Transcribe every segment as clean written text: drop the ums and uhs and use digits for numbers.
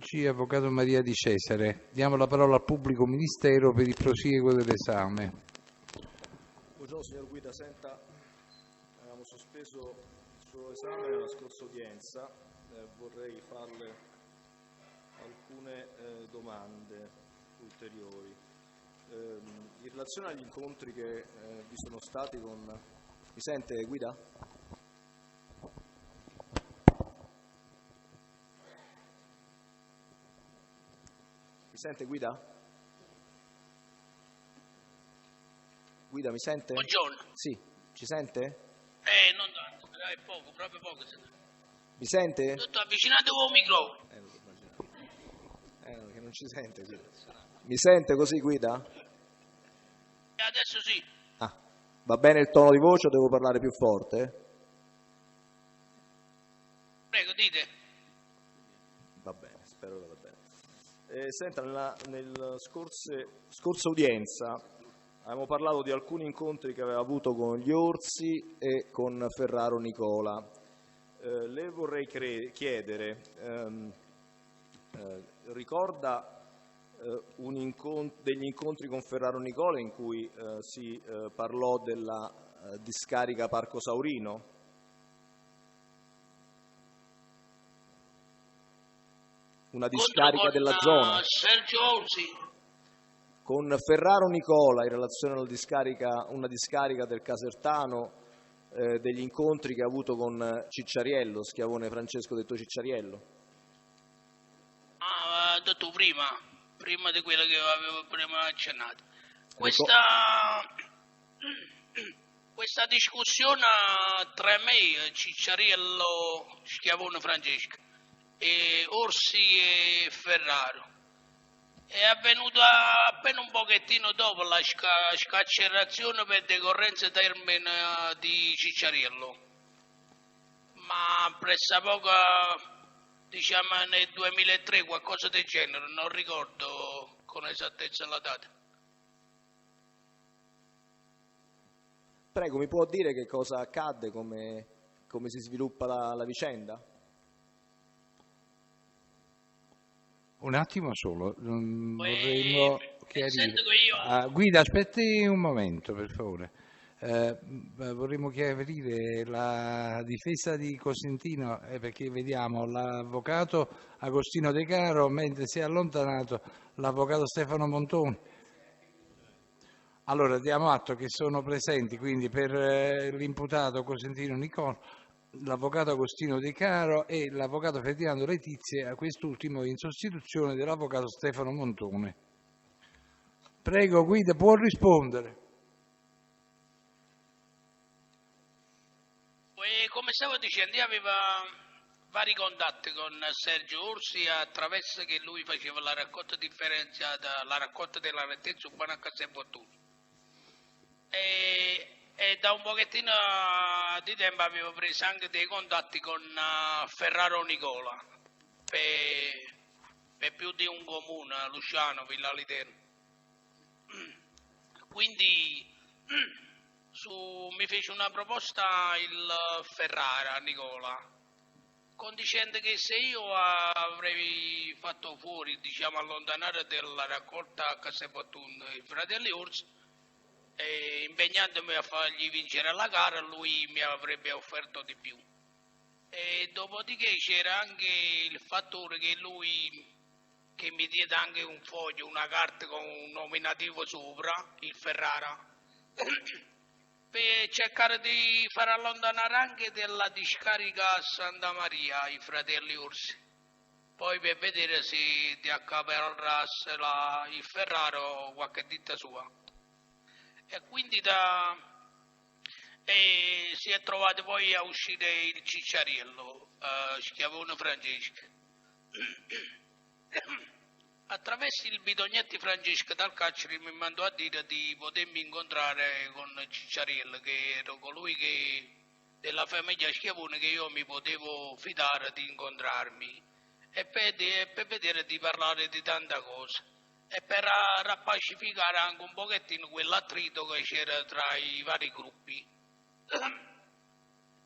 G. Avvocato Maria Di Cesare. Diamo la parola al pubblico ministero per il prosieguo dell'esame. Buongiorno signor Guida, senta, abbiamo sospeso il suo esame nella scorsa udienza, vorrei farle alcune domande ulteriori. In relazione agli incontri che vi sono stati con... Mi sente Guida? Mi sente Guida? Guida mi sente? Buongiorno. Sì, ci sente? Non tanto, però è poco, proprio poco. Mi sente? Tutto avvicinato con il microfono. Non lo immaginavo. Che non ci sente. Sì. Mi sente così Guida? Adesso sì. Ah, va bene il tono di voce o devo parlare più forte? Prego, dite. Va bene, spero che va bene. Senta, nella scorsa udienza abbiamo parlato di alcuni incontri che aveva avuto con gli Orsi e con Ferraro Nicola. Le vorrei chiedere, ricorda degli incontri con Ferraro Nicola in cui si parlò della discarica Parco Saurino? Una discarica della zona. Sergio Orsi. Con Ferraro Nicola in relazione alla una discarica del Casertano, degli incontri che ha avuto con Cicciariello, Schiavone Francesco detto Cicciariello. Ah, detto prima di quello che avevo prima accennato. Questa discussione tra me, Cicciariello, Schiavone Francesco e Orsi e Ferraro è avvenuta appena un pochettino dopo la scarcerazione per decorrenza termine di Cicciariello, ma pressappoco, diciamo nel 2003, qualcosa del genere, non ricordo con esattezza la data. Prego, mi può dire che cosa accadde, come si sviluppa la vicenda? Un attimo solo, vorremmo chiarire. Io... Guida, aspetti un momento, per favore. Vorremmo chiarire la difesa di Cosentino, perché vediamo l'avvocato Agostino De Caro, mentre si è allontanato l'avvocato Stefano Montoni. Allora, diamo atto che sono presenti, quindi per l'imputato Cosentino Nicola, l'avvocato Agostino De Caro e l'avvocato Ferdinando Letizia, a quest'ultimo in sostituzione dell'avvocato Stefano Montone. Prego, Guida, può rispondere. Come stavo dicendo, io avevo vari contatti con Sergio Orsi attraverso che lui faceva la raccolta differenziata, la raccolta della nettezza urbana a Castelvolturno. E da un pochettino di tempo avevo preso anche dei contatti con Ferraro Nicola per più di un comune, Luciano, Villa Literno. Quindi mi fece una proposta il Ferrara Nicola, dicendo che se io avrei fatto fuori, diciamo allontanare della raccolta a Castelvolturno i fratelli Orsi, e impegnandomi a fargli vincere la gara, lui mi avrebbe offerto di più. E dopodiché c'era anche il fattore che lui, che mi diede anche un foglio, una carta con un nominativo sopra, il Ferrara, per cercare di far allontanare anche della discarica a Santa Maria i fratelli Orsi, poi per vedere se di accaparrasse il Ferrara o qualche ditta sua. E quindi si è trovato poi a uscire il Cicciariello, Schiavone Francesco. Attraverso il Bidognetti Francesco dal carcere mi mandò a dire di potermi incontrare con Cicciariello, che era colui della famiglia Schiavone che io mi potevo fidare di incontrarmi e per vedere di parlare di tante cose e per rappacificare anche un pochettino quell'attrito che c'era tra i vari gruppi.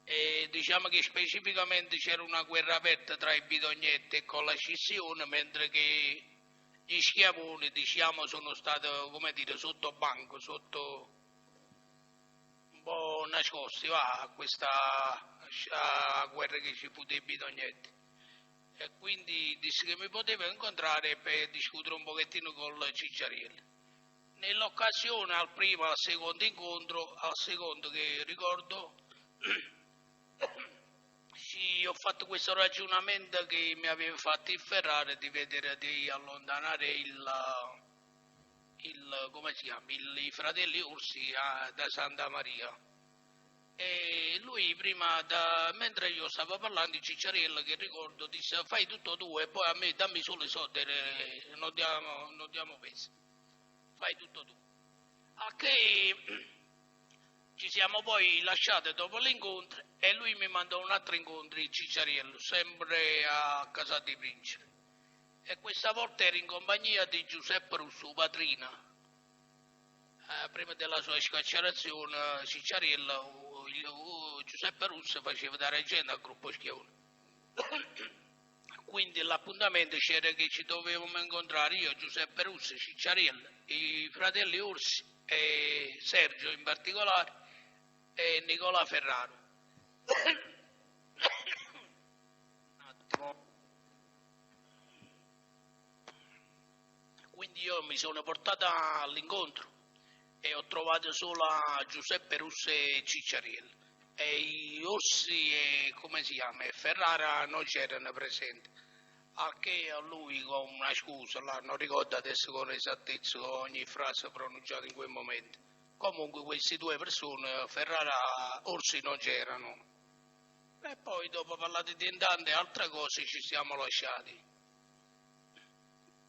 e diciamo che specificamente c'era una guerra aperta tra i bidognetti e con la scissione, mentre che gli schiavoni, diciamo, sono stati, come dire, sotto banco, sotto un po' nascosti, va, a questa guerra che ci fu dei bidognetti. E quindi disse che mi poteva incontrare per discutere un pochettino con Cicciarielli. Nell'occasione, al primo e al secondo incontro, al secondo che ricordo, sì, ho fatto questo ragionamento che mi aveva fatto il Ferrari di vedere di allontanare come si chiama, i fratelli Orsi da Santa Maria. E lui prima, mentre io stavo parlando di Cicciariello, che ricordo, disse fai tutto tu e poi a me dammi solo i soldi, non diamo pesi, fai tutto tu. A che ci siamo poi lasciati dopo l'incontro e lui mi mandò un altro incontro in Cicciariello, sempre a Casa di Principe. E questa volta ero in compagnia di Giuseppe Russo, padrina. Prima della sua scarcerazione, Cicciariello, Giuseppe Russo faceva da reggente al gruppo Schiavone. Quindi l'appuntamento c'era che ci dovevamo incontrare io, Giuseppe Russo, Cicciariello, i fratelli Orsi e Sergio in particolare e Nicola Ferraro. Quindi io mi sono portata all'incontro e ho trovato solo Giuseppe Russo e Cicciariello. E i Orsi e come si chiama? E Ferrara non c'erano presenti. Al che a lui con una scusa, là, non ricordo adesso con esattezza ogni frase pronunciata in quel momento. Comunque queste due persone, Ferrara e Orsi non c'erano. E poi dopo parlato di tante altre cose ci siamo lasciati.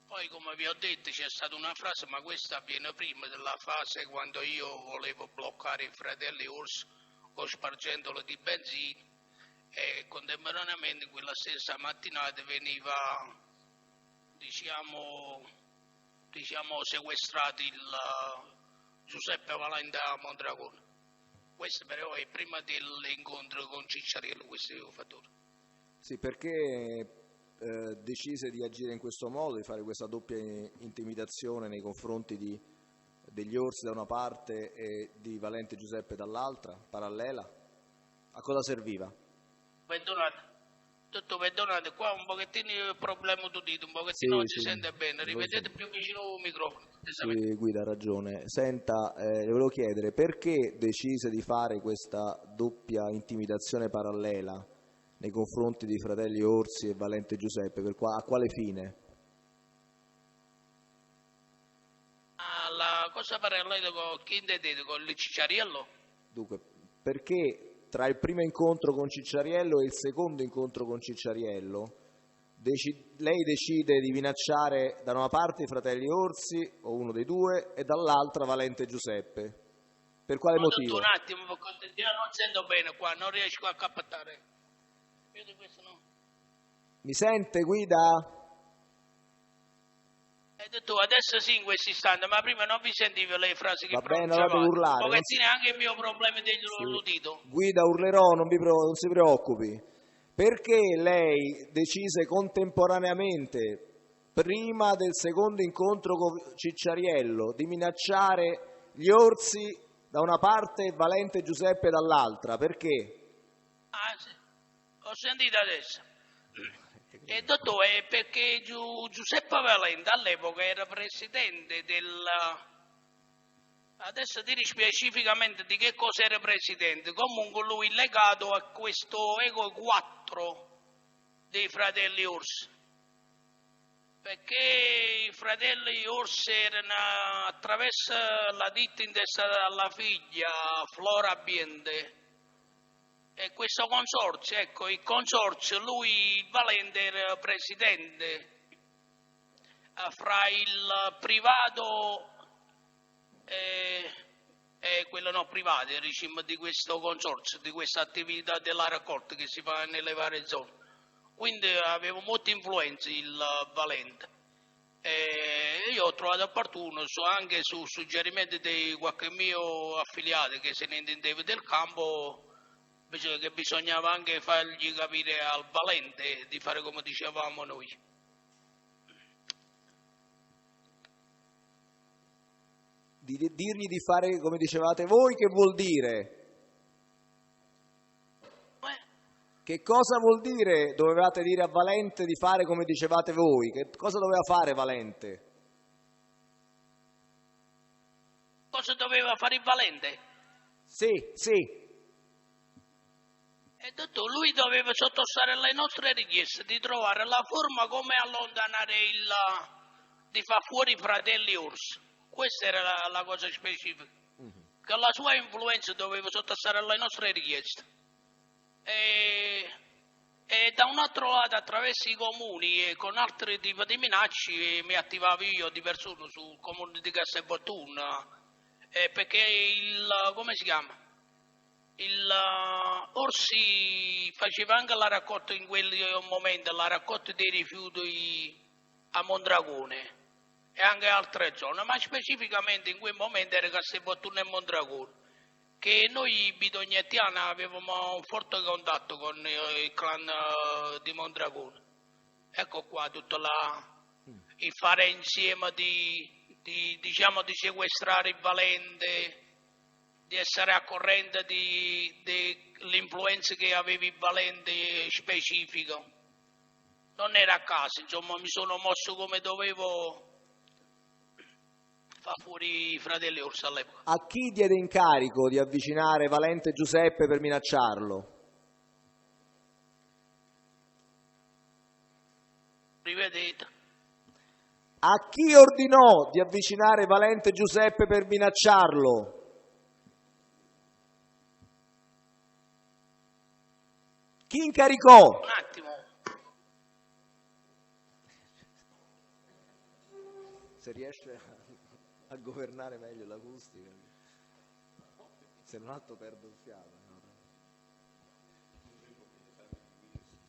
Poi come vi ho detto c'è stata una frase, ma questa avviene prima della fase quando io volevo bloccare i fratelli Orsi spargendolo di benzina e contemporaneamente quella stessa mattinata veniva diciamo sequestrato il Giuseppe Valente a Mondragone. Questo però è prima dell'incontro con Cicciariello, questi fattori. Sì, perché decise di agire in questo modo, di fare questa doppia intimidazione nei confronti degli Orsi da una parte e di Valente Giuseppe dall'altra, parallela? A cosa serviva? Perdonate, qua un pochettino il problema d'udito, un pochettino non si sente bene, rivedete più vicino al microfono. Sì, Guida ha ragione. Senta, le volevo chiedere perché decise di fare questa doppia intimidazione parallela nei confronti di fratelli Orsi e Valente Giuseppe, a quale fine? La cosa parallela con chi intendete? Con il Cicciariello? Dunque, perché tra il primo incontro con Cicciariello e il secondo incontro con Cicciariello lei decide di minacciare da una parte i fratelli Orsi, o uno dei due, e dall'altra Valente Giuseppe. Per quale motivo? Un attimo, non sento bene qua, non riesco a captare. Io di questo no. Mi sente, Guida? Detto adesso sì in questo istante, ma prima non vi sentivo le frasi che pronunciavate. Va bene, urlare. Un pochettino anche il mio problema dell'udito. Guida, urlerò, non si preoccupi. Perché lei decise contemporaneamente, prima del secondo incontro con Cicciariello, di minacciare gli Orsi da una parte e Valente Giuseppe dall'altra? Perché? Sì. Ho sentito adesso. E dottore, perché Giuseppe Valente all'epoca era presidente adesso dire specificamente di che cosa era presidente, comunque lui legato a questo Ego 4 dei fratelli Orsi, perché i fratelli Orsi erano attraverso la ditta intestata dalla figlia Flora Ambiente e questo consorzio, ecco, il consorzio, lui, il Valente, era presidente fra il privato e quello non privato, il regime di questo consorzio, di questa attività della raccolta che si fa nelle varie zone. Quindi avevo molta influenza il Valente. Io ho trovato opportuno, anche su suggerimento di qualche mio affiliato che se ne intendeva del campo, che bisognava anche fargli capire al Valente di fare come dicevamo noi. Dirgli di fare come dicevate voi, che vuol dire? Che cosa vuol dire? Dovevate dire a Valente di fare come dicevate voi? Che cosa doveva fare Valente? Cosa doveva fare il Valente? Sì. E detto, lui doveva sottostare alle nostre richieste di trovare la forma come allontanare di far fuori i fratelli Orsi. Questa era la cosa specifica. Che la sua influenza doveva sottostare alle nostre richieste. E da un altro lato, attraverso i comuni e con altri tipi di minacce, mi attivavo io di persona sul comune di Castelvolturno, perché come si chiama? Orsi faceva anche la raccolta in quel momento, la raccolta dei rifiuti a Mondragone e anche altre zone, ma specificamente in quel momento era Castelvolturno e Mondragone, che noi bidognettiani avevamo un forte contatto con il clan di Mondragone. Ecco qua tutto il fare insieme diciamo di sequestrare il Valente, di essere a corrente dell'influenza che aveva il Valente specifico. Non era a caso, insomma, mi sono mosso come dovevo far fuori i fratelli Orsi all'epoca. A chi diede incarico di avvicinare Valente Giuseppe per minacciarlo? Rivedete. A chi ordinò di avvicinare Valente Giuseppe per minacciarlo? Chi incaricò? Un attimo. Se riesce a governare meglio l'acustica, se non altro perdo il fiato.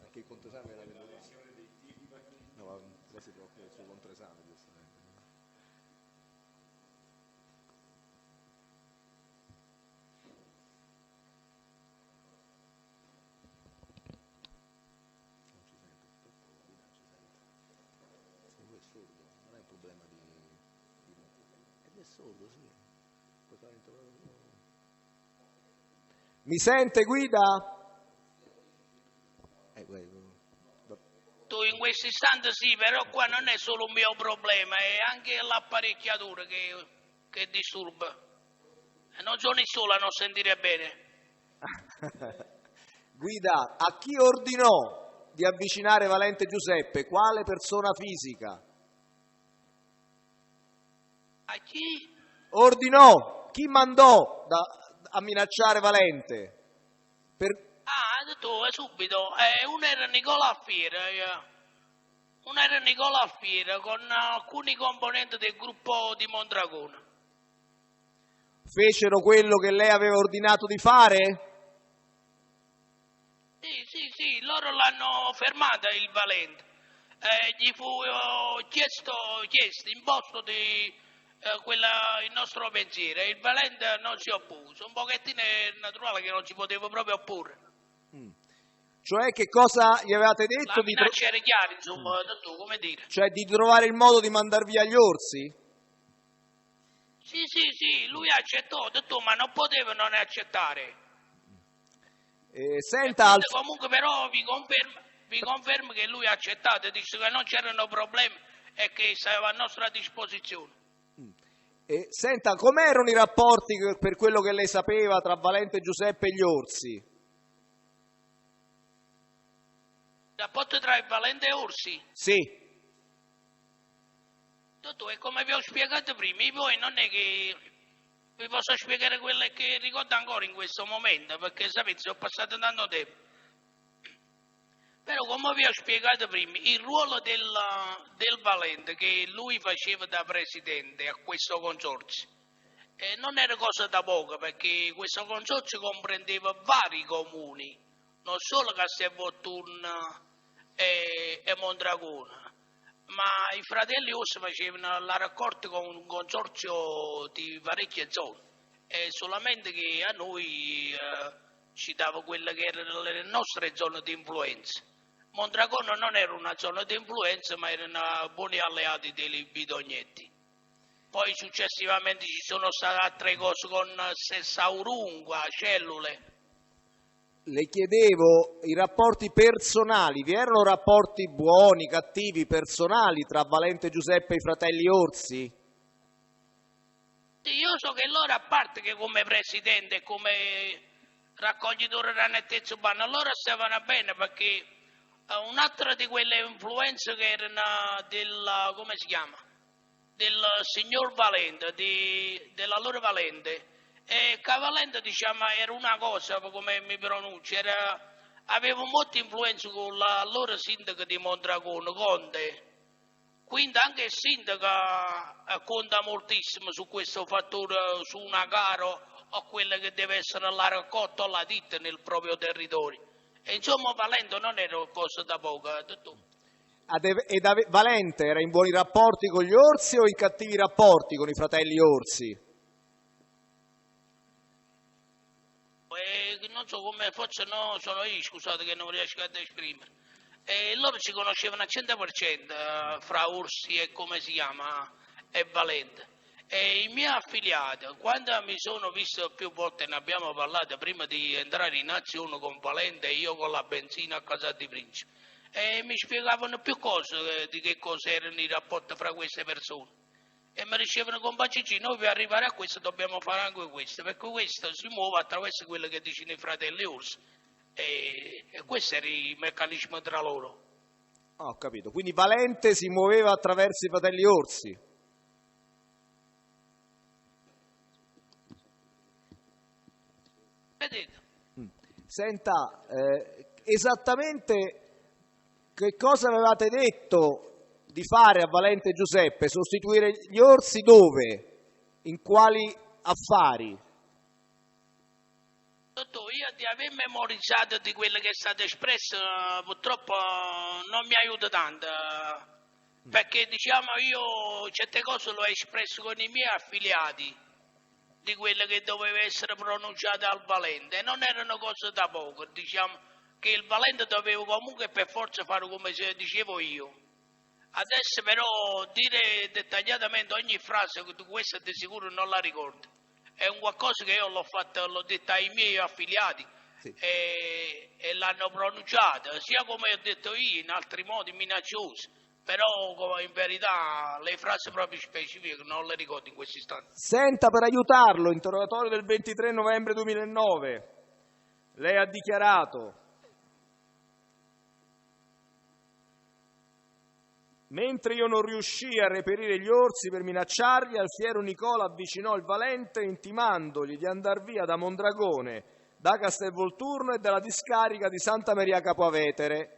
Anche il controesame era venuto. No, lei si preoccupa del suo controesame, giustamente. Mi sente, guida? Tu in questo istante sì, però qua non è solo un mio problema, è anche l'apparecchiatura che disturba. E non sono il solo a non sentire bene. Guida, a chi ordinò di avvicinare Valente Giuseppe? Quale persona fisica? A chi? Ordinò, chi mandò a minacciare Valente? Tu subito, uno era Nicola Fiera, con alcuni componenti del gruppo di Mondragone. Fecero quello che lei aveva ordinato di fare? Sì, loro l'hanno fermata il Valente. Gli fu chiesto imposto il nostro pensiero, e il Valente non si oppose. Un pochettino è naturale che non si poteva proprio opporre. Cioè, che cosa gli avevate detto? La minaccia era chiara, insomma, come dire. Cioè, di trovare il modo di mandar via gli orsi? Sì, lui accettò, ma non poteva non accettare. Senta, Comunque però vi confermo che lui ha accettato, disse che non c'erano problemi e che stava a nostra disposizione. Senta, com'erano i rapporti per quello che lei sapeva tra Valente Giuseppe e gli orsi? Il rapporto tra il Valente e Orsi? Sì. È come vi ho spiegato prima, poi non è che vi posso spiegare quelle che ricordo ancora in questo momento, perché sapete, sono passato tanto tempo. Però come vi ho spiegato prima, il ruolo del Valente che lui faceva da presidente a questo consorzio non era cosa da poco, perché questo consorzio comprendeva vari comuni, non solo Castelvolturno e Mondragone, ma i fratelli Orsi facevano la raccolta con un consorzio di parecchie zone, solamente che a noi ci dava quelle che erano le nostre zone di influenza. Mondragone non era una zona di influenza, ma erano buoni alleati dei bidognetti. Poi successivamente ci sono state altre cose con Saurunga, cellule. Le chiedevo i rapporti personali, vi erano rapporti buoni, cattivi, personali tra Valente Giuseppe e i fratelli Orsi? Sì, io so che loro, a parte che come presidente e come raccoglitore della nettezza urbana, loro stavano bene perché un'altra di quelle influenze che erano come si chiama? Del signor Valente, della loro Valente. E Cavalente, diciamo, era una cosa, come mi pronuncio, aveva molta influenza con la loro sindaca di Mondragone, Conte. Quindi anche il sindaco conta moltissimo su questo fattore, su una gara o quella che deve essere la raccolta o la ditta nel proprio territorio. E insomma Valente non era cosa da poco. Valente era in buoni rapporti con gli Orsi o in cattivi rapporti con i fratelli Orsi? Non so come, forse no, sono io, scusate che non riesco ad esprimere. Loro si conoscevano al 100% fra Orsi e come si chiama e Valente. E i miei affiliati, quando mi sono visto più volte, ne abbiamo parlato prima di entrare in azione con Valente e io con la benzina a Casal di Principe, e mi spiegavano più cose di che cosa erano i rapporti fra queste persone. E mi dicevano, compagni, noi per arrivare a questo dobbiamo fare anche questo, perché questo si muove attraverso quello che dicono i fratelli Orsi. E questo era il meccanismo tra loro. Ho capito, quindi Valente si muoveva attraverso i fratelli Orsi. Vedete? Senta, esattamente che cosa avevate detto di fare a Valente Giuseppe? Sostituire gli Orsi dove? In quali affari? Dottore, io di aver memorizzato di quello che è stato espresso purtroppo non mi aiuta tanto, perché diciamo io certe cose le ho espresso con i miei affiliati di quello che doveva essere pronunciato al Valente, e non erano cose da poco, diciamo che il Valente doveva comunque per forza fare come dicevo io. Adesso però dire dettagliatamente ogni frase di questa di sicuro non la ricordo. È un qualcosa che io l'ho detto ai miei affiliati, sì, e l'hanno pronunciata, sia come ho detto io, in altri modi minacciosi, però in verità le frasi proprio specifiche non le ricordo in questo istante. Senta, per aiutarlo, interrogatorio del 23 novembre 2009, lei ha dichiarato: mentre io non riuscii a reperire gli orsi per minacciarli, Alfiero Nicola avvicinò il Valente intimandogli di andar via da Mondragone, da Castelvolturno e dalla discarica di Santa Maria Capo Avetere.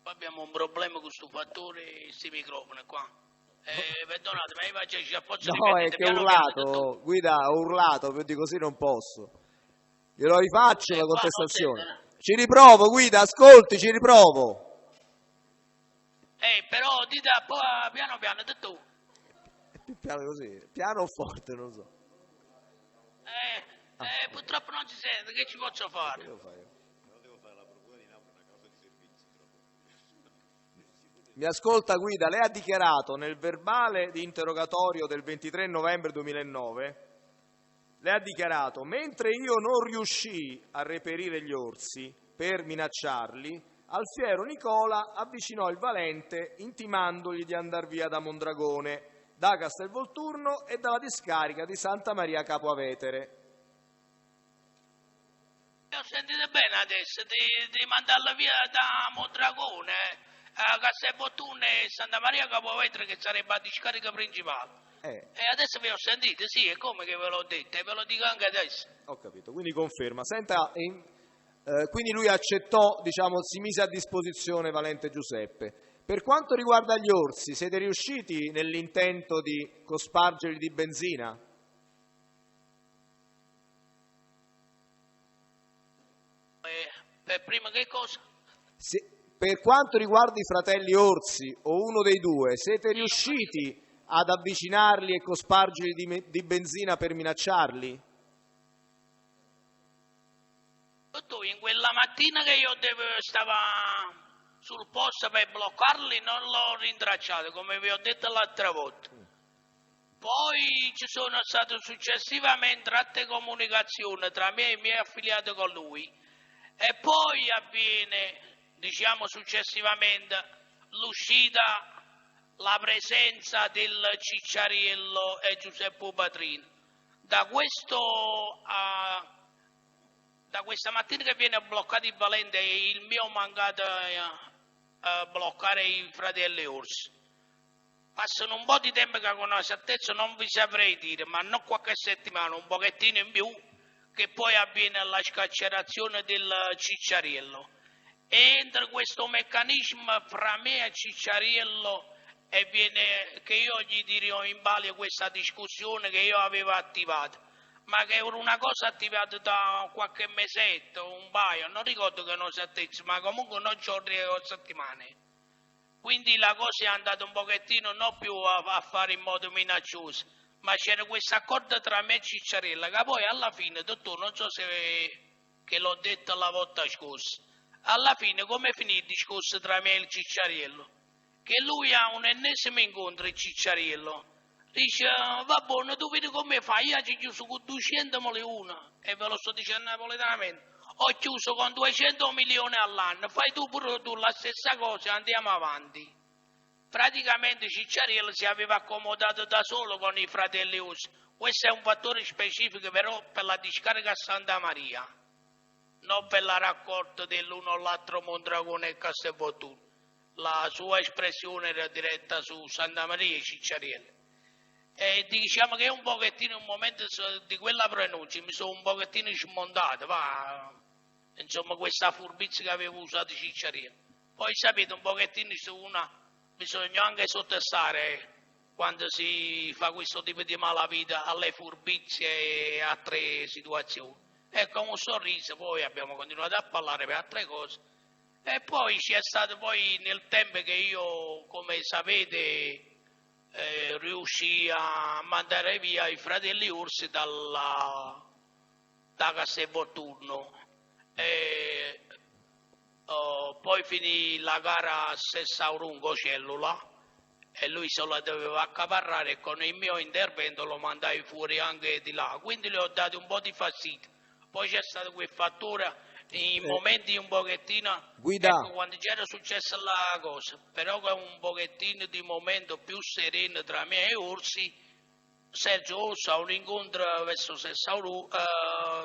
Abbiamo un problema con questo fattore e questi microfoni qua. Perdonatemi, ma no, è che ho urlato, Guida, ho urlato, più di così non posso. Glielo rifaccio la contestazione. Ci riprovo, Guida, ascolti, ci riprovo. Però dite piano piano, tu. È più piano così, piano o forte, non lo so. Purtroppo non si sente, che ci posso fare? Che devo fare? Mi ascolta, Guida, lei ha dichiarato nel verbale di interrogatorio del 23 novembre 2009, lei ha dichiarato: mentre io non riuscii a reperire gli orsi per minacciarli, Alfiero Nicola avvicinò il Valente intimandogli di andar via da Mondragone, da Castelvolturno e dalla discarica di Santa Maria Capo Avetere. Ho sentito bene adesso, di mandarla via da Mondragone a Castelvolturno e Santa Maria Capo Avetere, che sarebbe la discarica principale. E adesso vi ho sentito, sì, è come che ve l'ho detto, e ve lo dico anche adesso. Ho capito, quindi conferma. Senta, quindi lui accettò, diciamo, si mise a disposizione Valente Giuseppe. Per quanto riguarda gli orsi, siete riusciti nell'intento di cospargerli di benzina? Per prima che cosa? Per quanto riguarda i fratelli Orsi o uno dei due, siete riusciti ad avvicinarli e cospargerli di benzina per minacciarli? In quella mattina che io stavo sul posto per bloccarli non l'ho rintracciato, come vi ho detto l'altra volta. Poi ci sono state successivamente altre comunicazioni tra me e i miei affiliati con lui e poi avviene, diciamo successivamente, l'uscita, la presenza del Cicciariello e Giuseppe Patrino. Da questa mattina che viene bloccato il Valente e il mio mancato a bloccare i fratelli Orsi. Passano un po' di tempo che con una certezza non vi saprei dire, ma non qualche settimana, un pochettino in più, che poi avviene la scarcerazione del Cicciariello. E entra questo meccanismo fra me e Cicciariello e viene che io gli dirò in ballo questa discussione che io avevo attivato, ma che era una cosa attivata da qualche mesetto, un paio, non ricordo che non certezza, ma comunque non giorni o settimane. Quindi la cosa è andata un pochettino non più a fare in modo minaccioso, ma c'era questo accordo tra me e Cicciarella, che poi alla fine, dottore, non so se che l'ho detto la volta scorsa, alla fine come finì il discorso tra me e il Cicciariello? Che lui ha un ennesimo incontro, il Cicciariello, dice, va buono, tu vedi come fai, io ci chiuso con 200 milioni, e ve lo sto dicendo napoletanamente, ho chiuso con 200 milioni all'anno, fai tu pure tu la stessa cosa e andiamo avanti. Praticamente Cicciariello si aveva accomodato da solo con i fratelli Usi. Questo è un fattore specifico però per la discarica a Santa Maria, non per la raccolta dell'uno o l'altro Mondragone e Castelvolturno. La sua espressione era diretta su Santa Maria e Cicciariello. E diciamo che un pochettino in un momento di quella pronuncia mi sono un pochettino smontato, insomma questa furbizia che avevo usato Cicciariello. Poi sapete un pochettino su una bisogna anche sottostare quando si fa questo tipo di malavita alle furbizie e altre situazioni. E con un sorriso poi abbiamo continuato a parlare per altre cose e poi c'è stato poi nel tempo che io, come sapete, riuscì a mandare via i fratelli Ursi da Castelvolturno. Poi finì la gara a Sessaurungo Cellula e lui se la doveva accaparrare e con il mio intervento lo mandai fuori anche di là, quindi le ho dato un po' di fastidio. Poi c'è stato quel fattore in momenti un pochettino, Guida. ecco, quando c'era successa la cosa, però con un pochettino di momento più sereno tra me e Orsi, Sergio Orsi a un incontro verso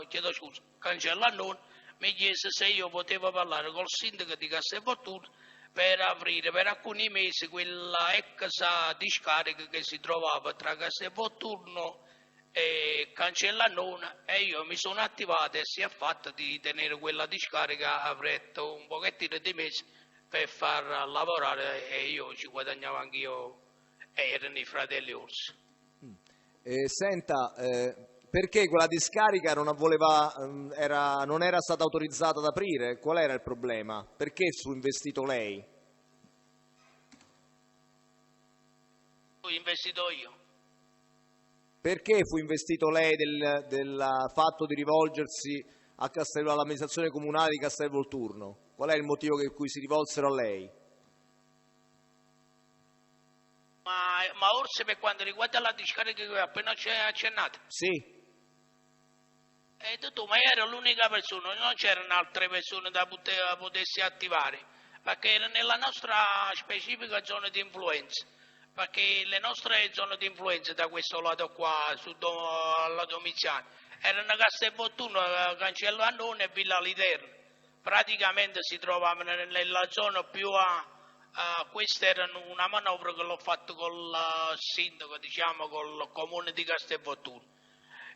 chiedo scusa, Cancellanone, mi chiese se io potevo parlare col sindaco di Castelvolturno per aprire per alcuni mesi quella ex discarica che si trovava tra Castelvolturno e Cancellanone, e io mi sono attivato e si è fatta di tenere quella discarica aperta un pochettino di mesi per far lavorare e io ci guadagnavo anch'io e erano i fratelli Orsi. Senta, perché quella discarica non era stata autorizzata ad aprire? Qual era il problema? Perché fu investito lei? Ho investito io. Perché fu investito lei del fatto di rivolgersi all'amministrazione comunale di Castelvolturno? Qual è il motivo per cui si rivolsero a lei? Ma forse per quanto riguarda la discarica che ho appena accennato? Sì. Dottore, ma era l'unica persona, non c'erano altre persone da potersi attivare, perché era nella nostra specifica zona di influenza, perché le nostre zone di influenza da questo lato qua, alla Domiziana, erano Castelvolturno, Cancellanone e Villa Literna. Praticamente si trovavano nella zona più questa era una manovra che l'ho fatto col sindaco, diciamo, col comune di Castelvolturno,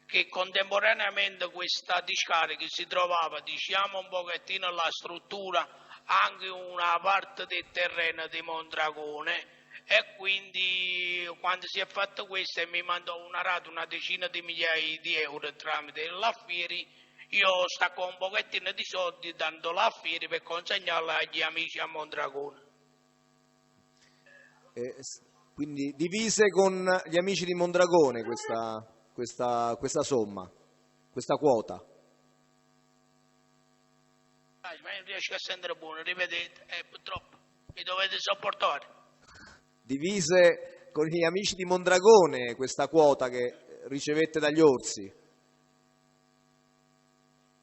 che contemporaneamente questa discarica si trovava, diciamo, un pochettino alla struttura anche una parte del terreno di Mondragone, e quindi quando si è fatto questo e mi mandò una rata una decina di migliaia di euro tramite l'Affieri, io stacco un pochettino di soldi dando l'Affieri per consegnarla agli amici a Mondragone. quindi divise con gli amici di Mondragone questa somma, questa quota. Ma non riesco a sentire buono, ripetete, purtroppo mi dovete sopportare. Divise con gli amici di Mondragone questa quota che ricevette dagli orsi.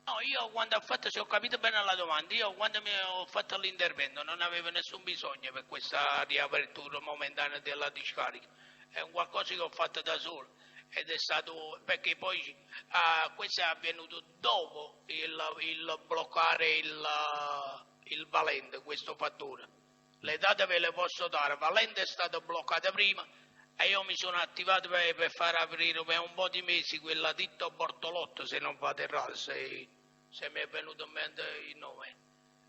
No, io quando ho fatto, se ho capito bene la domanda, io quando mi ho fatto l'intervento non avevo nessun bisogno per questa riapertura momentanea della discarica, è un qualcosa che ho fatto da solo ed è stato, perché poi questo è avvenuto dopo il bloccare il Valente, questo fattore. Le date ve le posso dare, Valente è stato bloccato prima e io mi sono attivato per far aprire per un po' di mesi quella ditta Bortolotto, se non vado errato, se mi è venuto in mente il nome.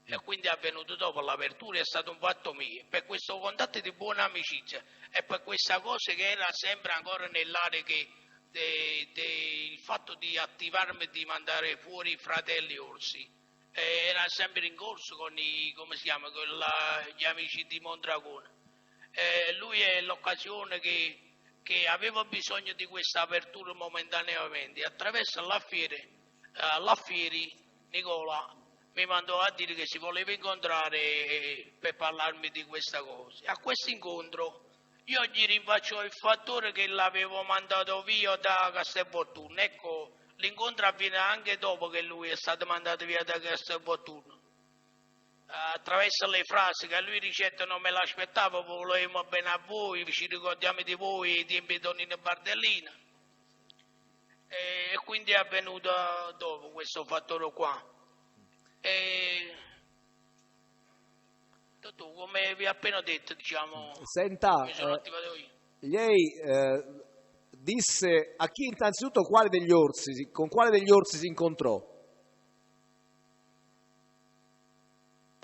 E quindi è avvenuto dopo l'apertura, è stato un fatto mio, per questo contatto di buona amicizia e per questa cosa che era sempre ancora nell'area il fatto di attivarmi e di mandare fuori i fratelli orsi. Era sempre in corso con gli amici di Mondragone. Lui è l'occasione che avevo bisogno di questa apertura momentaneamente. Attraverso l'Affieri, Nicola mi mandò a dire che si voleva incontrare per parlarmi di questa cosa. A questo incontro io gli rinfaccio il fattore che l'avevo mandato via da Castelvolturno. Ecco, l'incontro avviene anche dopo che lui è stato mandato via da Castelvolturno. Attraverso le frasi che lui ricetta non me l'aspettavo, volevamo bene a voi, ci ricordiamo di voi, i tempi di Tonino Bardellina. E quindi è avvenuto dopo questo fattore qua. Dottor, come vi ho appena detto, diciamo, Senta, mi sono attivato io. lei disse a chi innanzitutto con quale degli orsi si incontrò?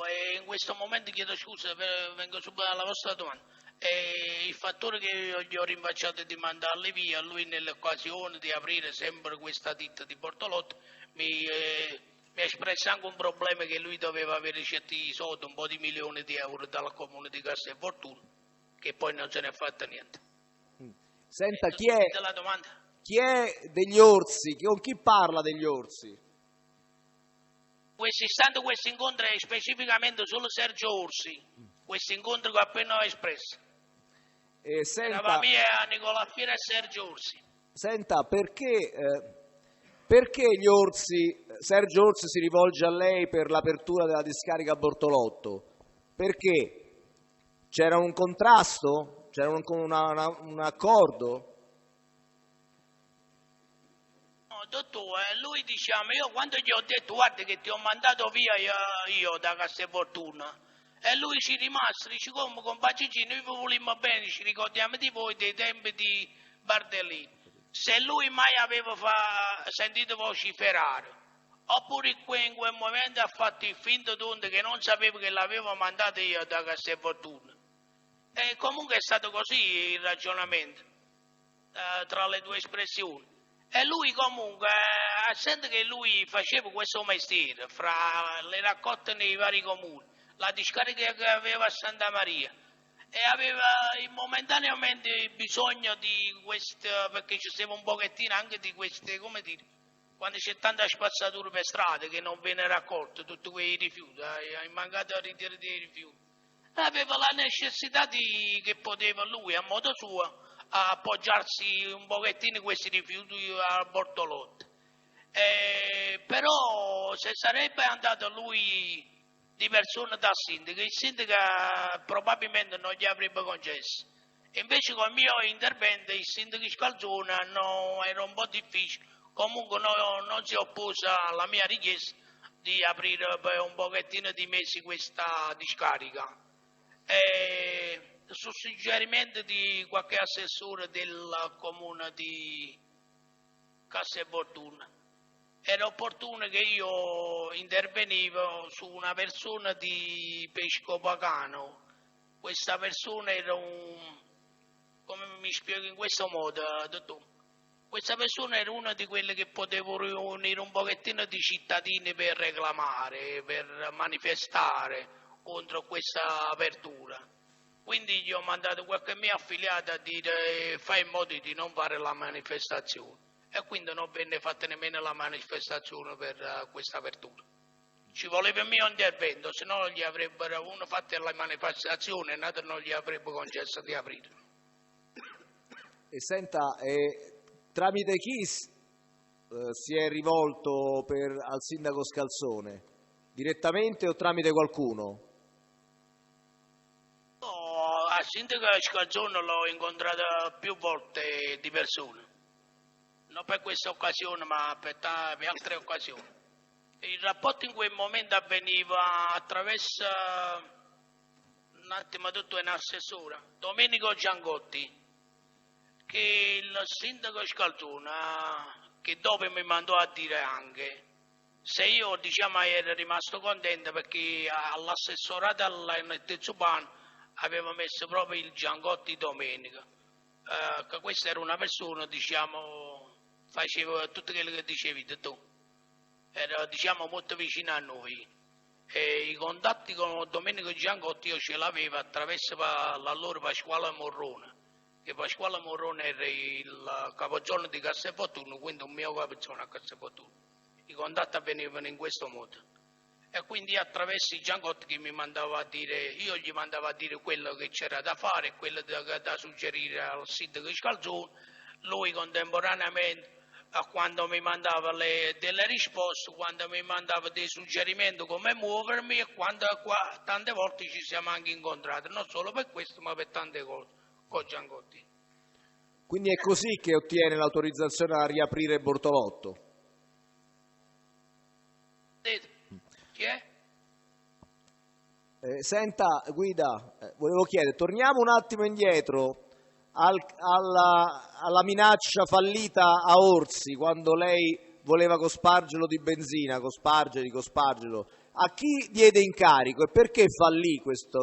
E in questo momento chiedo scusa, vengo subito alla vostra domanda. Il fattore che io gli ho rinfacciato di mandarli via, lui nell'occasione di aprire sempre questa ditta di Bortolotto, mi ha espresso anche un problema che lui doveva avere certi soldi, un po' di milioni di euro dal comune di Castelvolturno, che poi non se ne è fatto niente. Senta, La domanda? chi è degli orsi? Con chi parla degli orsi? Stando questo incontro è specificamente solo Sergio Orsi, questo incontro che ho appena espresso. Eravamo io, Nicola Affieri e Sergio Orsi. Senta, perché Sergio Orsi si rivolge a lei per l'apertura della discarica Bortolotto? Perché? C'era un contrasto? C'era un accordo? Dottore, lui diciamo, io quando gli ho detto guarda che ti ho mandato via io da Castelvolturno, e lui ci rimase, dice come compagini, noi vi volimmo bene, ci ricordiamo di voi dei tempi di Bardellini. Se lui mai aveva sentito vociferare, oppure in quel momento ha fatto il finto d'onde che non sapevo che l'avevo mandato io da Castelvolturno. E comunque è stato così il ragionamento tra le due espressioni. E lui comunque, essendo che lui faceva questo mestiere fra le raccolte nei vari comuni, la discarica che aveva a Santa Maria, e aveva momentaneamente bisogno di questo, perché ci stava un pochettino anche di queste, come dire, quando c'è tanta spazzatura per strada che non viene raccolto tutti quei rifiuti, è mancato il ritiro dei rifiuti, aveva la necessità che poteva lui a modo suo a appoggiarsi un pochettino questi rifiuti al Bortolotto. Però se sarebbe andato lui di persona dal sindaco, il sindaco probabilmente non gli avrebbe concesso. Invece con il mio intervento il sindaco Scalzone era un po' difficile, comunque non si oppose alla mia richiesta di aprire per un pochettino di mesi questa discarica. Su suggerimento di qualche assessore del comune di Castelvolturno era opportuno che io intervenivo su una persona di Pescopagano. Questa persona era come mi spiego in questo modo, dottore? Questa persona era una di quelle che potevo riunire un pochettino di cittadini per reclamare, per manifestare contro questa apertura. Quindi gli ho mandato qualche mio affiliato a dire fai in modo di non fare la manifestazione. E quindi non venne fatta nemmeno la manifestazione per questa apertura. Ci voleva il mio intervento, se no gli avrebbero uno fatto la manifestazione e l'altro non gli avrebbe concesso di aprire. E senta, tramite chi si è rivolto al sindaco Scalzone? Direttamente o tramite qualcuno? Al sindaco Scalzone l'ho incontrato più volte di persona, non per questa occasione ma per altre occasioni. Il rapporto in quel momento avveniva attraverso un attimo tutto in assessore, Domenico Giangotti, che il sindaco Scalzone, che dopo mi mandò a dire anche, se io diciamo ero rimasto contento perché all'assessorato all'Ettezupano aveva messo proprio il Giangotti Domenico, che questa era una persona, diciamo, faceva tutto quello che dicevi tu, era diciamo molto vicino a noi. E i contatti con Domenico Giangotti io ce l'avevo attraverso l'allora Pasquale Morrone, che Pasquale Morrone era il capogiorno di Castelfortuno, quindi un mio capogiorno a Castelfortuno. I contatti avvenivano in questo modo. E quindi attraverso i Giangotti che mi mandava a dire, io gli mandavo a dire quello che c'era da fare, quello da suggerire al sindaco Scalzone, lui contemporaneamente quando mi mandava delle risposte, quando mi mandava dei suggerimenti come muovermi e quando tante volte ci siamo anche incontrati, non solo per questo ma per tante cose con Giangotti. Quindi è così che ottiene l'autorizzazione a riaprire Bortolotto? Chi è? Senta Guida, volevo chiedere, torniamo un attimo indietro alla minaccia fallita a Orsi, quando lei voleva cospargerlo di benzina, cospargerlo. A chi diede incarico e perché fallì questa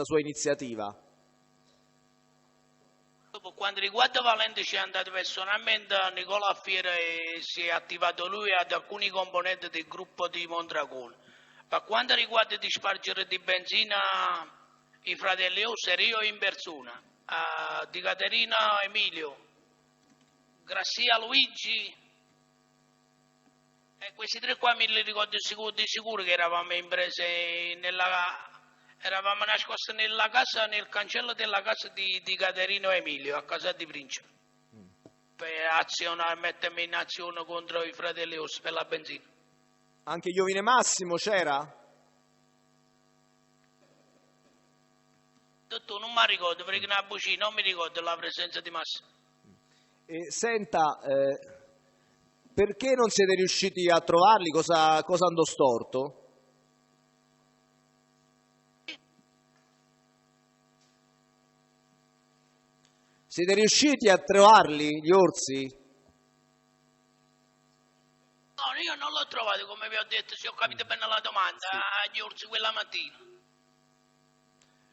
sua iniziativa? Quando riguarda Valente ci è andato personalmente Nicola Fiera e si è attivato lui ad alcuni componenti del gruppo di Mondragone. Per quanto riguarda di spargere di benzina i fratelli Osser, io in persona, di Caterina Emilio, Grazia Luigi, e questi tre qua mi li ricordo di sicuro che eravamo imprese eravamo nascosti nella casa, nel cancello della casa di Caterino Emilio, a casa di Principe, per mettermi in azione contro i fratelli Ossi per la benzina. Anche Iovine Massimo c'era? Tutto non mi ricordo, perché non mi ricordo la presenza di Massimo. Senta, perché non siete riusciti a trovarli? Cosa andò storto? Siete riusciti a trovarli, gli orsi? No, io non l'ho trovato, come vi ho detto, se ho capito bene la domanda, agli orsi quella mattina.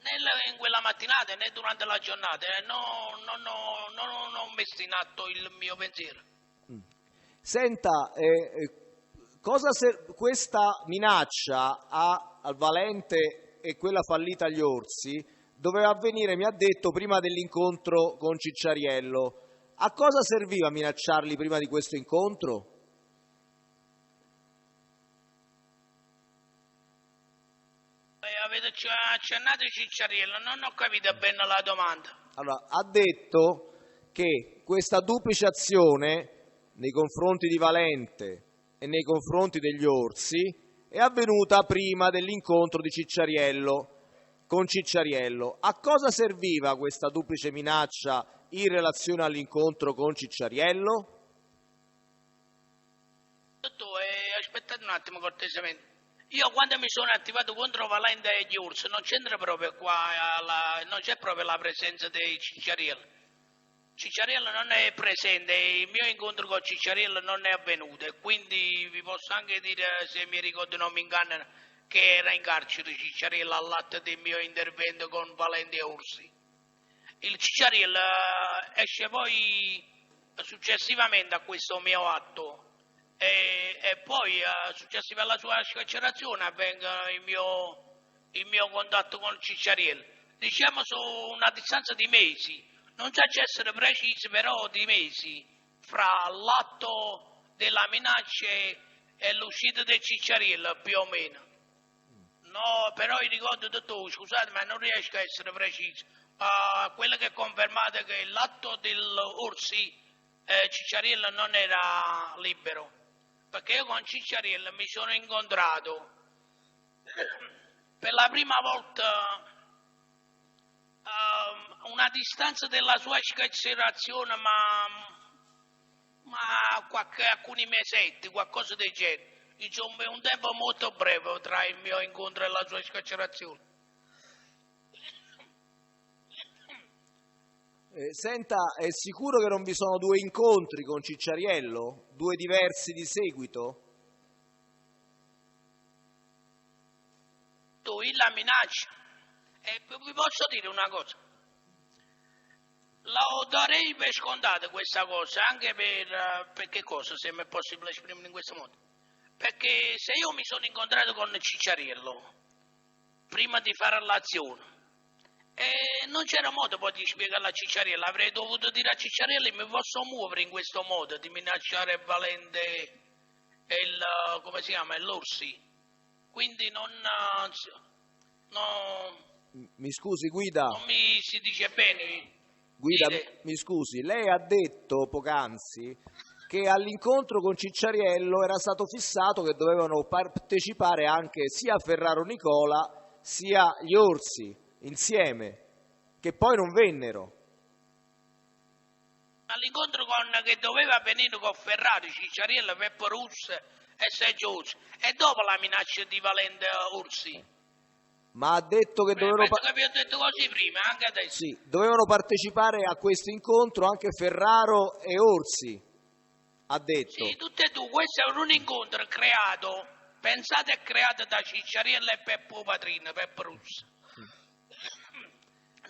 Né in quella mattinata né durante la giornata, non ho messo in atto il mio pensiero. Senta, questa minaccia al Valente e quella fallita agli orsi doveva avvenire, mi ha detto, prima dell'incontro con Cicciariello. A cosa serviva minacciarli prima di questo incontro? Avete accennato Cicciariello, non ho capito bene la domanda. Allora, ha detto che questa duplice azione nei confronti di Valente e nei confronti degli orsi è avvenuta prima dell'incontro di Cicciariello con Cicciariello. A cosa serviva questa duplice minaccia in relazione all'incontro con Cicciariello? Aspettate un attimo cortesemente. Io quando mi sono attivato contro Valente e gli Urs non c'entra proprio qua, non c'è proprio la presenza di Cicciariello. Cicciariello non è presente, il mio incontro con Cicciariello non è avvenuto e quindi vi posso anche dire, se mi ricordo non mi ingannano, che era in carcere Cicciariello all'atto del mio intervento con Valente e Orsi. Il Cicciariello esce poi successivamente a questo mio atto e poi successivo alla sua scarcerazione avvenga il mio contatto con Cicciariello, diciamo su una distanza di mesi, non so essere precisi, però di mesi, fra l'atto della minaccia e l'uscita del Cicciariello, più o meno. No, però io ricordo tutto, scusate, ma non riesco a essere preciso. Quello che è confermato è che l'atto dell'Orsi Cicciariello non era libero, perché io con Cicciariello mi sono incontrato per la prima volta una distanza della sua scarcerazione, ma alcuni mesetti, qualcosa del genere. Insomma, è un tempo molto breve tra il mio incontro e la sua scarcerazione. Senta, è sicuro che non vi sono due incontri con Cicciariello? Due diversi di seguito? Tu la minaccia. E vi posso dire una cosa. Lo darei per scontato questa cosa, anche per che cosa, se mi è possibile esprimere in questo modo. Perché se io mi sono incontrato con Cicciariello prima di fare l'azione, e non c'era modo poi di spiegare a Cicciariello, avrei dovuto dire a Cicciariello che mi posso muovere in questo modo, di minacciare Valente e come si chiama, l'Orsi. Quindi non Mi scusi, Guida. non mi si dice bene. Guida, Dite. mi scusi, lei ha detto poc'anzi che all'incontro con Cicciariello era stato fissato che dovevano partecipare anche sia Ferraro Nicola sia gli Orsi insieme, che poi non vennero. All'incontro che doveva avvenire con Ferrari, Cicciariello, Peppo Russo e Sergio Orsi, e dopo la minaccia di Valente Orsi. Ma ha detto che Penso che vi ho detto così prima, anche adesso. sì, dovevano partecipare a questo incontro anche Ferraro e Orsi, ha detto. Sì, tutte e due, questo è un incontro creato, pensate, è creato da Cicciariello e Peppo Patrino, Peppo Russo.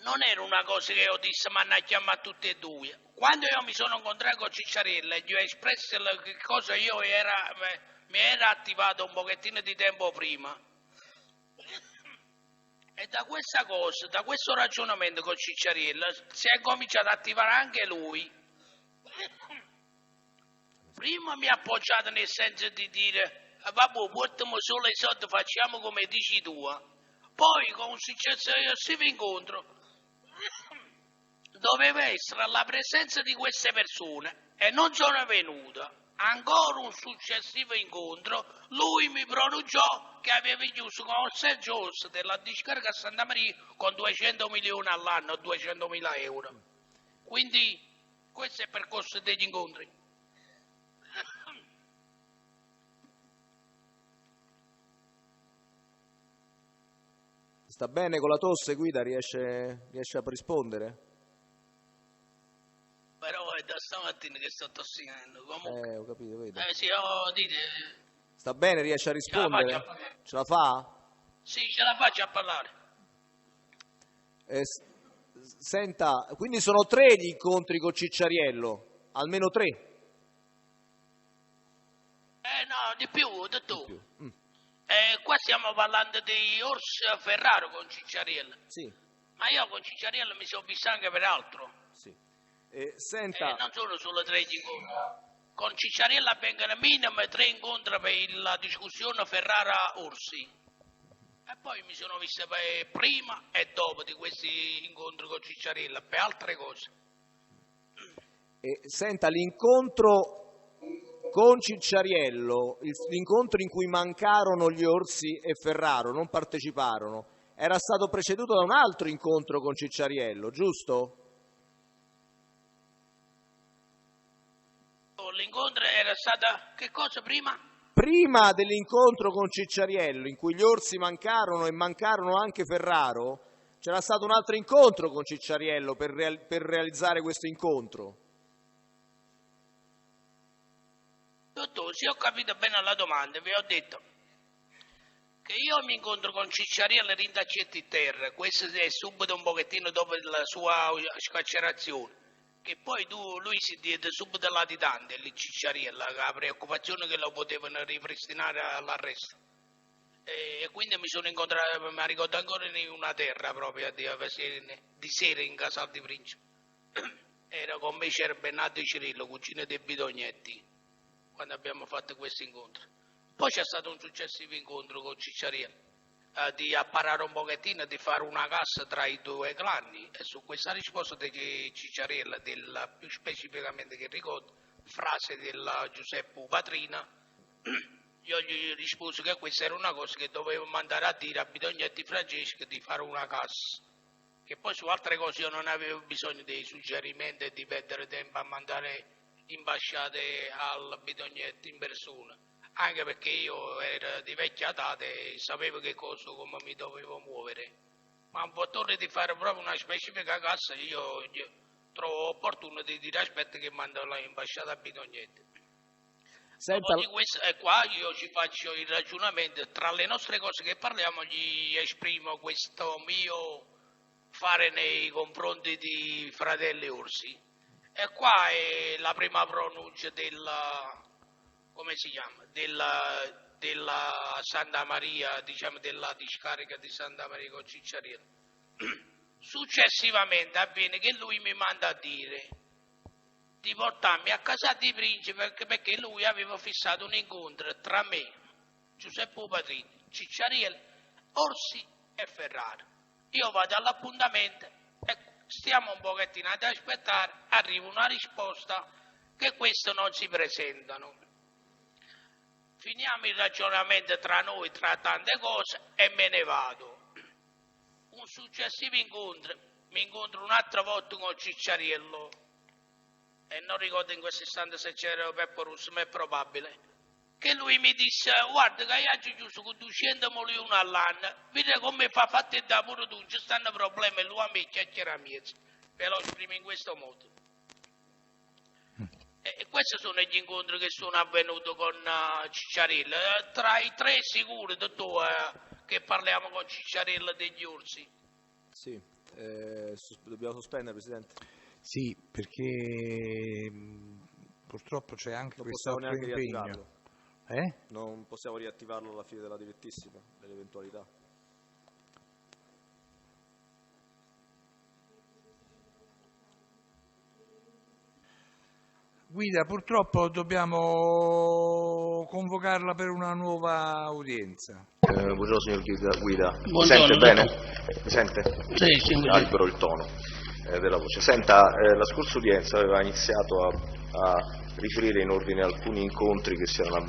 Non era una cosa che io dissi, ma ne chiamano tutti e due. Quando io mi sono incontrato con Cicciariello e gli ho espresso che cosa mi era attivato un pochettino di tempo prima. E da questa cosa, da questo ragionamento con Cicciariello, si è cominciato ad attivare anche lui. Prima mi ha appoggiato nel senso di dire, vabbè, portiamo solo i soldi, facciamo come dici tu. Poi, con un successivo incontro, doveva essere la presenza di queste persone e non sono venuta. Ancora un successivo incontro, lui mi pronunciò che aveva chiuso con Sergio Orsi della discarica Santa Maria con 200 milioni all'anno, 200.000 euro. Quindi questo è il percorso degli incontri. Sta bene con la tosse, Guida? Riesce a rispondere? Però è da stamattina che sto tossinando. Comunque. Ho capito, vedo. Sì, dite. Sta bene, riesce a rispondere? Ce la fa? Sì, ce la faccio a parlare. Senta, quindi sono 3 gli incontri con Cicciariello, almeno 3. No, di più, di tu. Più. Qua stiamo parlando di Orsi Ferraro con Cicciariello. Sì. Ma io con Cicciariello mi sono visto anche per altro. Sì. Senta. Non sono solo 3 incontri. Con Cicciariello avvengono minimo 3 incontri per la discussione Ferrara-Orsi. E poi mi sono visto prima e dopo di questi incontri con Cicciariello per altre cose. Senta, l'incontro con Cicciariello, l'incontro in cui mancarono gli Orsi e Ferraro, non parteciparono, era stato preceduto da un altro incontro con Cicciariello, giusto? L'incontro era stato che cosa prima? Prima dell'incontro con Cicciariello, in cui gli Orsi mancarono e mancarono anche Ferraro, c'era stato un altro incontro con Cicciariello per realizzare questo incontro. Dottore, se ho capito bene la domanda, vi ho detto che io mi incontro con Cicciariello Rindaccetti in terra, questo è subito un pochettino dopo la sua scarcerazione, che poi lui si diede subito latitante, lì Cicciariello, la preoccupazione che lo potevano ripristinare all'arresto. E quindi mi sono incontrato, mi ricordo ancora in una terra proprio di sera in Casal di Principe. Era con me c'era Bernardo Cirillo, cugino dei Bidognetti, quando abbiamo fatto questo incontro. Poi c'è stato un successivo incontro con Cicciariello, di apparare un pochettino, di fare una cassa tra i due clan, e su questa risposta di Cicciariello, più specificamente che ricordo, frase del Giuseppe Patrina, io gli risposi che questa era una cosa che dovevo mandare a dire a Bidognetti Francesco di fare una cassa, che poi su altre cose io non avevo bisogno dei suggerimenti e di perdere tempo a mandare ambasciate al Bidognetti in persona, anche perché io ero di vecchia data e sapevo che cosa, come mi dovevo muovere, ma un fattore di fare proprio una specifica cassa io trovo opportuno di dire aspetta che mando l'ambasciata a Bidognetti. Senta... Dopo di questo, e qua io ci faccio il ragionamento, tra le nostre cose che parliamo gli esprimo questo mio fare nei confronti di Fratelli Orsi, e qua è la prima pronuncia della, come si chiama, della Santa Maria, diciamo della discarica di Santa Maria con Cicciariello. Successivamente avviene che lui mi manda a dire di portarmi a Casal di Principe perché lui aveva fissato un incontro tra me, Giuseppe Patrini, Cicciariello, Orsi e Ferrara. Io vado all'appuntamento e stiamo un pochettino ad aspettare, arriva una risposta che questo non si presentano. Finiamo il ragionamento tra noi, tra tante cose, e me ne vado. Un successivo incontro, mi incontro un'altra volta con Cicciariello, e non ricordo in questo istante se c'era Peppo Russo, ma è probabile, che lui mi disse: guarda che hai chiuso con 200 milioni all'anno, vedi come fa fatti da pure tu, ci stanno problemi, lui a me chiacchiera miezza, ve lo esprimo in questo modo. E questi sono gli incontri che sono avvenuti con Cicciariello, tra i tre sicuri, che parliamo con Cicciariello degli Orsi. Sì, dobbiamo sospendere, Presidente. Sì, perché purtroppo c'è anche quest'altro impegno. Non possiamo riattivarlo alla fine della direttissima, dell'eventualità. Guida, purtroppo dobbiamo convocarla per una nuova udienza. Buongiorno signor Guida. Mi Buongiorno, sente bene? Mi sente? Sì, Albero il tono della voce. Senta, la scorsa udienza aveva iniziato a riferire in ordine a alcuni incontri che erano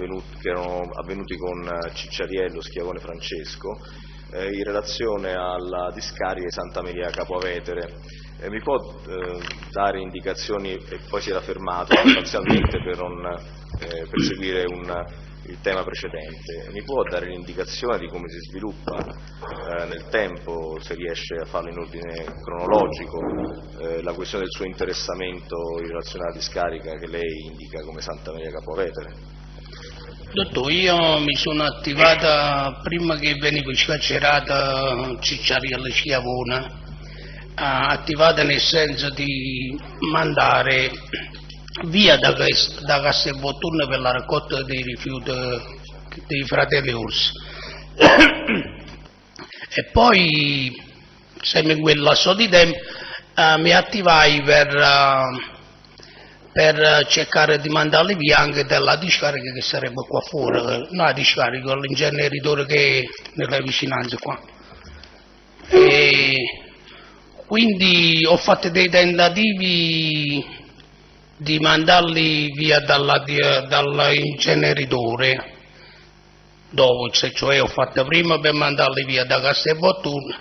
avvenuti con Cicciariello, Schiavone Francesco, in relazione alla discarica di Santa Maria Capo Avetere. Mi può dare indicazioni, e poi si era fermato sostanzialmente per seguire il tema precedente, mi può dare l'indicazione di come si sviluppa nel tempo, se riesce a farlo in ordine cronologico, la questione del suo interessamento in relazione alla discarica che lei indica come Santa Maria Capo Avetere? Dottore, io mi sono attivata prima che veniva scarcerata Cicciariello Schiavone, attivata nel senso di mandare via da Castelvolturno per la raccolta dei rifiuti dei Fratelli Orsi. E poi, sempre in quel lasso di tempo, mi attivai per cercare di mandarli via anche dalla discarica che sarebbe qua fuori, no, la discarica, l'inceneritore che è nelle vicinanze qua. E quindi ho fatto dei tentativi di mandarli via dall'inceneritore, dopo, cioè ho fatto prima per mandarli via da Castelvolturno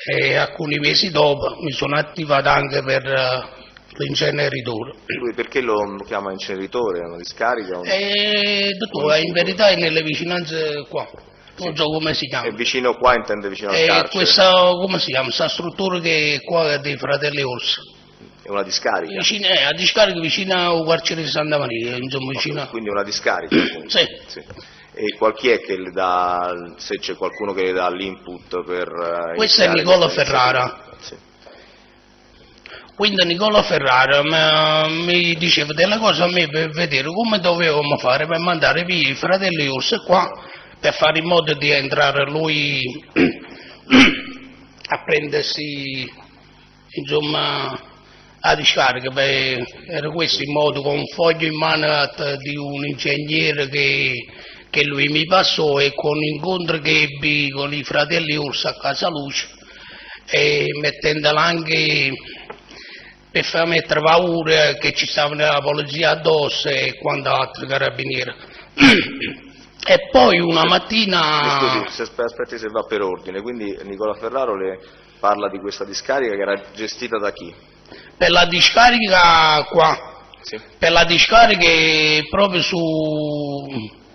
e alcuni mesi dopo mi sono attivato anche per l'inceneritore. Perché lo chiama inceneritore? È una discarica? Dottore, in verità è nelle vicinanze qua. Non so come si chiama. È vicino qua, intende vicino al carcere? Questa, come si chiama? Questa struttura che è qua dei Fratelli Orsi. È una discarica? A discarica vicino al carcere di Santa Maria, insomma vicino. Quindi è una discarica? Sì. E chi è che le dà, se c'è qualcuno che le dà l'input per... Questo è Nicola Ferrara. Sì. Quindi Nicola Ferrara mi diceva delle cose a me per vedere come dovevamo fare per mandare via i Fratelli Orsi qua, per fare in modo di entrare lui a prendersi, insomma, a discarica. Beh, era questo in modo, con un foglio in mano di un ingegnere che lui mi passò, e con l'incontro che ebbi con i fratelli Orsi a Casa Luce, e mettendolo anche per far mettere paura che ci stava la polizia addosso e quant'altro, carabinieri. E poi una mattina... Scusi, aspetti se va per ordine. Quindi Nicola Ferraro le parla di questa discarica che era gestita da chi? Per la discarica qua, Sì. per la discarica proprio su,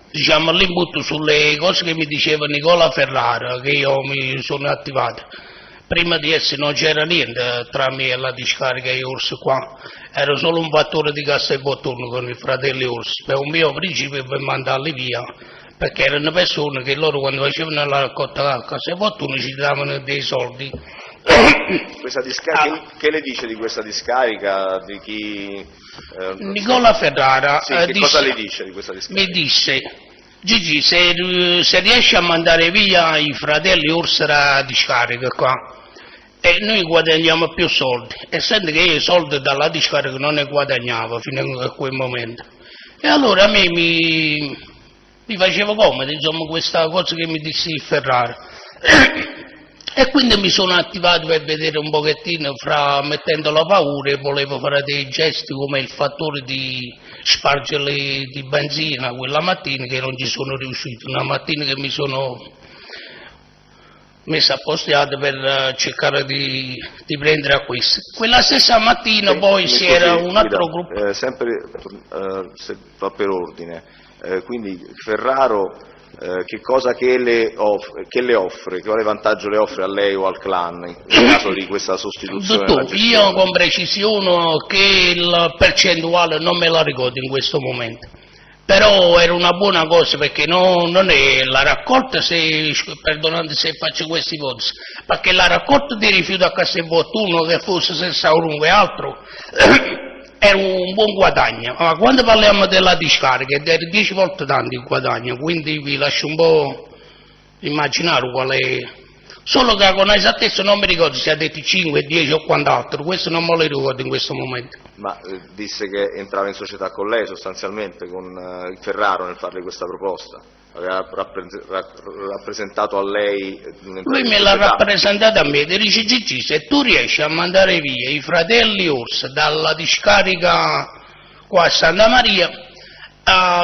diciamo, l'imbuto sulle cose che mi diceva Nicola Ferraro, che io mi sono attivato. Prima di essere non c'era niente tra me e la discarica e Orsi qua, era solo un fattore di Castelvolturno con i fratelli Orsi, per un mio principio per mandarli via, perché erano persone che loro quando facevano la raccolta a Castelvolturno ci davano dei soldi. Questa discarica, che le dice di questa discarica? Di chi? Nicola Ferrara Sì, che cosa le dice di questa discarica? mi disse: Gigi, se riesci a mandare via i fratelli Orsi da discarica qua, e noi guadagniamo più soldi, essendo che io i soldi dalla discarica non ne guadagnavo fino a quel momento. E allora a me mi faceva comodo, insomma, questa cosa che mi disse il Ferrara. E quindi mi sono attivato per vedere un pochettino, mettendo la paura, e volevo fare dei gesti come il fattore di spargere di benzina quella mattina, che non ci sono riuscito. Una mattina che mi sono messo a postiato per cercare di prendere a questo. Quella stessa mattina poi si era un altro gruppo. Sempre se va per ordine, quindi Ferraro che cosa che le offre, quale vantaggio le offre a lei o al clan in caso di questa sostituzione? Dottore, io con precisione che la percentuale non me la ricordo in questo momento, però era una buona cosa, perché non è la raccolta, perdonate se faccio questa ipotesi, perché la raccolta di rifiuti a Castelvolturno, che fosse senza ovunque altro, era un buon guadagno. Ma quando parliamo della discarica è 10 volte tanto il guadagno, quindi vi lascio un po' immaginare qual è. Solo che con esattezza non mi ricordo se ha detto 5, 10 o quant'altro, questo non me lo ricordo in questo momento. Ma disse che entrava in società con lei sostanzialmente, con il Ferraro, nel farle questa proposta? Aveva rappresentato a lei? Lui me l'ha rappresentato a me, e dice: Gigi, se tu riesci a mandare via i fratelli Orsi dalla discarica qua a Santa Maria,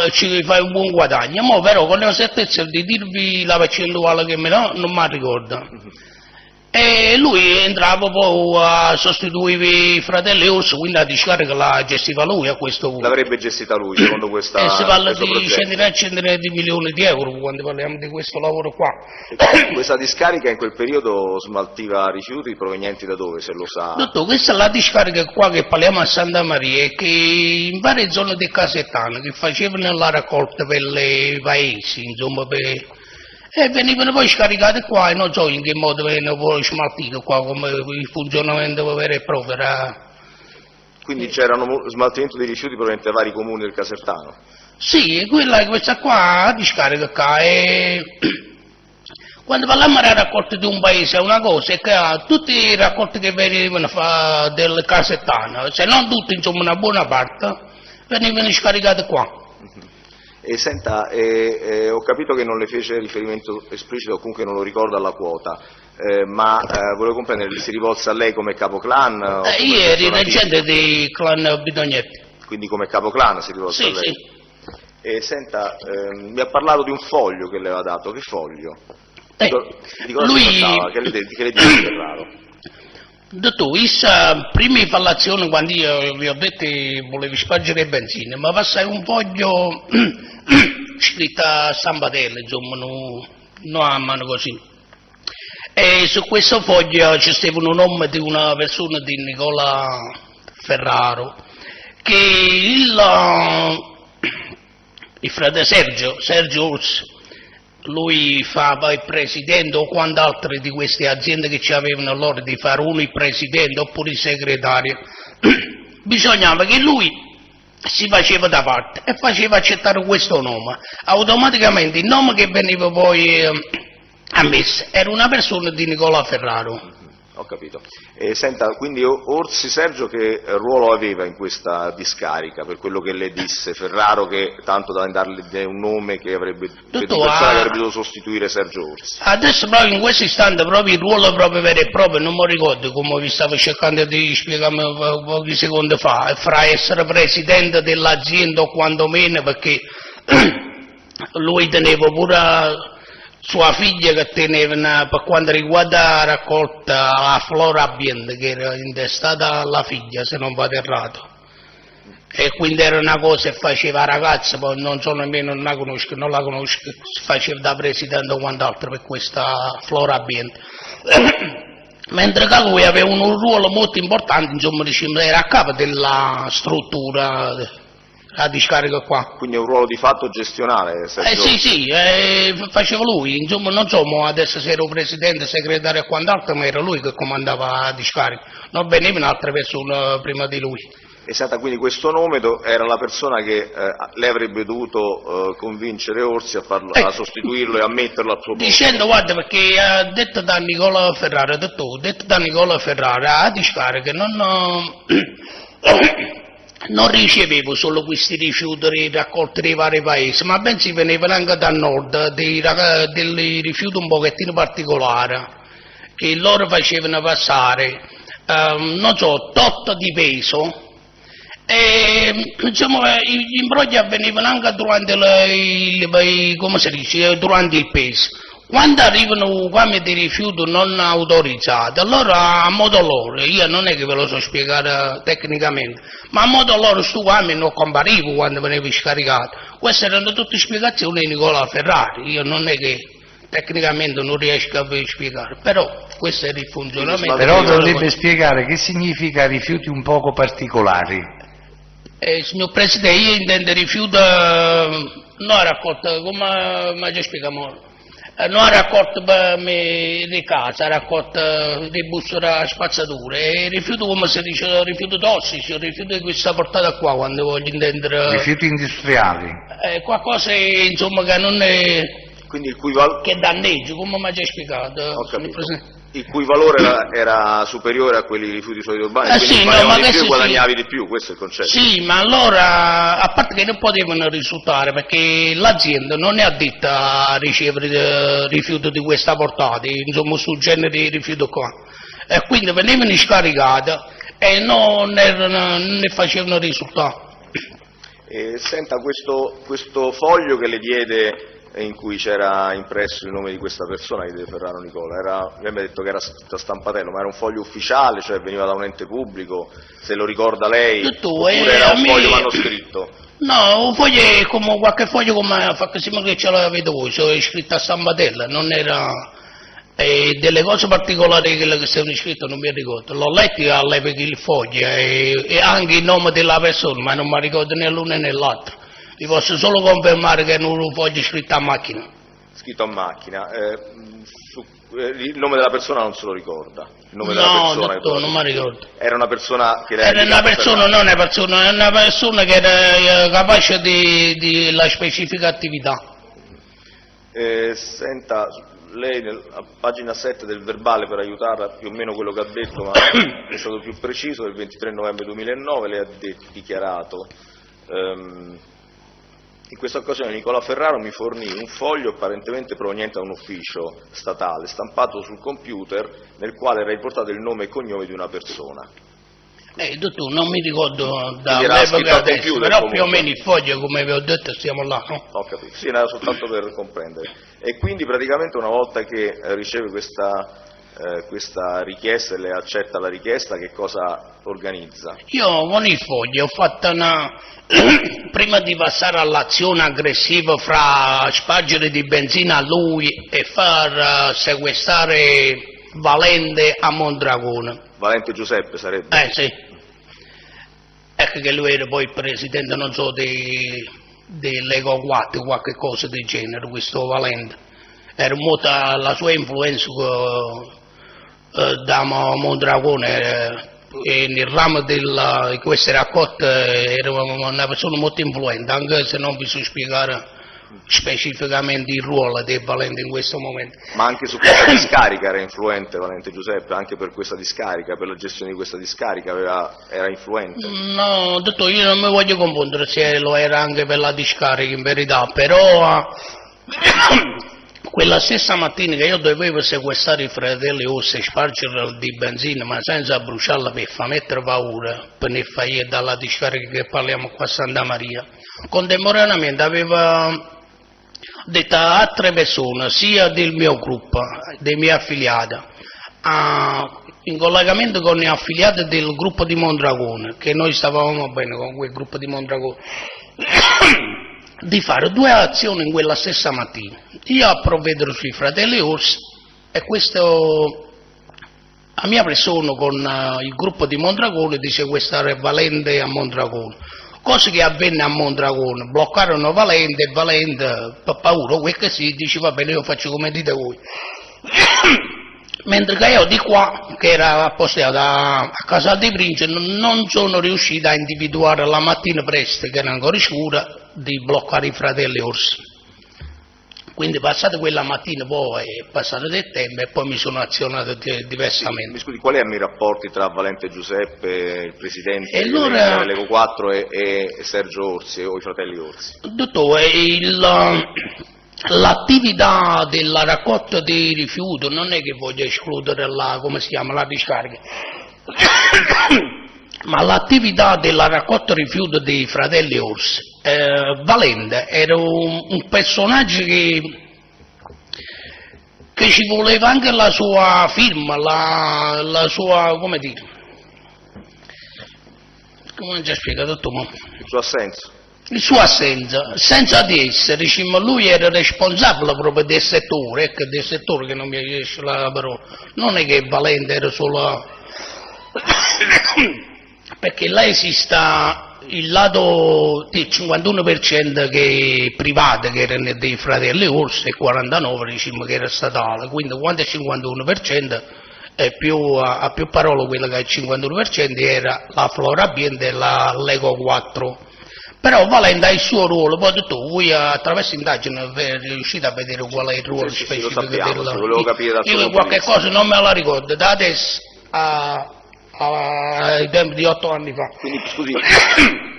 ci fai un buon guadagno. Mo però con la certezza di dirvi la percentuale che non mi ricordo. E lui entrava poi a sostituire i fratelli Orsi, quindi la discarica la gestiva lui a questo punto. L'avrebbe gestita lui, secondo questa. E si parla di centinaia e centinaia di milioni di euro quando parliamo di questo lavoro qua. Questa discarica in quel periodo smaltiva rifiuti provenienti da dove, se lo sa? Dottore, questa è la discarica qua che parliamo a Santa Maria, che in varie zone di Casertano che facevano la raccolta per i paesi, insomma, e venivano poi scaricate qua, e non so in che modo venivano poi smaltite qua, come il funzionamento vero e proprio era. Quindi c'erano smaltimento di rifiuti provenienti da vari comuni del Casertano? Sì, questa qua la discarica qua è. Quando parliamo della raccolta di un paese è una cosa, è che tutti i raccolti che venivano del Casertano, se non tutti, insomma una buona parte, venivano scaricati qua. E senta, ho capito che non le fece riferimento esplicito, o comunque non lo ricordo, alla quota, ma volevo comprendere, si rivolse a lei come capoclan? Io ero reggente dei clan Bidognetti. Quindi come capoclan si rivolse a lei? Sì. E senta, mi ha parlato di un foglio che le aveva dato, che foglio? Di cosa si trattava? Che le dice Ferraro? Dottore, questa prima infallazione, quando io vi ho detto che volevo spargere benzina, mi passai un foglio scritta Stampatello, insomma, non a mano così. E su questo foglio c'è stato un nome di una persona, di Nicola Ferraro, che il frate Sergio Orsi, lui fa il presidente o quant'altre di queste aziende che ci avevano loro, di fare uno il presidente oppure il segretario. Bisognava che lui si faceva da parte e faceva accettare questo nome. Automaticamente il nome che veniva poi ammesso era una persona di Nicola Ferraro. Ho capito. Senta, quindi Orsi Sergio che ruolo aveva in questa discarica, per quello che le disse Ferraro, che tanto da darle un nome che avrebbe, che avrebbe dovuto sostituire Sergio Orsi? Adesso proprio in questo istante proprio il ruolo proprio vero e proprio, non mi ricordo come vi stavo cercando di spiegarmi pochi secondi fa, fra essere presidente dell'azienda o quantomeno, perché lui teneva pure sua figlia che teneva per quanto riguarda la raccolta la flora ambiente, che era intestata alla figlia, se non vado errato, e quindi era una cosa che faceva ragazza, poi non so nemmeno, non la conosco, si faceva da presidente o quant'altro per questa flora ambiente. Mentre che lui aveva un ruolo molto importante, insomma, diciamo, era a capo della struttura, la discarica qua. Quindi è un ruolo di fatto gestionale? Sì, faceva lui, insomma, non so adesso se era un presidente, segretario e quant'altro, ma era lui che comandava la discarica, non venivano altre persone prima di lui. Esatto, quindi questo nome era la persona che lei avrebbe dovuto convincere Orsi a sostituirlo e a metterlo al suo posto. Dicendo, guarda, perché detto da Nicola Ferrara, la discarica non ricevevo solo questi rifiuti raccolti dai vari paesi, ma bensì venivano anche da nord, dei rifiuti un pochettino particolari, che loro facevano passare, non so, tot di peso, e insomma gli imbrogli avvenivano anche durante durante il peso. Quando arrivano quami di rifiuti non autorizzati, allora a modo loro, io non è che ve lo so spiegare tecnicamente, ma a modo loro stu quami non comparivo quando venivo scaricato. Queste erano tutte spiegazioni di Nicola Ferrari, io non è che tecnicamente non riesco a spiegare, però questo era il funzionamento. Però dovrebbe spiegare che significa rifiuti un poco particolari. Signor Presidente, io intendo rifiuti non raccolto, come mi spieghiamo? Non ha raccolto di casa, ha raccolto dei busti da spazzatura, e rifiuto, come si dice, rifiuti tossici, rifiuti di questa portata qua, quando voglio intendere. Rifiuti industriali. Qualcosa insomma che non è. Quindi che danneggia, come mi ha già spiegato. Il cui valore era superiore a quelli rifiuti solidi urbani, quindi sì, ma di più, guadagnavi di più, questo è il concetto. Sì, ma allora, a parte che non potevano risultare, perché l'azienda non è addetta a ricevere rifiuti di questa portata, insomma, sul genere di rifiuti qua, e quindi venivano scaricati e non ne facevano risultare. Senta, questo foglio che le diede, in cui c'era impresso il nome di questa persona, di Ferraro Nicola, lei mi ha detto che era scritto a stampatello, ma era un foglio ufficiale, cioè veniva da un ente pubblico, se lo ricorda lei, oppure era un foglio manoscritto? No, un foglio è come qualche foglio, come fa così che ce l'avete voi, cioè è scritto a stampatello, non era delle cose particolari che stavano scritte, non mi ricordo, l'ho letto all'epoca il foglio e anche il nome della persona, ma non mi ricordo né l'uno né l'altro. Vi posso solo confermare che non un foglio scritto a macchina. Scritto a macchina. Il nome della persona non se lo ricorda? Il nome della persona dottore, non mi ricordo. Era una persona che era una persona, non è persona, è una persona che era capace di la specifica attività. Senta, lei a pagina 7 del verbale, per aiutarla più o meno quello che ha detto, ma è stato più preciso, del 23 novembre 2009 lei ha dichiarato: in questa occasione Nicola Ferraro mi fornì un foglio apparentemente proveniente da un ufficio statale, stampato sul computer, nel quale era riportato il nome e cognome di una persona. Dottore, non mi ricordo dall'epoca adesso, però più o meno il foglio, come vi ho detto, stiamo là, no? Ho capito, sì, era soltanto per comprendere. E quindi praticamente una volta che riceve questa richiesta e le accetta la richiesta, che cosa organizza? Io con il foglio ho fatto prima di passare all'azione aggressiva fra spargere di benzina a lui e far sequestrare Valente a Mondragone. Valente Giuseppe sarebbe? Sì. Ecco che lui era poi il presidente, non so, dell'Ego 4, qualche cosa del genere, questo Valente. Era molta la sua influenza da Mondragone e nel ramo di queste raccolte era una persona molto influente, anche se non vi so spiegare specificamente il ruolo di Valente in questo momento. Ma anche su questa discarica era influente Valente Giuseppe, anche per questa discarica, per la gestione di questa discarica era influente? No, dottore, io non mi voglio confondere se lo era anche per la discarica in verità, però quella stessa mattina che io dovevo sequestrare i fratelli Orsi e spargere di benzina ma senza bruciarla per far mettere paura, per ne fare dalla discarica che parliamo qua a Santa Maria, contemporaneamente aveva detto a altre persone, sia del mio gruppo, dei miei affiliati, in collegamento con gli affiliati del gruppo di Mondragone, che noi stavamo bene con quel gruppo di Mondragone, di fare 2 azioni in quella stessa mattina. Io a provvedere sui fratelli Orsi e questo a mia persona con il gruppo di Mondragone di sequestrare Valente a Mondragone. Cosa che avvenne a Mondragone, bloccarono Valente e Valente per paura, quel che si dice va bene io faccio come dite voi. Mentre che io di qua, che era appostato a Casal di Principe, non sono riuscito a individuare la mattina presto, che era ancora scura, di bloccare i fratelli Orsi. Quindi passate quella mattina poi è passato del tempo e poi mi sono azionato diversamente. Mi scusi, quali erano i rapporti tra Valente Giuseppe, il presidente allora, dell'Eco 4 e Sergio Orsi o i fratelli Orsi? Dottore, l'attività della raccolta dei rifiuti non è che voglio escludere la discarica, ma l'attività della raccolta rifiuti dei fratelli Orsi. Valente era un personaggio che ci voleva anche la sua firma, la sua, come dire, come già spiegato tutto, Il suo assenso? Il suo assenza, senza di essere, diciamo, lui era responsabile proprio del settore, ecco, del settore che non mi riesce la parola, non è che Valente era solo perché là esiste il lato del 51% che è privato, che era dei fratelli Orsi, e 49% diciamo che era statale, quindi quando il 51% è ha più parole quello che è il 51% era la Flora Ambiente e l'Eco 4. Però Valente ha il suo ruolo, poi voi attraverso indagini riuscite a vedere qual è il ruolo specifico volevo capire io qualche cosa non me la ricordo, da adesso ai tempi di 8 anni fa. Quindi scusi,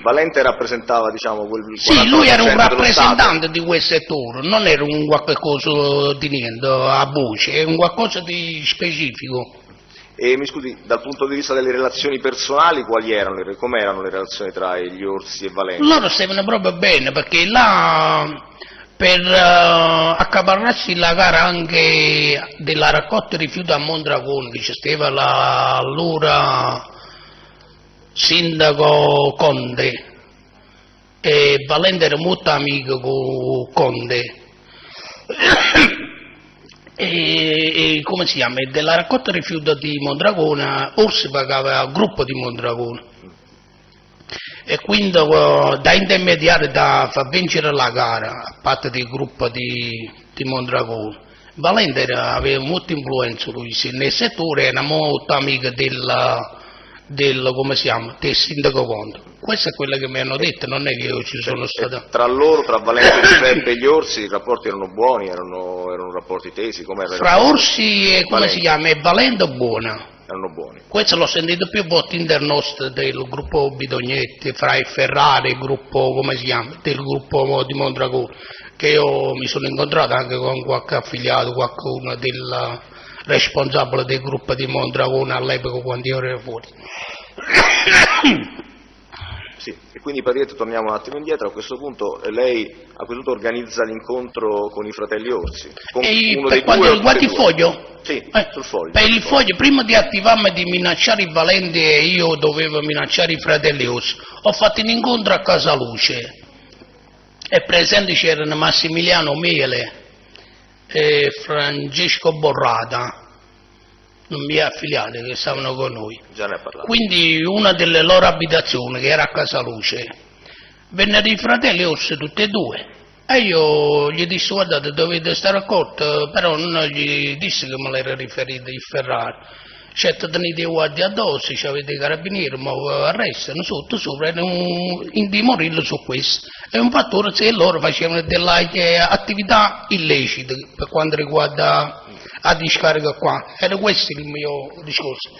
Valente rappresentava diciamo quel 40% sì, lui era un rappresentante di quel settore, non era un qualche cosa di niente a voce, è un qualcosa di specifico. E mi scusi, dal punto di vista delle relazioni personali, quali erano, come erano le relazioni tra gli Orsi e Valente? Loro stavano proprio bene, perché là per accaparrarsi la gara anche della raccolta rifiuti a Mondragone, che c'era allora sindaco Conte, e Valente era molto amico con Conte. E come si chiama? Della raccolta rifiuti di Mondragone, Orsi pagava il gruppo di Mondragone. E quindi da intermediario da far vincere la gara a parte del gruppo di Mondragone. Valente aveva molta influenza lui, nel settore era molto amico come si chiama, del sindaco Conte. Questo è quello che mi hanno detto, non è che io ci sono stato. Tra loro, tra Valente Giuseppe e gli Orsi, i rapporti erano buoni, erano rapporti tesi? Fra Orsi e come si chiama, e Valente buona. Erano buoni. Questo l'ho sentito più volte internost del gruppo Bidognetti, fra il Ferrari, il gruppo, come si chiama, del gruppo di Mondragone, che io mi sono incontrato anche con qualche affiliato, qualcuno del responsabile del gruppo di Mondragone all'epoca quando io ero fuori. Sì, e quindi praticamente torniamo un attimo indietro, a questo punto lei a questo punto organizza l'incontro con i fratelli Orsi. Con uno per dei quanto due riguarda il foglio? Sì, sul foglio. Per il foglio, prima di attivarmi di minacciare i Valenti e io dovevo minacciare i fratelli Orsi, ho fatto un incontro a Casaluce e presenti c'erano Massimiliano Mele e Francesco Borrata, non mi affiliati che stavano con noi. Già ne ha parlato. Quindi una delle loro abitazioni, che era a Casaluce, vennero i fratelli Orsi tutti e due e io gli dissi guardate dovete stare accorti, però non gli dissi che me l'era riferito il Ferrari, certo tenete i guardi addosso, avete i carabinieri, ma arrestano sotto, sopra, e indimorirlo su questo. È un fattore se loro facevano delle attività illecite per quanto riguarda la discarica qua. Era questo il mio discorso.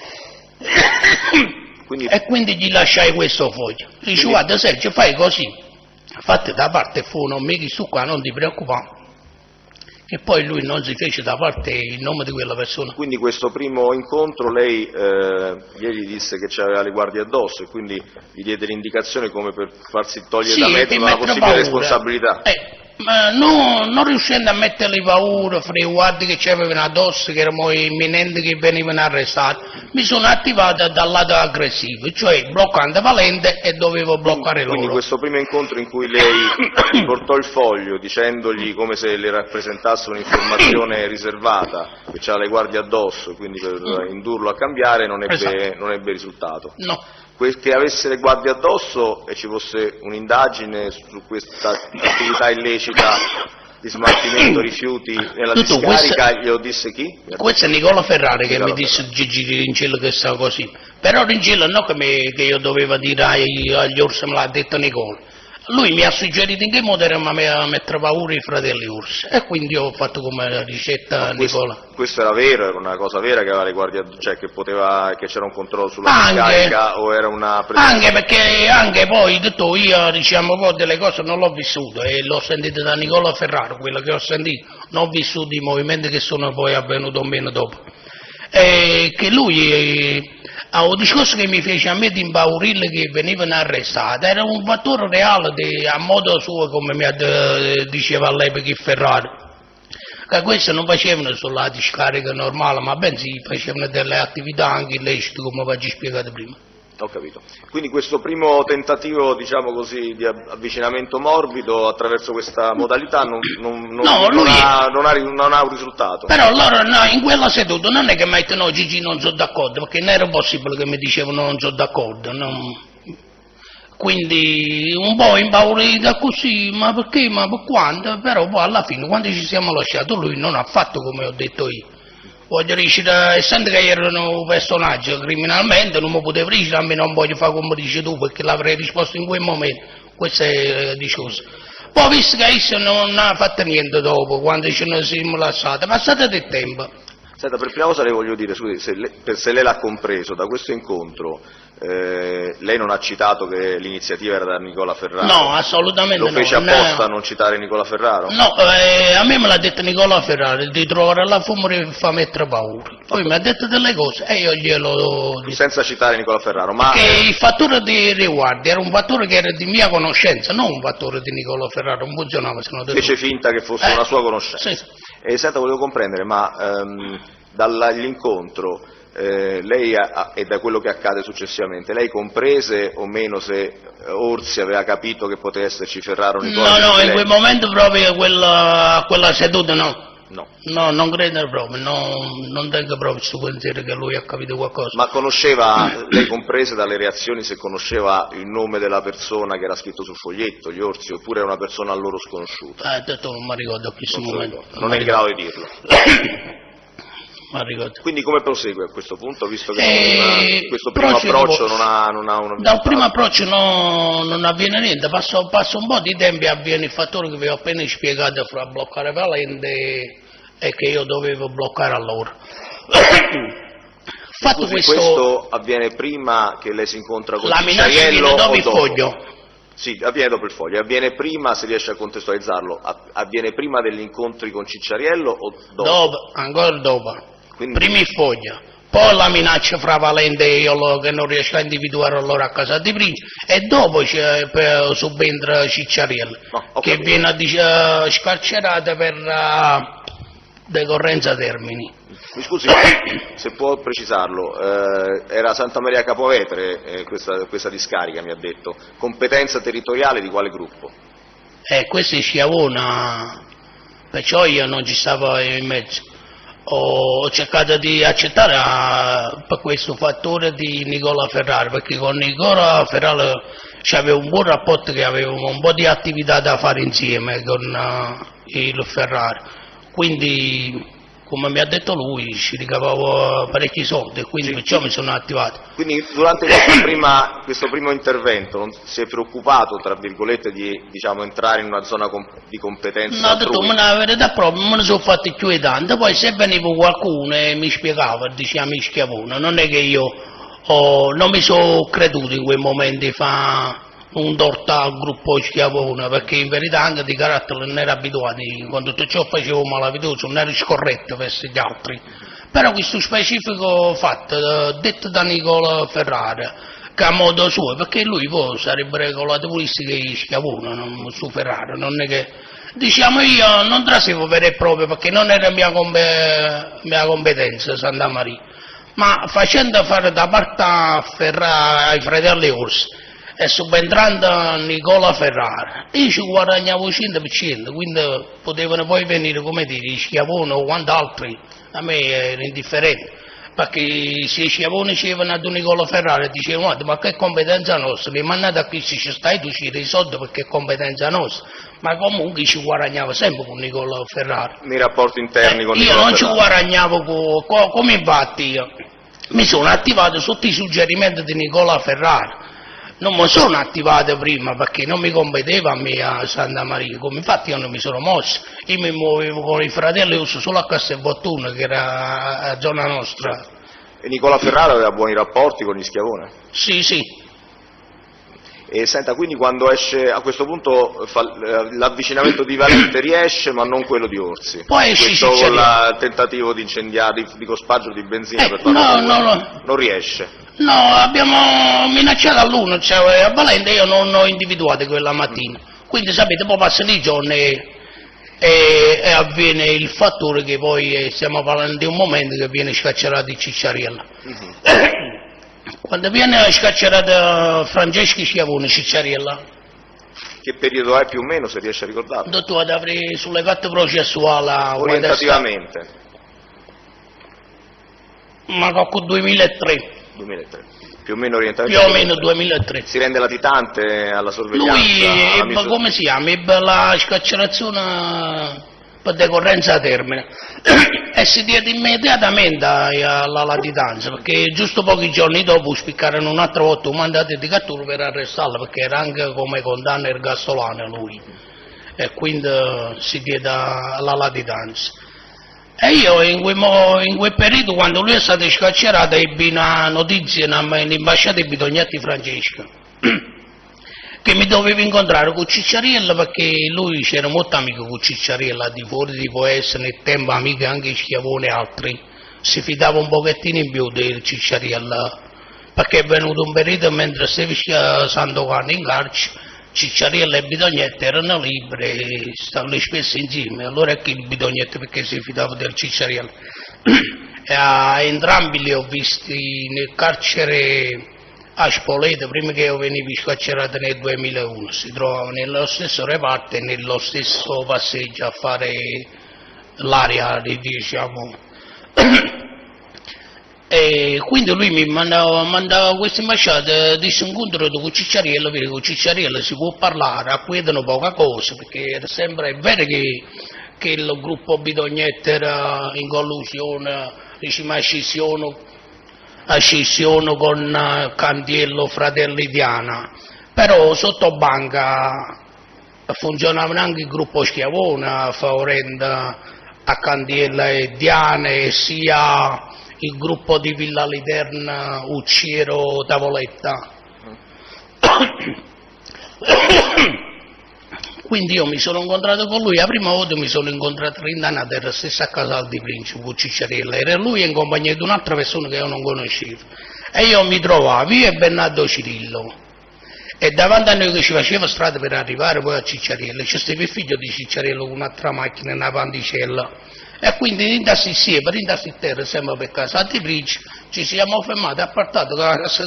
E quindi gli lasciai questo foglio. Dice, guarda Sergio, fai così, fate da parte fu, non mi su qua, non ti preoccupare. E poi lui non si fece da parte il nome di quella persona. Quindi questo primo incontro lei gli disse che c'aveva le guardie addosso e quindi gli diede l'indicazione come per farsi togliere da mezzo una possibile responsabilità. Ma non riuscendo a metterli paura fra i guardi che c'avevano addosso, che erano imminenti che venivano arrestati, mi sono attivato dal lato aggressivo, cioè bloccando Valente e dovevo bloccare loro. Quindi questo primo incontro in cui lei gli portò il foglio dicendogli come se le rappresentasse un'informazione riservata, che c'ha le guardie addosso, quindi per indurlo a cambiare non ebbe risultato. No. Che avesse le guardie addosso e ci fosse un'indagine su questa attività illecita di smaltimento rifiuti nella discarica, glielo disse chi? Questo è Nicola Ferrari che mi disse Gigi Rincello che stava così, però Rincello non che io dovevo dire agli orsi, me l'ha detto Nicola. Lui mi ha suggerito in che modo era mettere paura i fratelli Ursi e quindi ho fatto come ricetta Nicola. Questo era vero? Era una cosa vera che aveva le guardie, cioè che c'era un controllo sulla discarica o era una presenza? Anche perché anche poi detto io diciamo poi delle cose non l'ho vissuto e l'ho sentito da Nicola Ferraro, quello che ho sentito, non ho vissuto i movimenti che sono poi avvenuti o meno dopo. Che lui un discorso che mi fece a me di impaurirle che venivano arrestati era un fattore reale a modo suo, come mi diceva all'epoca Ferrari, che questo non facevano sulla discarica normale ma bensì facevano delle attività anche illecite come vi ho spiegato prima. Ho capito. Quindi questo primo tentativo, diciamo così, di avvicinamento morbido attraverso questa modalità non ha un risultato. Però loro in quella seduta non è che mi detto no Gigi non sono d'accordo, perché non era possibile che mi dicevano non sono d'accordo. Quindi un po' impaurita così, ma perché, ma per quanto? Però poi alla fine quando ci siamo lasciati lui non ha fatto come ho detto io. Voglio dire, essendo che erano un personaggio criminalmente, non mi potevo dire, a me non voglio fare come dici tu, perché l'avrei risposto in quel momento, questo è il discorso. Poi visto che esso non ha fatto niente dopo, quando ci siamo lasciati, passate del tempo. Senta, per prima cosa le voglio dire, scusi, se lei l'ha compreso, da questo incontro, lei non ha citato che l'iniziativa era da Nicola Ferraro? No, assolutamente no. Lo fece apposta a non citare Nicola Ferraro? No, a me me l'ha detto Nicola Ferraro, di trovare la fumore fa mettere paura. Poi mi ha detto delle cose e io glielo dico. Senza citare Nicola Ferraro, ma... Che il fattore di riguardi era un fattore che era di mia conoscenza, non un fattore di Nicola Ferraro, non funzionava. Fece finta che fosse una sua conoscenza. Sì. E senta, volevo comprendere, ma dall'incontro lei e da quello che accade successivamente, lei comprese o meno se Orsi aveva capito che poteva esserci Ferraro Nicola? No, in quel momento proprio quella seduta no. No, non credo proprio, non tengo proprio questo pensiero che lui ha capito qualcosa. Ma conosceva, lei comprese dalle reazioni, se conosceva il nome della persona che era scritto sul foglietto, gli Orsi, oppure è una persona a loro sconosciuta? Detto non mi ricordo a questo momento. Non è in grado di dirlo. Quindi come prosegue a questo punto, visto che questo primo approccio non ha un dal primo approccio non avviene niente, passa un po' di tempo e avviene il fattore che vi ho appena spiegato fra bloccare Valente e che io dovevo bloccare allora. Fatto questo avviene prima che lei si incontra con Cicciariello? La minaccia viene dopo il foglio. Sì, avviene dopo il foglio. Avviene prima, se riesce a contestualizzarlo, avviene prima degli incontri con Cicciariello o dopo? Dopo, ancora dopo. Quindi... Prima il foglio, poi la minaccia fra Valente e io che non riesco a individuare allora a casa di prima e dopo subentra Cicciariello che viene scarcerato per decorrenza termini. Mi scusi, se può precisarlo, era Santa Maria Capovetere questa discarica, mi ha detto. Competenza territoriale di quale gruppo? Questa è Schiavona, perciò io non ci stavo in mezzo. Ho cercato di accettare per questo fattore di Nicola Ferrari, perché con Nicola Ferrari c'avevo un buon rapporto, che avevamo un po' di attività da fare insieme con il Ferrari, quindi come mi ha detto lui, ci ricavavo parecchi soldi e quindi perciò mi sono attivato. Quindi durante questo primo intervento non si è preoccupato, tra virgolette, di entrare in una zona di competenza? No, ho detto, ma la verità proprio, me ne sono fatti più tanto, poi se veniva qualcuno e mi spiegava, diceva mi schiavone, non è che io non mi sono creduto in quei momenti fa un torto al gruppo schiavone, perché in verità anche di carattere non ero abituato, quando tutto ciò facevo malavitoso, non ero scorretto verso gli altri. Però questo specifico fatto, detto da Nicola Ferrara, che a modo suo, perché lui poi sarebbe regolato pure che schiavone, non su Ferrara, non è che... Diciamo io non trasevo vero e proprio, perché non era mia competenza Santa Maria, ma facendo fare da parte ai fratelli Orsi, e subentrando Nicola Ferrara, io ci guadagnavo 100%, quindi potevano poi venire, come dire, i schiavoni o quant'altri, a me era indifferente, perché se i schiavoni dicevano a Nicola Ferrara, dicevano, ma che competenza nostra, li mandate a qui se ci stai, tu ci dai soldi perché è competenza nostra, ma comunque ci guadagnava sempre con Nicola Ferrara. Nei rapporti interni con Nicola Ferrara? Io non ci guadagnavo, come infatti io mi sono attivato sotto i suggerimenti di Nicola Ferrara. Non mi sono attivato prima perché non mi competeva a me a Santa Maria, come infatti io non mi sono mosso, io mi muovevo con i fratelli uso solo a Castelbottone, che era a zona nostra. E Nicola Ferrara aveva buoni rapporti con gli schiavoni? Sì. E senta, quindi quando esce, a questo punto l'avvicinamento di Valente riesce, ma non quello di Orsi? Poi esce questo con il tentativo di incendiare, di cospaggio di benzina per farlo no. Non riesce? No, abbiamo minacciato all'uno, cioè a Valente io non ho individuato quella mattina, quindi sapete, poi passano i giorni e avviene il fattore che poi stiamo parlando di un momento che viene scarcerato di Cicciariella. Quando viene scarcerato Francesco Schiavone Cicciariella, che periodo è più o meno, se riesce a ricordarlo? Dottore, avrei sulle carte processuali orientativamente? Ma con 2003. 2003. Più o meno orientativamente? Più o meno 2003. Si rende latitante alla sorveglianza? Lui ebbe, come si chiama, ebbe la scarcerazione per decorrenza a termine e si diede immediatamente alla latitanza, perché giusto pochi giorni dopo spiccarono un'altra volta un mandato di cattura per arrestarlo, perché era anche come condanna ergastolana lui, e quindi si diede alla latitanza. E io in quel periodo, quando lui è stato scarcerato, ebbi una notizia nell'ambasciata di Bidognetti Francesco che mi dovevo incontrare con Cicciariella, perché lui c'era molto amico con Cicciariella, di fuori di può essere nel tempo amico anche Schiavone e altri, si fidava un pochettino in più di Cicciariella, perché è venuto un periodo mentre stava Sandokan in carcere, Cicciariella e Bidognetti erano liberi e stavano spesso insieme, allora è che il Bidognetti, perché si fidava del Cicciariella. E a entrambi li ho visti nel carcere a Spoleto, prima che io venivo scarcerato nel 2001, si trovava nello stesso reparto e nello stesso passeggio a fare l'aria, diciamo. E quindi lui mi mandava questa ambasciata, disse incontro con Cicciariella, perché con Cicciariella si può parlare, acquiedono poca cosa, perché era sempre, è vero che il gruppo Bidognetti era in collusione, diciamo a scissione con Cantiello Fratelli Diana, però sotto banca funzionavano anche il gruppo Schiavone, favorendo a Cantiello e Diana, e sia il gruppo di Villa Literna Ucciero Tavoletta. Quindi io mi sono incontrato con lui, la prima volta mi sono incontrato Rindanata, era stessa a Casal di Principe, con Cicciariella, era lui in compagnia di un'altra persona che io non conoscevo, e io mi trovavo io e Bernardo Cirillo, e davanti a noi che ci faceva strada per arrivare poi a Cicciariella, c'è stato il figlio di Cicciariella con un'altra macchina, una pandicella, e quindi in insieme, in terra, sempre per Casal di Principe, ci siamo fermati, appartato,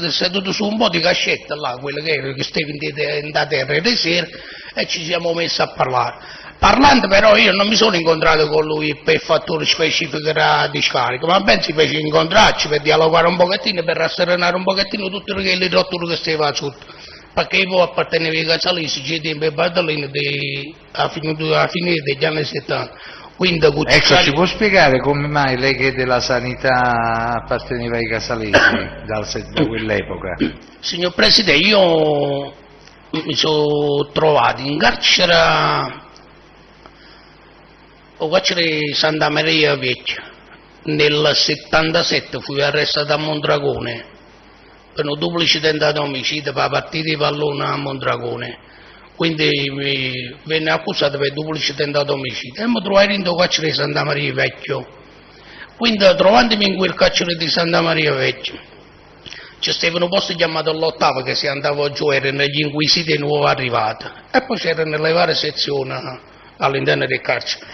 seduto su un po' di cascetta là, quello che stava in terra di sera, e ci siamo messi a parlare. Parlando però io non mi sono incontrato con lui per fattore specifico di scarico, ma pensi per incontrarci, per dialogare un pochettino, per rasserenare un pochettino tutte le rotture che stava sotto, perché io appartenevo ai Casalesi, c'è tempo e Bartolino a fine degli anni 70, Quindi, ecco, ci può spiegare come mai lei che della sanità apparteneva ai casalesi da quell'epoca? Signor Presidente, io mi sono trovato in carcere Santa Maria Vecchia. Nel 77 fui arrestato a Mondragone per un duplice tentato omicidio per partita di pallone a Mondragone. Quindi mi venne accusato per duplice tentato omicidio e mi trovai in carcere di Santa Maria Vecchia. Quindi, trovandomi in quel carcere di Santa Maria Vecchia, c'è stato un posto chiamato l'ottavo che si andava giù, erano gli inquisiti nuovi arrivati, e poi c'erano le varie sezioni all'interno del carcere.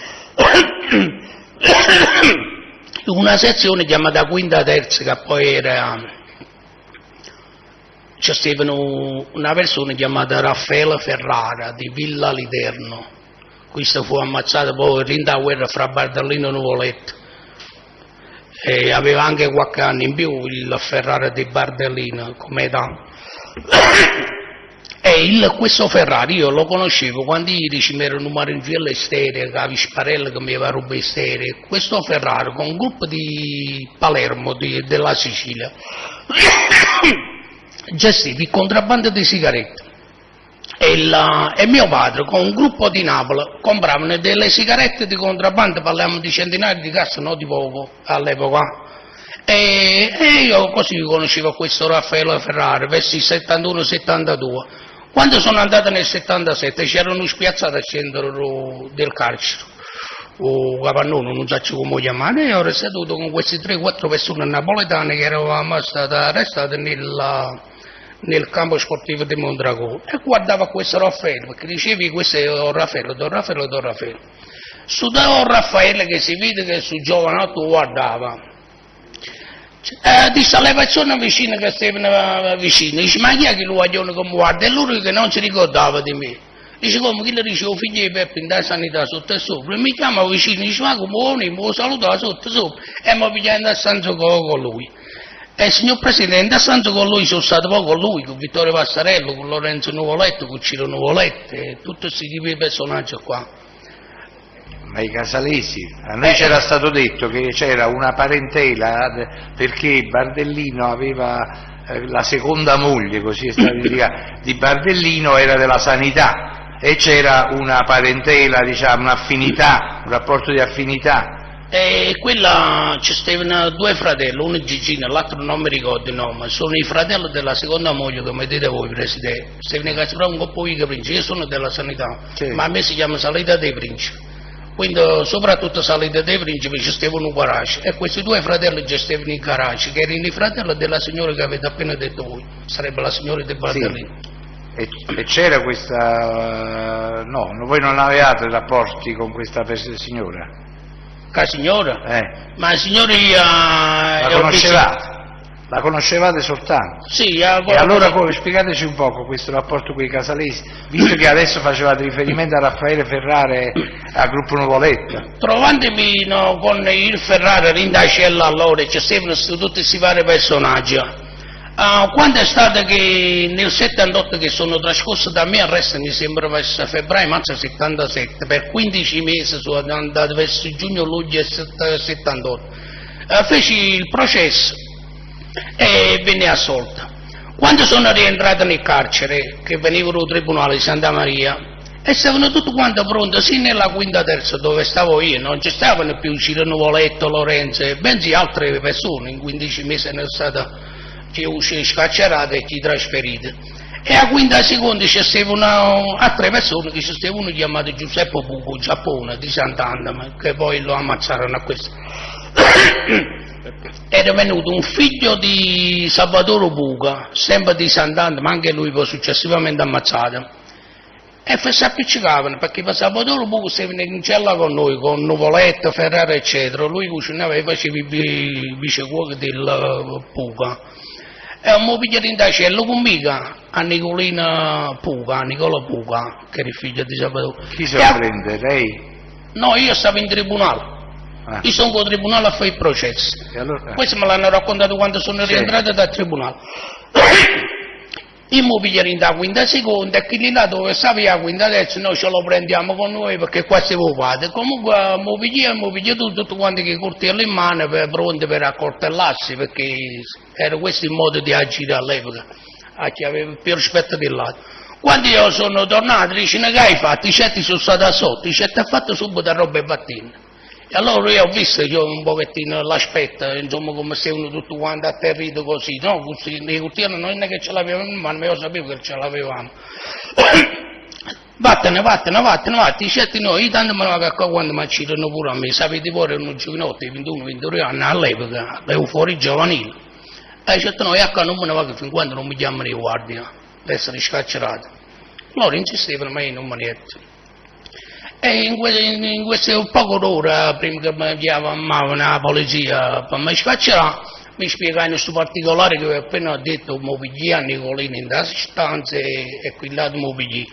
Una sezione chiamata Quinta Terza, che poi era, c'è stata una persona chiamata Raffaele Ferrara di Villa Literno. Questo fu ammazzato poi in da guerra fra Bardellino e Nuvoletta, e aveva anche qualche anno in più il Ferrara di Bardellino come età. E questo Ferrari io lo conoscevo quando ieri ci mi ero numero in via Estere, che aveva Sparella che mi aveva rubato Estere. Questo Ferrari con un gruppo di Palermo, della Sicilia, gestiva il contrabbando di sigarette. E mio padre con un gruppo di Napoli compravano delle sigarette di contrabbando, parliamo di centinaia di casse, non di poco all'epoca. E io così conoscevo questo Raffaele Ferrari verso il 71-72. Quando sono andato nel 77 c'erano spiazzati al centro del carcere, o capannone, non so come chiamare, e ero seduto con queste 3-4 persone napoletane che eravamo state arrestate nel campo sportivo di Mondragone, e guardava questo Raffaele, perché dicevi questo è Don Raffaele. Su Don Raffaele che si vede che su giovanotto guardava, disse alle persone vicine che stavano vicine, dice: ma chi è che lo guaglione come guarda? E loro che non si ricordava di me. Dice: come chi le dice o figlio di Peppi in da sanità sotto e sopra, e mi chiama vicino, dice: ma come buoni, mi saluta sotto e sopra, e mi piglia in stanza con lui. E signor Presidente, a stanza con lui sono stato poi con lui, con Vittorio Passarello, con Lorenzo Nuvoletto, con Ciro Nuvoletto, e tutti questi tipi di personaggi qua. Ma i casalesi, a noi c'era stato detto che c'era una parentela perché Bardellino aveva la seconda moglie, così è stato indicato, di Bardellino era della sanità, e c'era una parentela, diciamo, un'affinità, un rapporto di affinità. E quella ci stavano due fratelli, uno Gigino e l'altro non mi ricordo il nome, sono i fratelli della seconda moglie, come dite voi, Presidente. Stavano in casa un po' di principi, io sono della sanità, sì, ma a me si chiama Salita dei Principi. Quindi soprattutto Salita dei Principi ci stavano un garage, e questi due fratelli ci stavano in garage, che erano i fratelli della signora che avete appena detto voi, sarebbe la signora di Bardellino. Sì. E c'era questa... no, voi non avevate rapporti con questa signora? La signora? Ma la signora la conoscevate? La conoscevate soltanto? Sì. E allora spiegateci un poco questo rapporto con i casalesi, visto che adesso facevate riferimento a Raffaele Ferrari al gruppo Nuvoletta. Trovandomi con il Ferrari in da cella allora, ci stavano tutti questi vari personaggi. Quando è stato che nel 78 che sono trascorso da me arresto, mi sembra verso febbraio, marzo 77, per 15 mesi sono andato verso giugno, luglio 78, feci il processo e venne assolta. Quando sono rientrato nel carcere, che venivano al tribunale di Santa Maria, e stavano tutti quanti pronti, sì, nella Quinta Terza dove stavo io, non ci stavano più Ciro Nuvoletto, Lorenzo, bensì altre persone, in 15 mesi sono state che scarcerate e chi trasferite. E a Quinta Seconda ci stavano altre persone, che ci stavano chiamate Giuseppe Buco, Giappone, di Sant'Anna, che poi lo ammazzarono a questo. Era venuto un figlio di Salvatore Buca, sempre di Sant'Anna, ma anche lui poi successivamente ammazzato. E si appiccicavano, perché per Salvatore Buca stavano in cella con noi, con Nuvoletto, Ferrara, eccetera. Lui cucinava e faceva i vicecuochi del Buca. E un pigliato in cella con mica a Nicola Puca, che era il figlio di Salvatore. Chi se lo prende? Lei? No, io stavo in tribunale. Io sono con il tribunale a fare il processo. Allora? Questo me l'hanno raccontato quando sono rientrato dal tribunale. io mi piglierò da quinta seconda e chi là dove stava la quinta terza noi ce lo prendiamo con noi perché qua siamo fate. Comunque mi piglio tutto quanti che coltello in mano pronti per accoltellarsi perché era questo il modo di agire all'epoca, a chi aveva più rispetto dell'altro. Quando io sono tornato, dice, che hai fatto? I certi sono stati sotto, i certi ha fatto subito roba e battine. E allora io ho visto che un pochettino l'aspetto, insomma, come se uno tutto quanto atterrito così, no? I coltelli non è che ce l'avevamo in mano, ma io sapevo che ce l'avevamo. Vattene, i certi noi, tanto me ne vado a qua quando mi accitano pure a me, sapete pure un giovanotto di 21-22 anni all'epoca, avevo fuori giovanile. E i certi noi a qua non me ne vado fin quando non mi chiamano i guardia, per essere scarcerato. Loro insistevano, ma io non me ne detto. E in queste poche ore, prima che mi chiamavano la polizia per me scarcerare, mi spiegano questo particolare che ho appena detto, mi pigliai a Nicolino in da stanza e qui là mi pigliai.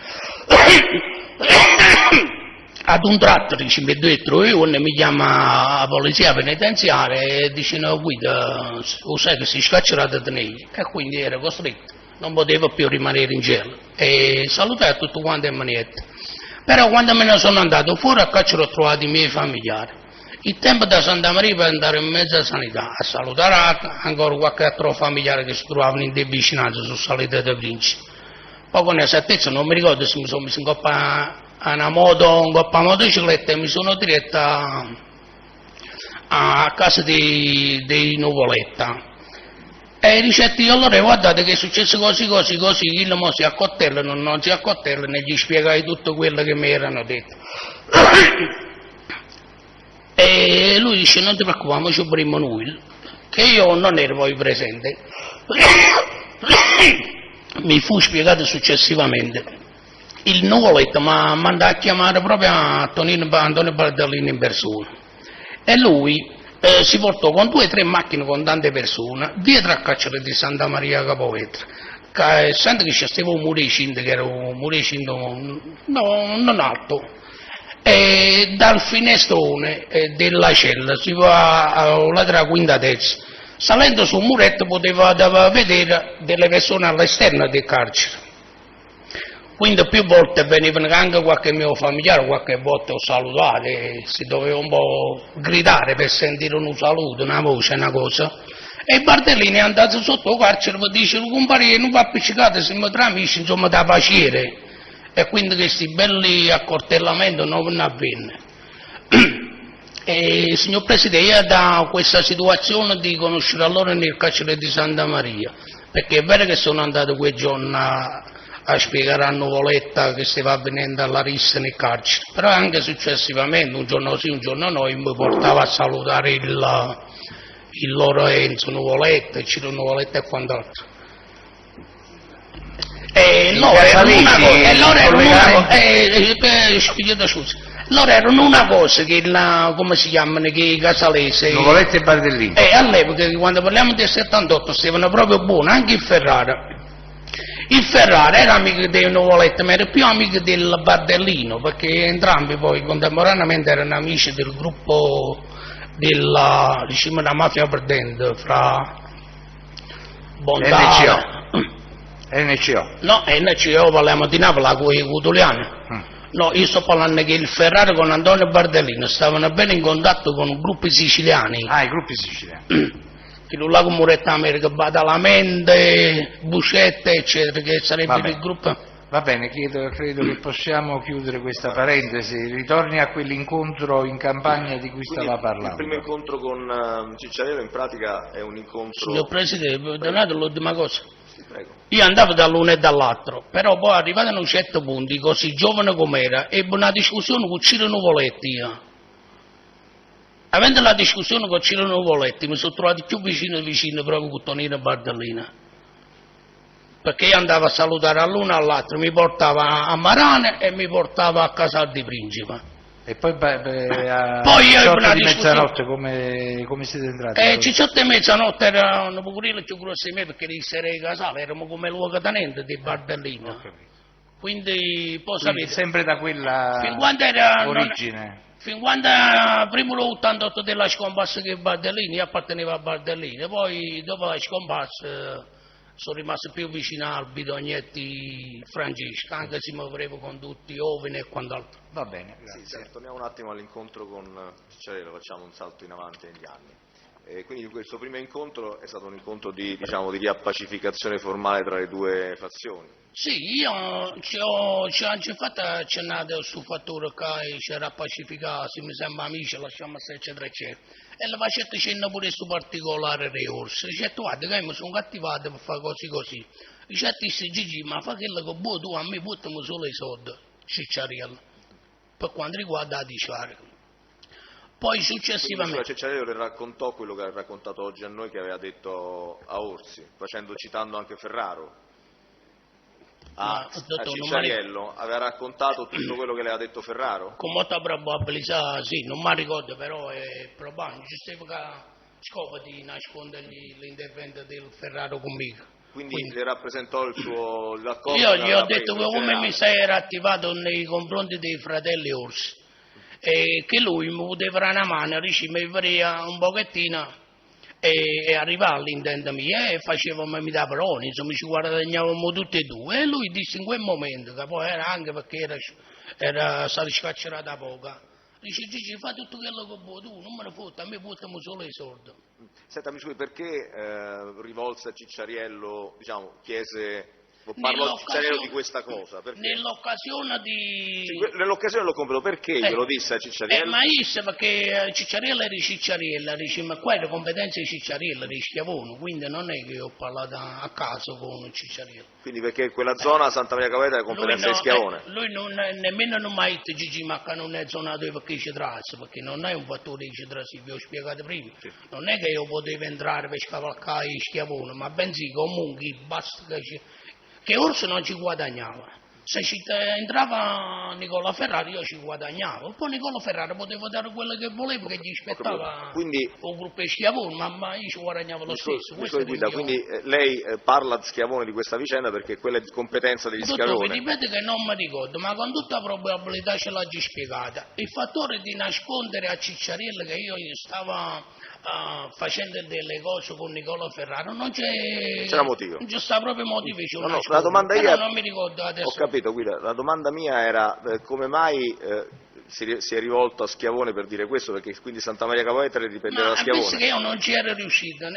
Ad un tratto dice, mi detto io, mi chiama la polizia penitenziaria e dice, no guida, lo sai che sei scarcerato da tenere. E quindi ero costretto, non potevo più rimanere in gelo. E salutai tutto quanto in maniera. Però quando me ne sono andato fuori a caccia ho trovato i miei familiari. Il tempo da Santa Maria per andare in mezza sanità, a salutare ancora qualche altro familiare che si trovavano in vicinanza su Salita del Principe. Poi con esattezza non mi ricordo se mi sono messo in coppa a una moto, in coppa a motocicletta e mi sono diretta a casa dei Nuvoletta. E i ricetti allora guardate che è successo così, il mo si accottellano, non si accottellano e gli spiegai tutto quello che mi erano detto. E lui dice non ti preoccupare, ci avremo noi, che io non ero poi presente. Mi fu spiegato successivamente. Il Nuvoletta mi ha mandato a chiamare proprio Antonio Bardellino in persona. E lui si portò con 2 o 3 macchine con tante persone dietro al carcere di Santa Maria Capovetra, essendo che c'è stato un murecinto che era un murecinto non alto, e dal finestrone della cella si va alla della quinta terza, salendo sul muretto poteva vedere delle persone all'esterno del carcere. Quindi più volte venivano anche qualche mio familiare, qualche volta ho salutato e si doveva un po' gridare per sentire un saluto, una voce, una cosa. E il Bardellini è andato sotto il carcere e dice, compare, non va appiccicato, siamo tra amici, insomma, da paciere. E quindi questi belli accortellamenti non avvenne. E signor Presidente, da questa situazione di conoscere allora nel carcere di Santa Maria, perché è vero che sono andato quel giorno a spiegare a Nuvoletta che stava avvenendo alla rissa nel carcere, però anche successivamente, un giorno sì, un giorno no, mi portava a salutare il loro Enzo Nuvoletta, il Ciro Nuvoletta e quant'altro. Loro erano una cosa che come si chiamano, che i casalesi Nuvoletta e Bardellini. All'epoca, quando parliamo del 78, stavano proprio buoni, anche il Ferrara. Il Ferrara era amico dei Nuvoletta, ma era più amico del Bardellino, perché entrambi poi contemporaneamente erano amici del gruppo della, diciamo, la mafia perdente, fra Bontà... NCO. No, NCO parliamo di Napoli con i Cutuliani. No, io sto parlando che il Ferrara con Antonio Bardellino stavano bene in contatto con gruppi siciliani. Ah, i gruppi siciliani. Che non là con Muretta America, Badalamente, Buscette, eccetera, che sarebbe il gruppo. Va bene, credo che possiamo chiudere questa parentesi. Ritorni a quell'incontro in campagna di cui stava parlando. Il primo incontro con Cicciarello in pratica è un incontro... Signor Presidente, perdonate l'ultima cosa. Sì, prego. Io andavo dall'uno e dall'altro, però poi arrivato a un certo punto, così giovane com'era, ebbe una discussione con Ciro Nuvoletti. Avendo la discussione con Ciro Nuvoletti mi sono trovato più vicino proprio con Tonino Bardellino, perché io andavo a salutare all'uno e all'altro, mi portava a Marane e mi portava a Casal di Principe. E poi a poi di mezzanotte come siete entrati? Cicciotto e mezzanotte era un pochino più grosso di me perché lì sarei Casale, eravamo come luogotenente di Bardellino. Quindi poi sapete, sempre da quella origine. Fin quando prima l'88 della scomparsa che Bardellini apparteneva a Bardellini, poi dopo la scomparsa sono rimasto più vicino al Bidognetti Francesco, anche se mi avevo con tutti Ovine e quant'altro. Va bene, Sì, grazie. torniamo un attimo all'incontro con Cicciarello, facciamo un salto in avanti negli anni. Quindi questo primo incontro è stato un incontro di riappacificazione formale tra le due fazioni. Sì, io ci ho fatto accennare sul fattore che c'era pacificato, se mi sembra amici, lasciamo stare, eccetera, eccetera. E la facetta cenna pure su particolare dei orsi. Dice, guarda che mi sono cattivato per fare così così. Dice, Gigi, ma fa quello che vuoi tu, a me buttami solo i soldi, Cicciariello, per quanto riguarda la diciare. Poi successivamente... Cicciarello le raccontò quello che ha raccontato oggi a noi, che aveva detto a Orsi, citando anche Ferraro. A Cicciariello aveva raccontato tutto quello che le ha detto Ferraro? Con molta probabilità sì, non mi ricordo, però è probabile, giustifica scopo di nascondergli l'intervento del Ferraro conmigo. Quindi le rappresentò l'accordo? Io gli ho detto che come mi sei era attivato nei confronti dei fratelli Orsi, e che lui mi poteva dare una mano, mi faria un pochettino e arrivava all'intento mio e facevamo mi da parole, insomma ci guadagnavamo tutti e due, e lui disse in quel momento, che poi era anche perché era stato scarcerato da poco, dice Gigi fa tutto quello che vuoi tu, non me ne fotte, a me buttami solo i soldi. Senta, mi scusi, perché rivolse a Cicciariello, chiese... Parlo a Cicciariello di questa cosa perché? Nell'occasione di... Sì, nell'occasione lo compro, perché glielo disse a Cicciariello? Ma disse perché Cicciariello era Cicciariello, dice, ma qua è la competenza di Cicciariello, di Schiavone, quindi non è che ho parlato a caso con Cicciariello. Quindi perché quella zona, Santa Maria Capeta, è la competenza di Schiavone? Lui nemmeno non mi ha detto Gigi, ma che non è zona dove perché ci trassi, perché non è un fattore di trassi, vi ho spiegato prima. Sì. Non è che io potevo entrare per scavalcare Schiavone, ma bensì comunque basta che Orsi non ci guadagnava. Se ci entrava Nicola Ferrari io ci guadagnavo, poi Nicola Ferrari poteva dare quello che voleva, che gli spettava quindi, un gruppo di Schiavone, ma io ci guadagnavo lo stesso. Quindi lei parla di Schiavone di questa vicenda perché quella è competenza degli Schiavone. Mi ripete che non mi ricordo, ma con tutta probabilità ce l'ha già spiegata. Il fattore di nascondere a Cicciariello che io gli stavo facendo delle cose con Nicola Ferraro non c'era motivo, non c'è proprio motivo, la domanda non mi ricordo adesso. Ho capito, Guida, la domanda mia era come mai si è rivolto a Schiavone per dire questo, perché quindi Santa Maria Capeta le dipendeva da Schiavone. Ma che io non ci ero riuscito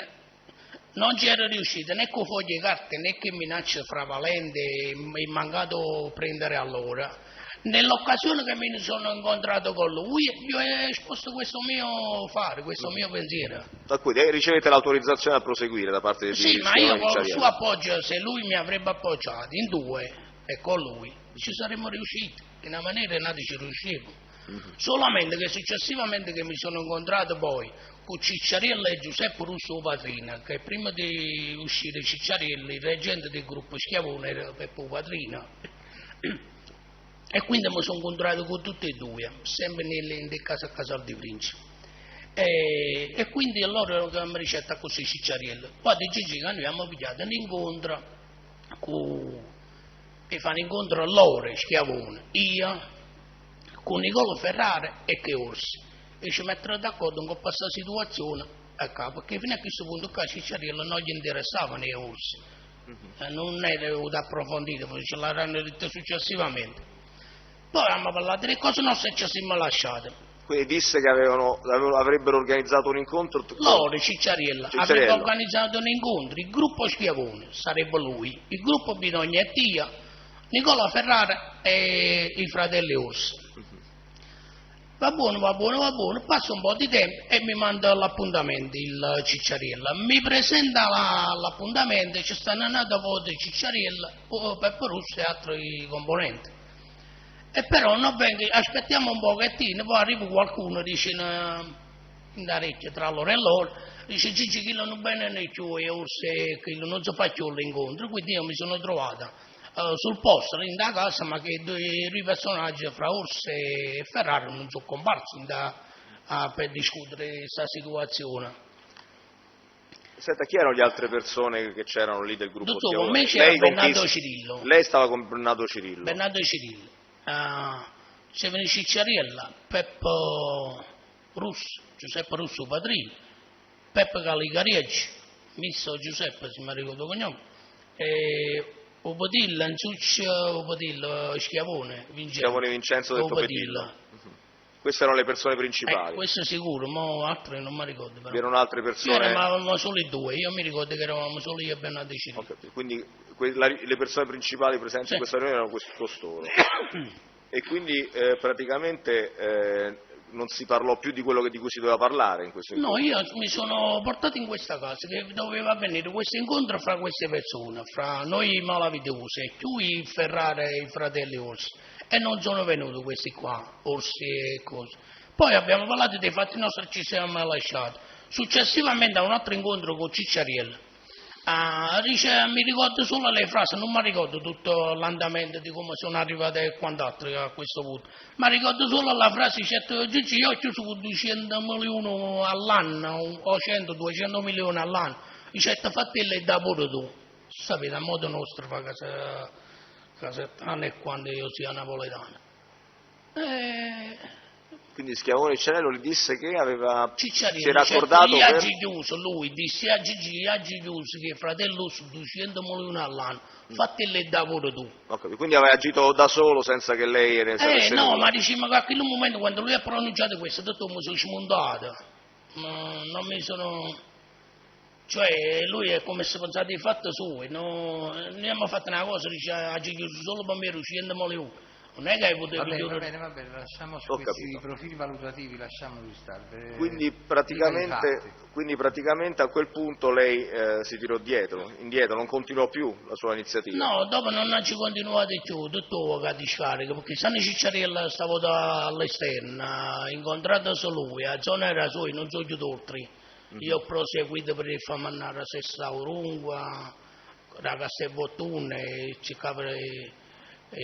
né con foglie carte né che minacce fravalente mi è mancato prendere allora. Nell'occasione che mi sono incontrato con lui, gli ho esposto questo mio fare, questo mio pensiero. Da cui ricevete l'autorizzazione a proseguire da parte di Sì, ma io con il suo appoggio, se lui mi avrebbe appoggiato in due e con lui, ci saremmo riusciti, in una maniera nata ci riuscivo. Solamente che successivamente che mi sono incontrato poi con Cicciariello e Giuseppe Russo Patrina, che prima di uscire Cicciariello, il reggente del gruppo Schiavone era Peppo Patrina. E quindi mi sono incontrato con tutti e due, sempre nel casa a Casal di Principe. E quindi allora mi ricetta così Cicciariello. Poi di Gigi che noi abbiamo pigliato un incontro che fanno incontro a loro, Schiavone, io, con Nicola Ferrari e che Orsi. E ci mettono d'accordo con questa situazione, perché fino a questo punto qua Cicciariello non gli interessava né Orsi. Non era da approfondire, poi ce l'avranno detto successivamente. Poi abbiamo parlato delle cose nostre e ci siamo lasciati. Quindi disse che avrebbero organizzato un incontro? Loro, Cicciariello, avrebbe organizzato un incontro, il gruppo Schiavone sarebbe lui, il gruppo Bidognetti io, Nicola Ferrari e i fratelli Orsi. Va buono, passa un po' di tempo e mi manda l'appuntamento il Cicciariello. Mi presenta l'appuntamento, ci stanno andando a voto Cicciariello, Peppo Russo e altri componenti. E però non venga, aspettiamo un pochettino, poi arriva qualcuno, dice in orecchio tra loro e loro, dice Gigi che non bene nei tuoi, Orsi che non si fa più l'incontro, quindi io mi sono trovata sul posto in da casa, ma che due personaggi fra Orsi e Ferrari non sono comparsi per discutere questa situazione. Senta, chi erano le altre persone che c'erano lì del gruppo Schiavone? Con me c'era Bernardo Cirillo. Lei stava con Bernardo Cirillo? Bernardo Cirillo. C'erano Cicciariello, Peppo Russo, Giuseppe Russo Padrino, Peppe Caligarieggi, Misso Giuseppe, se mi ricordo il cognome, Opodilla, Anzuccio, Opodilla, Schiavone, Vincenzo detto Pedillo. Queste erano le persone principali. Questo sicuro, ma altre non mi ricordo. Però. Vi erano altre persone? Eravamo solo i due, io mi ricordo che eravamo solo io e Bernardo Cirino. Okay. Quindi le persone principali presenti in questa riunione erano costoro. E quindi praticamente non si parlò più di quello di cui si doveva parlare in questo incontro? No, io mi sono portato in questa casa che doveva avvenire questo incontro fra queste persone, fra noi malavitosi e tu, i Ferrara e i fratelli Orsi. E non sono venuti questi qua, Orsi e cose. Poi abbiamo parlato dei fatti nostri, ci siamo lasciati. Successivamente a un altro incontro con Cicciariello. Mi ricordo solo le frasi, non mi ricordo tutto l'andamento di come sono arrivate e quant'altro a questo punto, ma ricordo solo la frase, certo, Gigi, io ho chiuso con 200 milioni all'anno, o 100-200 milioni all'anno, certo fatele da pure tu, sapete, a modo nostro fa casettana e quando io sia napoletano. Quindi Schiavone Cicciariello gli disse che si era certo, accordato per... lui disse a Gigi Chiuso che fratello su 200 milioni all'anno, fatele da pure tu. Okay, quindi aveva agito da solo senza che lei ne sapesse no, nulla. ma diciamo che a quel momento quando lui ha pronunciato questo, tutto mi sono smontato, non mi sono... Cioè lui è come se pensasse di fatto suo, noi abbiamo fatto una cosa, dice a Gigi solo per me 200 milioni. Non è che hai potuto va bene, lasciamo su questi profili valutativi, lasciamoli stare. Quindi praticamente a quel punto lei si tirò indietro, non continuò più la sua iniziativa. No, dopo non ci continuate più, tutto che di scarica, perché San Cicciariello stavo all'esterno, ha incontrato solo lui, la zona era sua, non so più d'oltre. Io ho proseguito per il Famannara Sessa Urungua, la Castelbottone, e cercavo e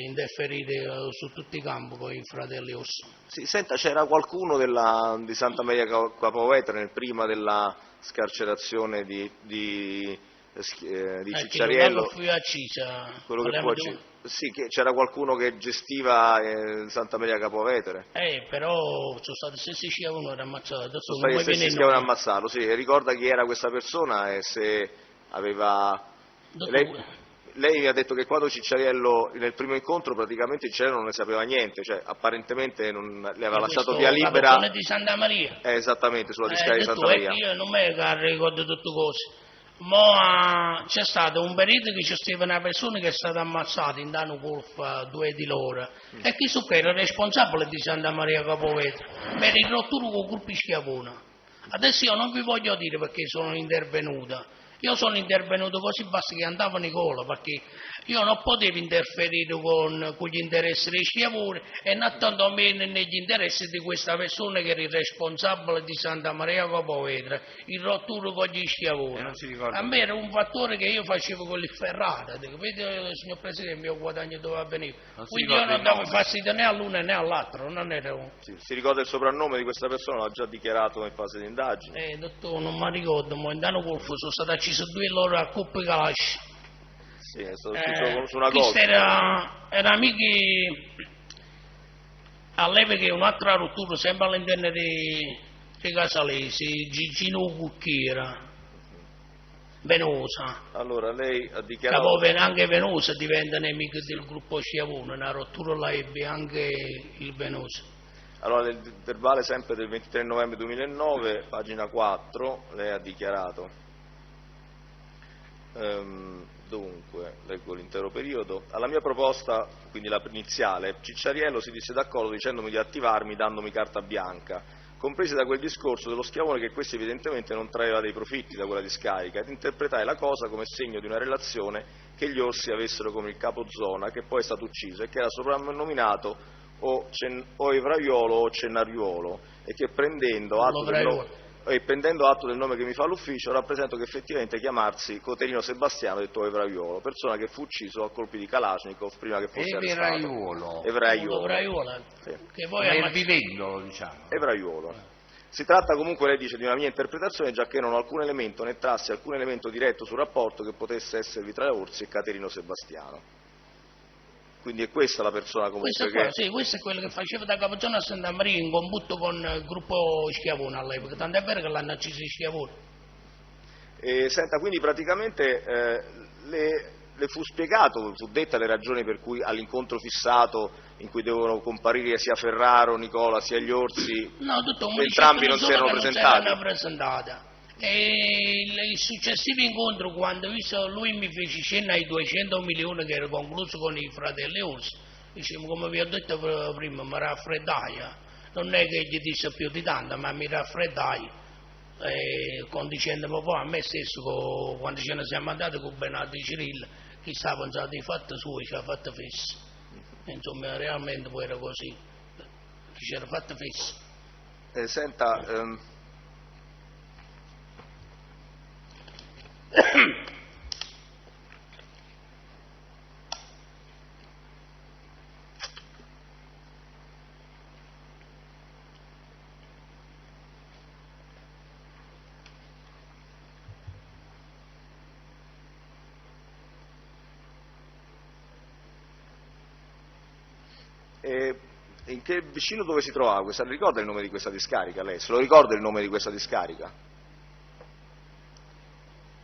interferire su tutti i campi con i fratelli Orsi. Sì, senta, c'era qualcuno di Santa Maria Capovetere prima della scarcerazione di Cicciariello? Quello che poi sì, che c'era qualcuno che gestiva Santa Maria Capovetere. Però sono stati stessi schiavoni ammazzati. Sono stati gli stessi schiavoni ammazzati, sì. E ricorda chi era questa persona e se aveva... Lei mi ha detto che quando Cicciariello, nel primo incontro, praticamente Cicciariello non ne sapeva niente, cioè apparentemente le aveva lasciato via libera. La di Santa Maria. Esattamente, sulla discarica di Santa Maria. Io non mi ricordo tutte cose. Ma c'è stato un periodo che c'è stata una persona che è stata ammazzata in danno golf, due di loro. E chi so che era responsabile di Santa Maria Capovetere per il rottura con gruppi schiavoni. Adesso io non vi voglio dire perché sono intervenuta. Io sono intervenuto così basta che andava Nicola, perché io non potevo interferire con gli interessi dei schiavoni e non tantomeno negli interessi di questa persona che era il responsabile di Santa Maria Capovetere, il rottura con gli schiavoni. A me era un fattore che io facevo con il Ferrara, dico, vedi signor Presidente il mio guadagno doveva venire, quindi io non davo fastidio né all'uno né all'altro, non era un... Sì, si ricorda il soprannome di questa persona, l'ha già dichiarato in fase di indagine? Dottore, non mi ricordo, ma in danno golfo sono stati accesi due loro a Coppa Calasci. Sì, è stato scritto su una cosa. Era amici all'epoca un altro rottura, sempre all'interno dei Casalesi, Gigino Cucchiera, Venosa. Allora lei ha dichiarato... Anche Venosa diventa nemico del gruppo Schiavone, una rottura la ebbe anche il Venosa. Allora nel verbale sempre del 23 novembre 2009, pagina 4, lei ha dichiarato... Dunque, leggo l'intero periodo. Alla mia proposta, quindi la iniziale, Cicciariello si disse d'accordo dicendomi di attivarmi dandomi carta bianca, comprese da quel discorso dello schiavone che questo evidentemente non traeva dei profitti da quella discarica, ed interpretai la cosa come segno di una relazione che gli Orsi avessero con il capozona che poi è stato ucciso e che era soprannominato o Evraiuolo o Cennariuolo e che prendendo atto del nome che mi fa l'ufficio, rappresento che effettivamente chiamarsi Coterino Sebastiano, detto Evraiuolo, persona che fu ucciso a colpi di Kalashnikov prima che fosse arrestato. Evraiuolo. Sì. Che poi è vivendo, diciamo. Evraiuolo. Si tratta comunque, lei dice, di una mia interpretazione, già che non ho alcun elemento né trassi alcun elemento diretto sul rapporto che potesse esservi tra Orsi e Caterino Sebastiano. Quindi è questa la persona comunque questo è quello che faceva da Capozona a Santa Maria in combutto con il gruppo Schiavone all'epoca, tant'è vero che l'hanno acceso i Schiavoni. Senta, quindi praticamente le fu spiegato, fu detta le ragioni per cui all'incontro fissato in cui devono comparire sia Ferraro, Nicola, sia gli Orsi, No, entrambi non si erano presentati? presentata. E il successivo incontro, quando lui mi fece cenno ai 200 milioni che era concluso con i fratelli Orsi, diciamo, come vi ho detto prima, mi raffreddai. Non è che gli disse più di tanto, ma mi raffreddai. Dicendo proprio a me stesso, quando ce ne siamo andati con Bernardo Cirillo, chi sta pensando ai fatti suoi ci ha fatto fessi. Insomma, realmente poi era così, chi ci era fatto fessi. Senta, in che vicino dove si trovava questa? Ricorda il nome di questa discarica lei? Se lo ricorda il nome di questa discarica?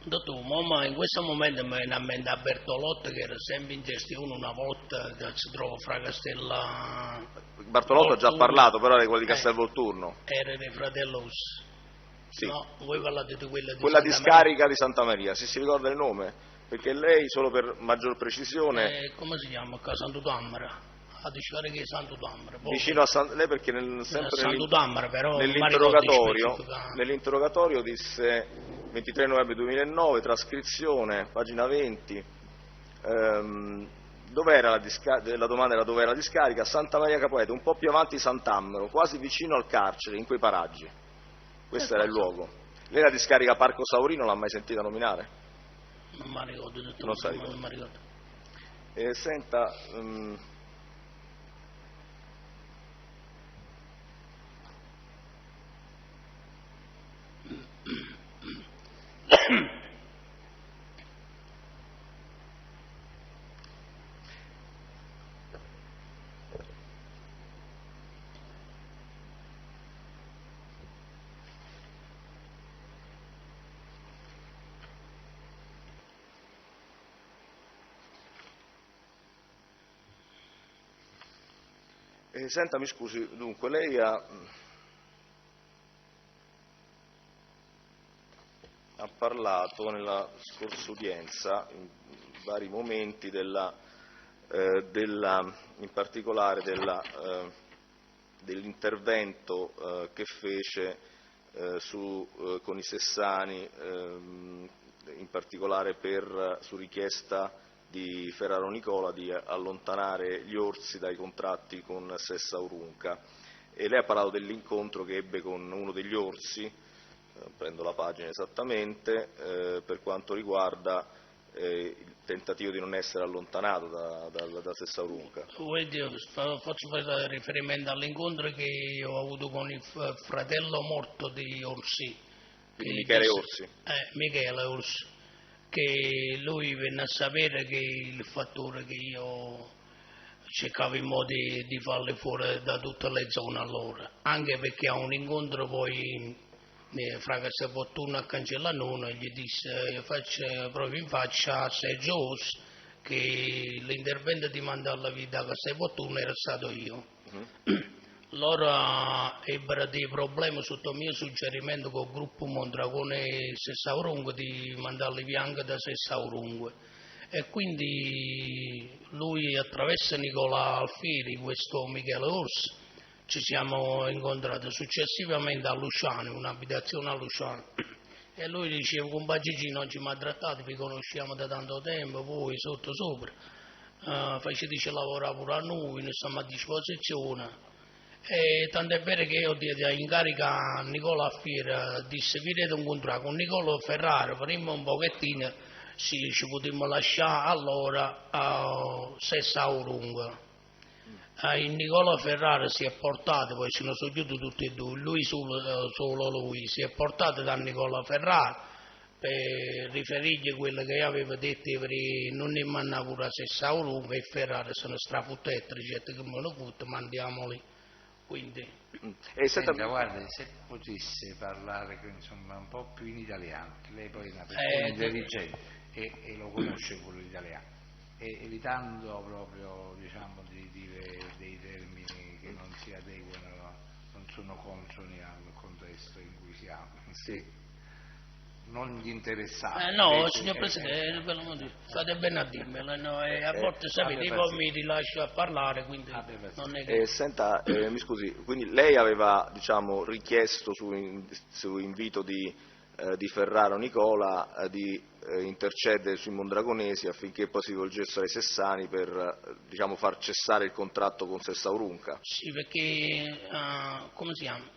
Dottore, ma in questo momento mi viene a mente a Bertolotto che era sempre in gestione una volta che si trova fra Castella. Bartolotto ha già parlato, però era quella di Castelvolturno. Era dei fratelli Orsi. Sì. No, voi parlate di quella di Quella Santa discarica Maria. di Santa Maria, se si ricorda il nome? Perché lei, solo per maggior precisione... Come si chiama? Qua Santo Tamara. A discarica di Santo Tamara. Vicino a lei perché sempre Santo Tamara, però nell'interrogatorio disse 23 novembre 2009, trascrizione, pagina 20, dov'era la domanda era dov'era la discarica? Santa Maria Capoeto, un po' più avanti Sant'Ammero, quasi vicino al carcere, in quei paraggi. Questo era il luogo. Lei la discarica Parco Saurino l'ha mai sentita nominare? Non mi ricordo, Non mi ricordo. Senta... Senta, mi scusi, dunque lei ha parlato nella scorsa udienza in vari momenti in particolare dell'intervento che fece con i Sessani, in particolare su richiesta di Ferraro Nicola di allontanare gli Orsi dai contratti con Sessa Aurunca, e lei ha parlato dell'incontro che ebbe con uno degli Orsi, prendo la pagina esattamente, per quanto riguarda il tentativo di non essere allontanato da Sessa Aurunca. Faccio fare riferimento all'incontro che ho avuto con il fratello morto di Orsi. Michele Orsi. Michele Orsi, che lui venne a sapere che il fattore che io cercavo in modo di farli fuori da tutte le zone allora, anche perché a un incontro poi fra Castelvolturno a Cancellanone gli disse proprio in faccia a Sergio Orsi che l'intervento di mandare la vita a Castelvolturno era stato io. Loro ebbero dei problemi sotto il mio suggerimento col gruppo Mondragone e Sessaurunque di mandarli via anche da Sessaurunque, e quindi lui attraverso Nicola Alfieri, questo Michele Orsi, ci siamo incontrati successivamente a Luciano, in un'abitazione a Luciano, e lui diceva: compagno Gigi, non ci mi ha trattato, vi conosciamo da tanto tempo, voi sotto sopra, faceteci lavorare pure a noi, noi siamo a disposizione. E tant'è vero che io diedi in carica a Nicola Alfieri, disse: vi dite un contratto con Nicola Ferrari, faremo un pochettino, ci potremmo lasciare allora a Sessaurunque. Il Nicola Ferrari si è portato, poi ce ne sono chiusi tutti e due, lui solo lui, si è portato da Nicola Ferrari per riferirgli quello che aveva detto per non ne mandare pure a Sessaurunque, e Ferrari se ne strafuttetto, dice che me lo fotto, mandiamoli. Quindi... Senta, guarda, se potesse parlare insomma un po' più in italiano, che lei poi è una persona intelligente, e lo conosce quello italiano, e evitando proprio, diciamo, di dire dei termini che non si adeguano, non sono consoni al contesto in cui siamo. Sì. Non gli interessava. No, signor Presidente, fate bene a dirmelo, no, a volte sapete, io poi mi rilascio a parlare, quindi non è che... Senta, mi scusi, quindi lei aveva, diciamo, richiesto su invito di Ferraro Nicola di intercedere sui mondragonesi affinché poi si rivolgessero ai Sessani per, diciamo, far cessare il contratto con Sessaurunca? Sì, perché, come si chiama,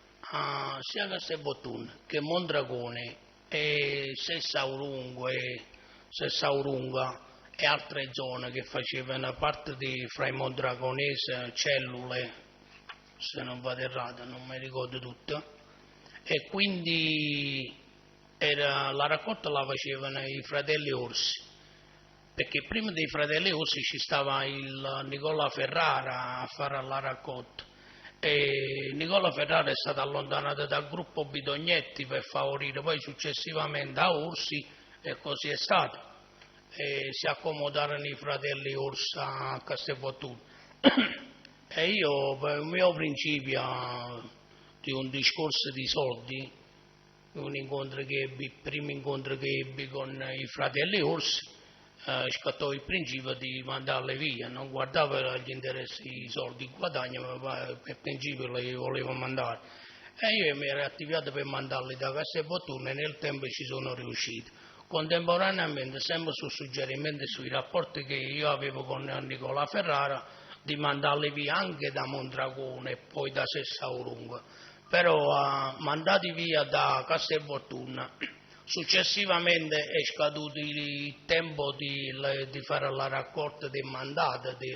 sia Castelvolturno che Mondragone e Sessaurunga e altre zone che facevano parte fra i mondragonesi, cellule, se non vado errato, non mi ricordo tutto, e quindi la raccolta la facevano i fratelli Orsi, perché prima dei fratelli Orsi ci stava il Nicola Ferrara a fare la raccolta. E Nicola Ferrara è stato allontanato dal gruppo Bidognetti per favorire poi successivamente a Orsi, e così è stato, e si accomodarono i fratelli Orsi a Castelvolturno. E io, per il mio principio di un discorso di soldi, il primo incontro che ebbi con i fratelli Orsi, scattò il principio di mandarle via, non guardava gli interessi, i soldi, il guadagno, ma per principio le volevo mandare. E io mi ero attivato per mandarli da Castelvolturno e nel tempo ci sono riuscito. Contemporaneamente, sempre sul suggerimento e sui rapporti che io avevo con Nicola Ferrara, di mandarli via anche da Mondragone e poi da Sessaurunga. Però mandati via da Castelvolturno, successivamente è scaduto il tempo di fare la raccolta dei mandati,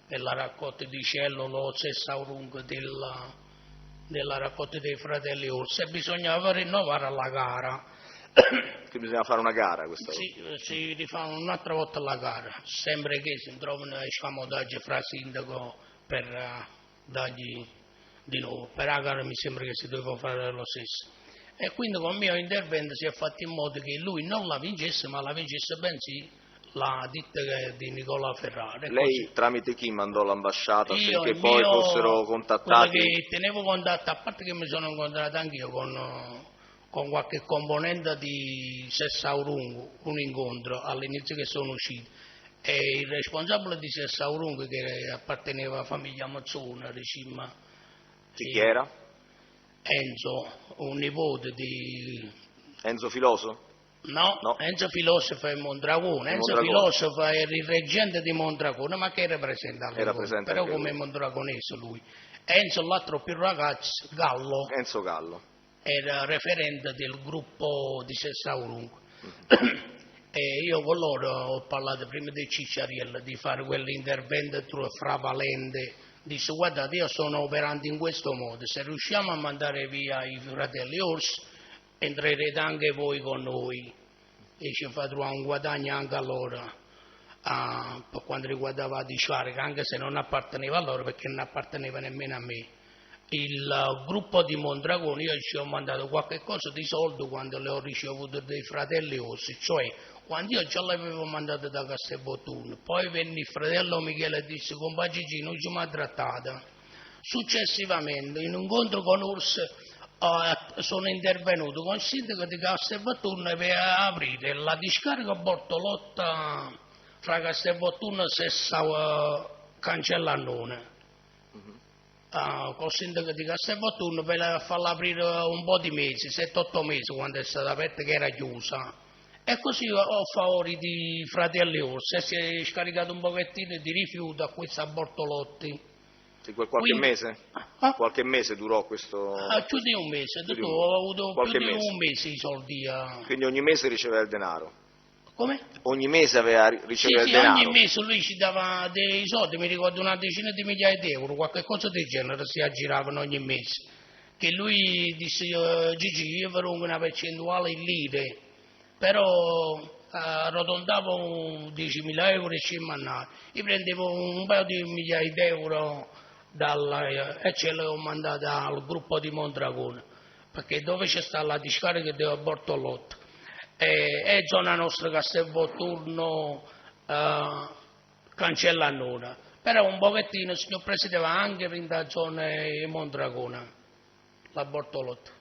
della raccolta di cellule, Sessaurunga, della raccolta dei fratelli Orsi, e bisognava rinnovare la gara. Che bisogna fare una gara questa volta? Sì, si rifà un'altra volta la gara, sempre che si trovano scamodaggi fra sindaco per dargli di nuovo. Per la gara mi sembra che si doveva fare lo stesso. E quindi con il mio intervento si è fatto in modo che lui non la vincesse, ma la vincesse bensì la ditta di Nicola Ferrara. Lei così, tramite chi mandò l'ambasciata affinché poi fossero contattati? Quello che tenevo contatto, a parte che mi sono incontrato anch'io con qualche componente di Sessaurunga, un incontro all'inizio che sono uscito, e il responsabile di Sessaurunga, che apparteneva alla famiglia Mazzona, Ricimma, chi era? Enzo, un nipote di... Enzo Filoso? No, Enzo Filosofo è Mondragone. Enzo Filosofo è il reggente di Mondragone, ma che rappresenta? Era presente però come mondragonese lui. Enzo, l'altro più ragazzo, Gallo. Enzo Gallo. Era referente del gruppo di Sessaurunga. E io con loro ho parlato prima di Cicciariello di fare quell'intervento fravalente. Disse: guardate, io sono operante in questo modo, se riusciamo a mandare via i fratelli Orsi entrerete anche voi con noi e ci fa trovare un guadagno anche a loro, per quanto riguardava la discarica, anche se non apparteneva a loro, perché non apparteneva nemmeno a me. Il gruppo di Mondragone, io ci ho mandato qualche cosa di soldo quando le ho ricevute dei fratelli Orsi, cioè quando io già l'avevo mandato da Castelvolturno. Poi venne il fratello Michele e disse: compagno Gigi, non ci mi ha trattata. Successivamente, in un incontro con Orsi, sono intervenuto con il sindaco di Castelvolturno per aprire la discarica Bortolotta fra Castelvolturno e Cancellannone. Col sindaco di Castelvolturno per farla aprire un po' di mesi, 7-8 mesi, quando è stata aperta, che era chiusa. E così ho favori di fratelli Orsi, e si è scaricato un pochettino di rifiuto a questa Bortolotti. Sì, qualche mese? Qualche mese durò questo? Più di un mese, ho avuto più di un mese i soldi. Quindi ogni mese riceveva il denaro? Come? Ogni mese riceveva il denaro? Ogni mese lui ci dava dei soldi, mi ricordo una decina di migliaia di euro, qualche cosa del genere si aggiravano ogni mese. Che lui disse: Gigi, io farò una percentuale in lire, però arrotondavo 10.000 euro e ci mandavo. Io prendevo un paio di migliaia di euro e ce le ho mandate al gruppo di Mondragone, perché dove c'è sta la discarica di Bortolotta. e zona nostra Castelvolturno, Cancellannona. Però un pochettino, signor Presidente, va anche in da zona di Mondragona, la Bortolotto.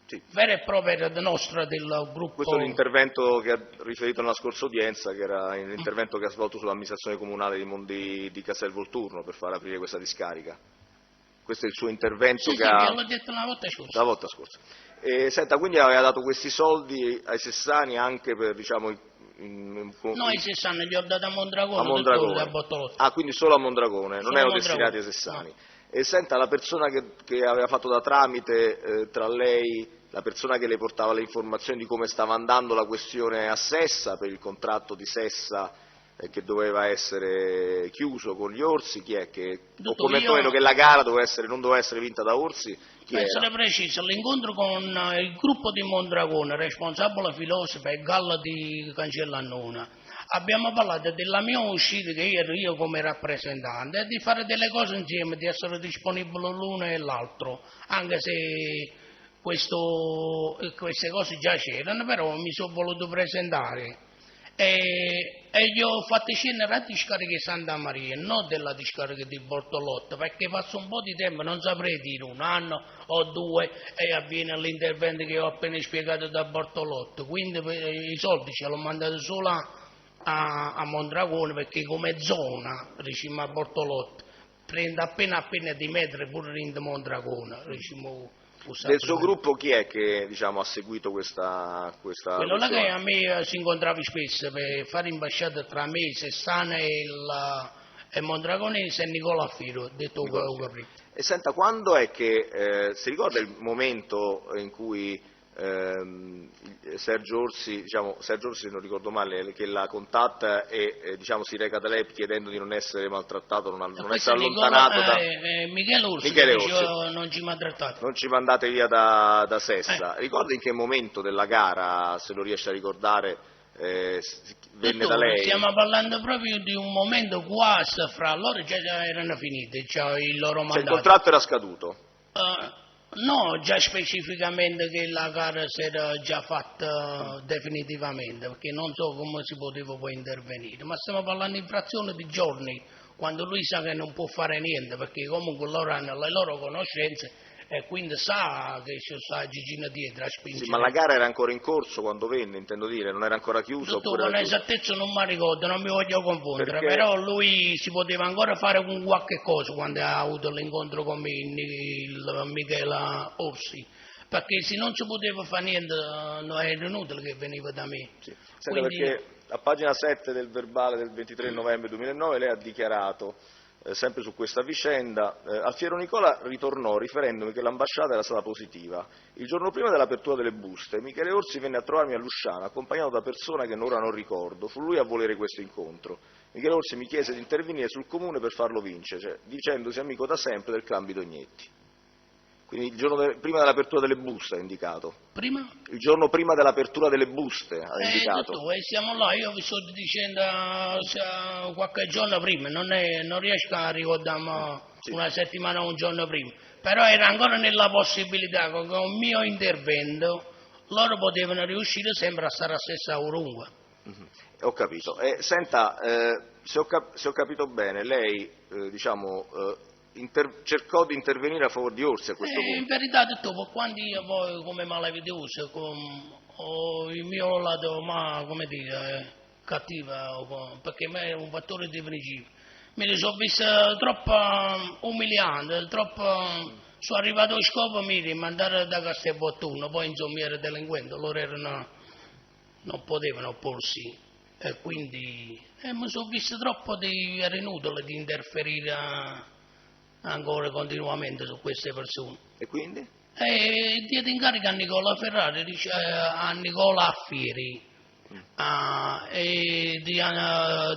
Sì. Vera e propria nostra del gruppo. Questo è l'intervento che ha riferito nella scorsa udienza, che era l'intervento che ha svolto sull'amministrazione comunale di Castelvolturno per far aprire questa discarica. Questo è il suo intervento Sì, che sì, ha... l'ho detto la volta scorsa. La volta scorsa. Senta, quindi aveva dato questi soldi ai Sessani anche per, diciamo... Noi 60 gli ho dato a Mondragone, a Mondragone. a Bortolotto. Ah, quindi solo a Mondragone, non Solo erano a Mondragone. destinati ai Sessani. E senta, la persona che aveva fatto da tramite tra lei, la persona che le portava le informazioni di come stava andando la questione a Sessa per il contratto di Sessa che doveva essere chiuso con gli Orsi, chi è che o quantomeno che la gara non doveva essere vinta da Orsi? Chi Per essere era? preciso, l'incontro con il gruppo di Mondragone, responsabile filosofo e Galla di Cancellannona, abbiamo parlato della mia uscita, che ero io come rappresentante, e di fare delle cose insieme, di essere disponibile l'uno e l'altro, anche se queste cose già c'erano, però mi sono voluto presentare. E gli ho fatto scendere a discarica di Santa Maria, non della discarica di Bortolotto, perché passa un po' di tempo, non saprei dire un anno o due, e avviene l'intervento che ho appena spiegato da Bortolotto. Quindi i soldi ce l'ho mandato solo a Mondragone, perché come zona, diciamo, a Bortolotto, prende appena di mettere pure in Mondragone, diciamo. Del suo gruppo chi è che, diciamo, ha seguito questa quello là questione? che a me si incontrava spesso per fare ambasciata tra me, Sestana e Mondragonese e Nicola Firo, detto prima. E senta, quando è che si ricorda il momento in cui Sergio Orsi, se non ricordo male, che la contatta e diciamo, si reca da lei chiedendo di non essere maltrattato, non essere allontanato da... Michele Orsi, non ci maltrattato. Non ci mandate via da Sessa. Ricorda in che momento della gara, se lo riesce a ricordare, venne da lei? Stiamo parlando proprio di un momento quasi fra loro, già erano finiti, cioè il loro mandato. Cioè il contratto era scaduto? No, già specificamente che la gara si era già fatta definitivamente, perché non so come si poteva poi intervenire, ma stiamo parlando in frazione di giorni, quando lui sa che non può fare niente, perché comunque loro hanno le loro conoscenze e quindi sa che c'è sta Gigina dietro a spingere. Sì, ma la gara era ancora in corso quando venne, intendo dire, non era ancora chiusa? Dottore, con esattezza non mi ricordo, non mi voglio confondere, perché... però lui si poteva ancora fare con qualche cosa quando ha avuto l'incontro con me, il Michele Orsi, perché se non si poteva fare niente non era inutile che veniva da me. Sì. Senta, quindi... perché a pagina 7 del verbale del 23 novembre 2009 lei ha dichiarato sempre su questa vicenda, al Fiero Nicola ritornò riferendomi che l'ambasciata era stata positiva. Il giorno prima dell'apertura delle buste, Michele Orsi venne a trovarmi a Lusciana, accompagnato da persone che ora non ricordo. Fu lui a volere questo incontro. Michele Orsi mi chiese di intervenire sul comune per farlo vincere, dicendosi amico da sempre del clan Bidognetti. Quindi il giorno prima dell'apertura delle buste ha indicato. Prima? Il giorno prima dell'apertura delle buste ha indicato. Dottore, siamo là, io vi sto dicendo qualche giorno prima, non riesco a ricordarmi una settimana o un giorno prima, però era ancora nella possibilità che con il mio intervento loro potevano riuscire sempre a stare a stessa ovunque. Ho capito. Senta, se ho capito bene, lei cercò di intervenire a favore di Orsi a questo punto. In verità, dottore, quando io poi come malavitoso, ho il mio lato, come dire, cattivo, perché me è un fattore di principio, me ne sono visto troppo umiliante, sono arrivato a scopo di mandare da Castelvolturno, poi insomma ero delinquente, loro non potevano opporsi e quindi mi sono visto era inutile di interferire ancora continuamente su queste persone. E quindi? Diede incarico a Nicola Ferrari, a Nicola Affieri,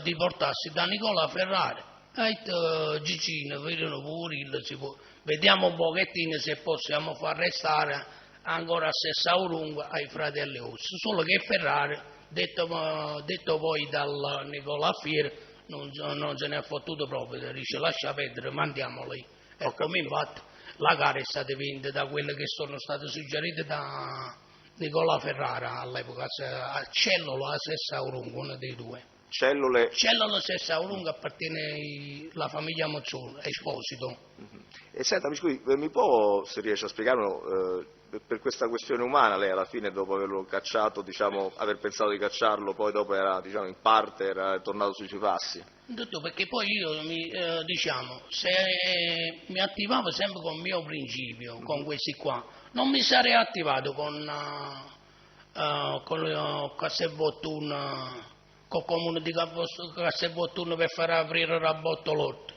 di portarsi da Nicola Ferrari. Gigino, vediamo un pochettino se possiamo far restare ancora a Sessaurunga ai fratelli Orsi. Solo che Ferrari, detto poi dal Nicola Affieri, non se ne è fottuto proprio, dice lascia perdere, mandiamoli. E come infatti la gara è stata vinta da quelle che sono state suggerite da Nicola Ferrara all'epoca, a Cellolo a Sessaurunga, uno dei due. Cellule. Cellolo Sessaurunga appartiene alla famiglia Mozzolo, Esposito. E senta, mi scusi, mi può, se riesce a spiegarlo, per questa questione umana, lei alla fine dopo averlo cacciato, diciamo, aver pensato di cacciarlo, poi dopo era, diciamo, in parte era tornato sui suoi passi? Dottor, perché poi io diciamo, se mi attivavo sempre con il mio principio, con questi qua, non mi sarei attivato con Castelvolturno, con il comune di Castelvolturno per far aprire la bottolotta.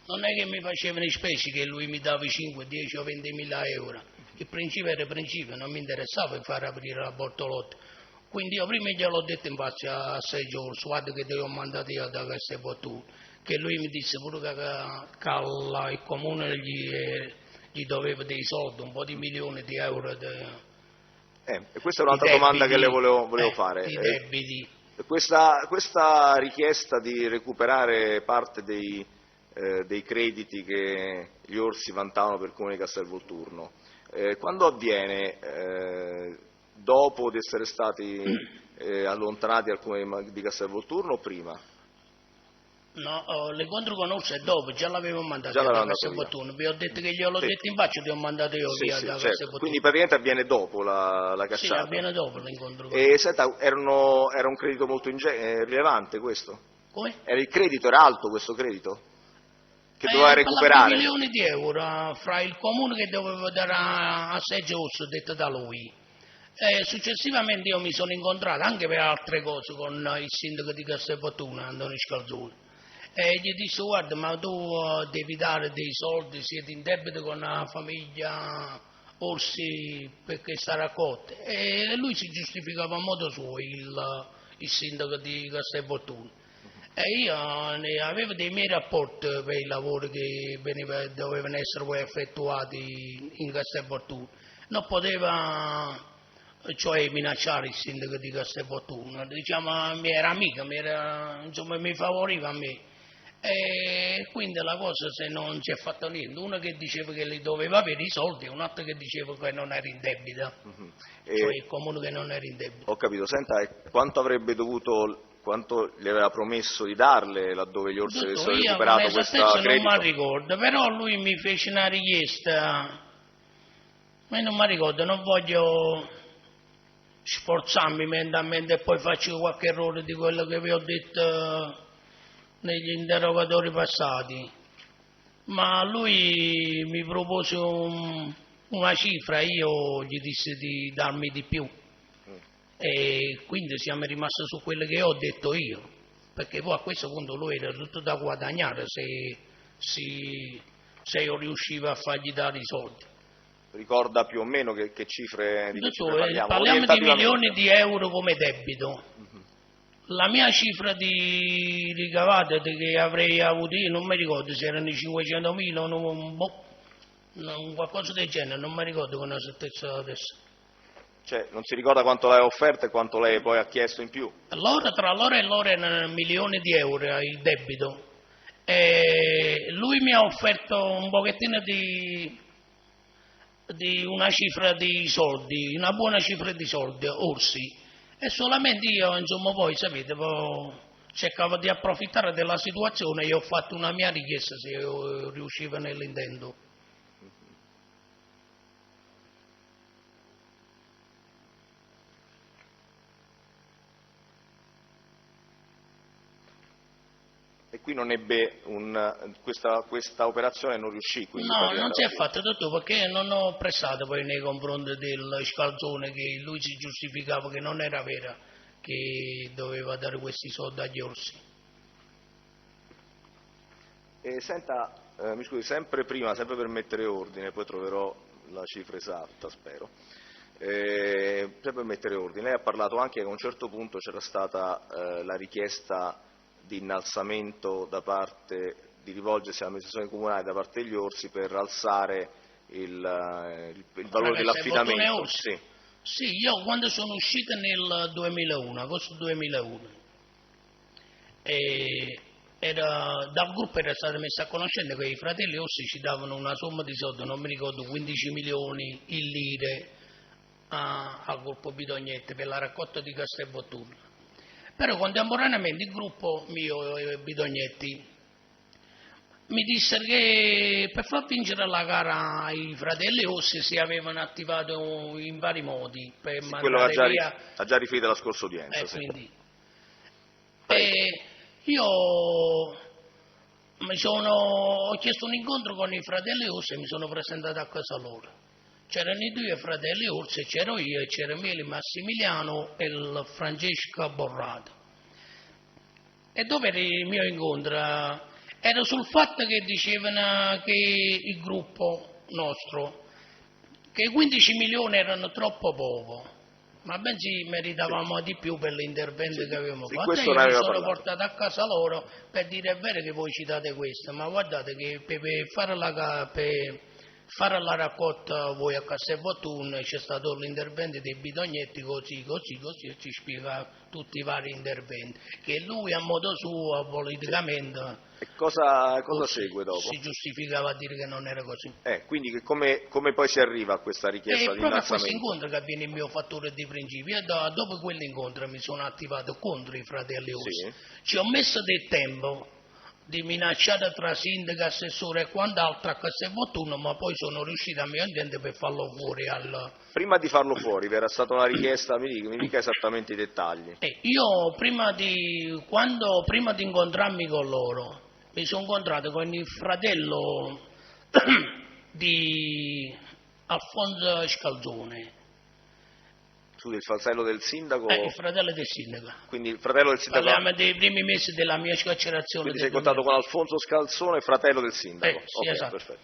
Non è che mi facevano i spesi che lui mi dava 5, 10 o 20 mila euro. Il principio era il principio, non mi interessava far aprire la bottolotta. Quindi io prima gliel'ho detto in faccia a Sergio Orso, guarda che ti ho mandato io da Castelvolturno, che lui mi disse pure che il comune gli doveva dei soldi, un po' di milioni di euro. E questa è un'altra domanda che le volevo fare. Di debiti. Questa richiesta di recuperare parte dei crediti che gli Orsi vantavano per il comune di Castelvolturno, quando avviene? Dopo di essere stati allontanati dal comune di Castelvolturno o prima? No, l'incontro con Orso è dopo, già l'avevo mandato Già da Castelvolturno, vi ho detto che gliel'ho detto in faccia, ti ho mandato io via da Castelvolturno. Quindi praticamente avviene dopo la cacciata? Sì, avviene dopo l'incontro con E senta, era un credito molto rilevante questo? Come? Il credito era alto, questo credito? Che doveva recuperare? 4 milioni di euro fra il comune che doveva dare a Sergio Orso, detto da lui. Successivamente io mi sono incontrato anche per altre cose con il sindaco di Castelvolturno, Antonio Scalzone, e gli disse: guarda, ma tu devi dare dei soldi, siete in debito con la famiglia Orsi per questa raccolta. E lui si giustificava a modo suo, il sindaco di Castelvolturno. E io avevo dei miei rapporti per i lavori che dovevano essere poi effettuati in Castelvolturno. Non poteva, cioè, minacciare il sindaco di Castelvolturno, diciamo, mi era amica, insomma, mi favoriva a me. E quindi la cosa, se non si è fatto niente, uno che diceva che li doveva avere i soldi e un altro che diceva che non era in debito, cioè il comune che non era in debito. Ho capito. Senta, quanto gli aveva promesso di darle laddove gli Orsi avessero recuperato questo credito? Non mi ricordo, però lui mi fece una richiesta, ma non mi ricordo, non voglio sforzarmi mentalmente e poi faccio qualche errore di quello che vi ho detto negli interrogatori passati, ma lui mi propose una cifra, io gli dissi di darmi di più e quindi siamo rimasti su quello che ho detto io, perché poi a questo punto lui era tutto da guadagnare se io riuscivo a fargli dare i soldi. Ricorda più o meno che cifre di parliamo? Parliamo di milioni di euro come debito. La mia cifra di ricavato che avrei avuto io, non mi ricordo se erano 500.000 o qualcosa del genere, non mi ricordo con esattezza adesso. Cioè, non si ricorda quanto lei ha offerto e quanto lei poi ha chiesto in più? Tra loro e loro erano milioni di euro il debito. E lui mi ha offerto un pochettino di una cifra di soldi, una buona cifra di soldi, Orsi. E solamente io, insomma, poi sapete, cercavo di approfittare della situazione e ho fatto una mia richiesta se io riuscivo nell'intento. E qui non ebbe questa operazione non riuscì? Quindi No, non si è fatto tutto perché non ho prestato poi nei confronti del Scalzone, che lui si giustificava che non era vera, che doveva dare questi soldi agli Orsi. E senta, mi scusi, sempre per mettere ordine, poi troverò la cifra esatta, spero. Sempre per mettere ordine, lei ha parlato anche che a un certo punto c'era stata la richiesta di innalzamento di rivolgersi all'amministrazione comunale da parte degli Orsi per alzare il valore dell'affidamento. Sì, io quando sono uscito nel 2001, agosto 2001, dal gruppo era stato messo a conoscenza che i fratelli Orsi ci davano una somma di soldi, non mi ricordo, 15 milioni in lire al gruppo Bidognetti per la raccolta di Castelvolturno. Però contemporaneamente il gruppo mio e Bidognetti mi dissero che per far vincere la gara ai fratelli Rossi si avevano attivato in vari modi per Quello mandare via. ha già riferito alla scorsa udienza. Sì. Quindi, io ho chiesto un incontro con i fratelli Rossi e mi sono presentato a casa loro. C'erano i due fratelli Orsi, c'ero io e c'era Miele Massimiliano e il Francesco Borrato. E dove era il mio incontro? Era sul fatto che dicevano che il gruppo nostro, che 15 milioni erano troppo poco, ma bensì meritavamo di più per l'intervento che avevamo fatto. E io mi sono portato a casa loro per dire: è vero che voi citate questo, ma guardate che per fare la raccolta voi a Castelvolturno c'è stato l'intervento dei Bidognetti così e ci spiega tutti i vari interventi che lui a modo suo politicamente e cosa segue dopo? Si giustificava a dire che non era così. Quindi come poi si arriva a questa richiesta di innalzamento? Proprio a questo incontro che avviene il mio fattore di principio, e dopo quell'incontro mi sono attivato contro i fratelli Orsi. Ci ho messo del tempo di minacciare tra sindaco, assessore e quant'altro a Castelvolturno, ma poi sono riuscito a mio intento per farlo fuori Prima di farlo fuori, vi era stata una richiesta, mi dica esattamente i dettagli. Io prima di incontrarmi con loro, mi sono incontrato con il fratello di Alfonso Scalzone. Il fratello del sindaco? Il fratello del sindaco. Quindi il fratello del sindaco. Parliamo dei primi mesi della mia scarcerazione. Quindi sei contato con Alfonso Scalzone, fratello del sindaco. Sì, esatto. Perfetto.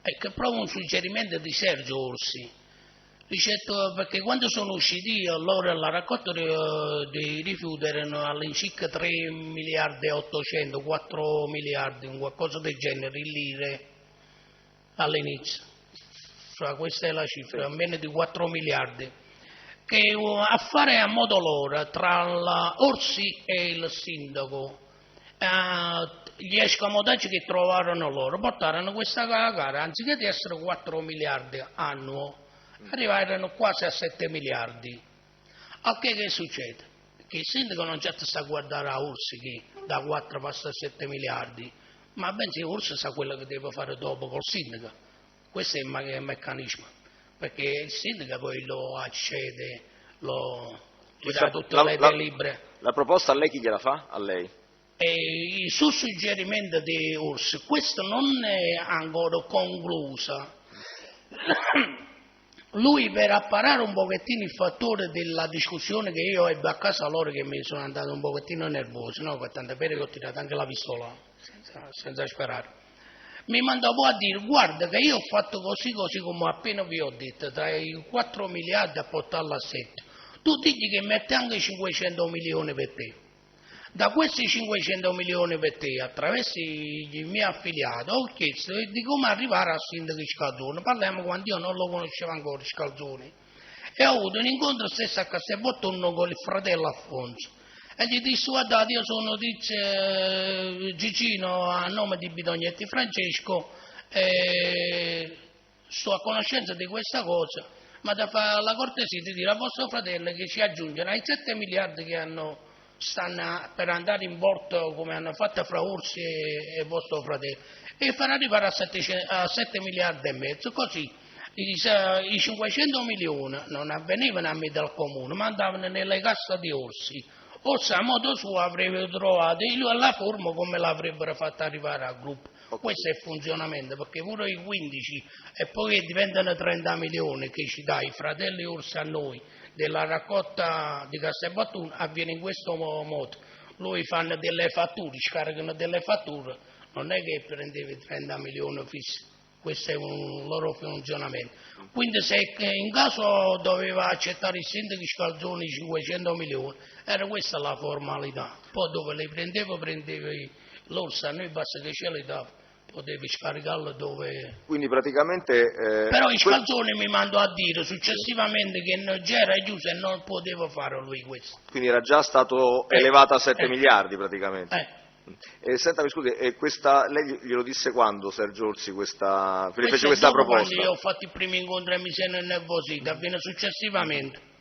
Ecco, proprio un suggerimento di Sergio Orsi. Perché quando sono usciti io, loro la raccolta dei rifiuti erano all'incirca 3 miliardi e 800, 4 miliardi, qualcosa del genere, in lire all'inizio. Questa è la cifra, meno di 4 miliardi, che a fare a modo loro tra Orsi e il sindaco, gli escamotaggi che trovarono loro portarono questa gara, anziché di essere 4 miliardi annuo, arrivarono quasi a 7 miliardi. Che succede? Che il sindaco non certo sta a guardare a Orsi che da 4 passa a 7 miliardi, ma bensì Orsi sa quello che deve fare dopo col sindaco. Questo è il meccanismo, perché il sindaco poi lo accede, gli dà tutte le delibere. La proposta a lei chi gliela fa? A lei? Il suo suggerimento di Orsi, questo non è ancora concluso. Lui, per apparare un pochettino il fattore della discussione che io ebbe a casa loro, che mi sono andato un pochettino nervoso, no? Tanto bene che ho tirato anche la pistola, senza sperare. Mi mandò a dire: guarda che io ho fatto così come appena vi ho detto, dai 4 miliardi a portarla a 7. Tu digli che metti anche 500 milioni per te. Da questi 500 milioni per te, attraverso i miei affiliati, ho chiesto di come arrivare al sindaco Scalzone. Parliamo quando io non lo conoscevo ancora Scalzone. E ho avuto un incontro stesso a Castelvolturno con il fratello Alfonso. E gli disse: guardate, io sono Gigino a nome di Bidognetti Francesco, sto a conoscenza di questa cosa, ma da fare la cortesia di dire a vostro fratello che ci aggiungono ai 7 miliardi che stanno per andare in porto, come hanno fatto fra Orsi e vostro fratello, e far arrivare a 7 miliardi e mezzo, così i 500 milioni non avvenivano a me dal comune, ma andavano nelle casse di Orsi. Orsi a modo suo avrebbe trovato la forma come l'avrebbero fatta arrivare al gruppo. Questo è il funzionamento, perché pure i 15 e poi diventano 30 milioni che ci dà i fratelli Orsi a noi della raccolta di Castelvolturno avviene in questo modo. Lui fanno delle fatture, scaricano delle fatture, non è che prendevi 30 milioni fissi. Questo è un loro funzionamento. Quindi se in caso doveva accettare il sindaco Scalzone 500 milioni, era questa la formalità. Poi dove le prendevi l'Orsi, a noi basta che ce le dava, potevi scaricarlo dove... Quindi praticamente... Però il Scalzone mi mandò a dire successivamente che non c'era chiuso e non poteva fare lui questo. Quindi era già stato elevato a 7 miliardi praticamente. Senta, mi scusi, lei glielo disse quando Sergio Orsi le fece Questo è questa dopo proposta? quando io ho fatto il primo incontro e mi sono innervosito, avviene successivamente.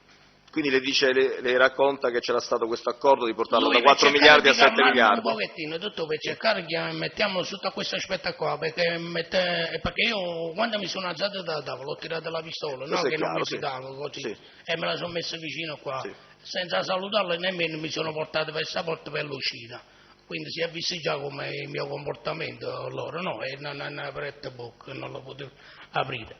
Quindi le racconta che c'era stato questo accordo di portarlo Lui da 4 per miliardi a cercare 7 di calmarmi miliardi? un pochettino, tutto per cercare che mettiamo sotto questo aspetto qua, perché io quando mi sono alzato dal tavolo ho tirato la pistola, no, Questo è che non chiaro, mi sì. fidavo così, Sì. e me la sono messa vicino qua, Sì. senza salutarla nemmeno mi sono portato per questa porta per l'uscita. Quindi si è visto già come il mio comportamento loro, no, e non hanno aperto bocca, non lo potevo aprire.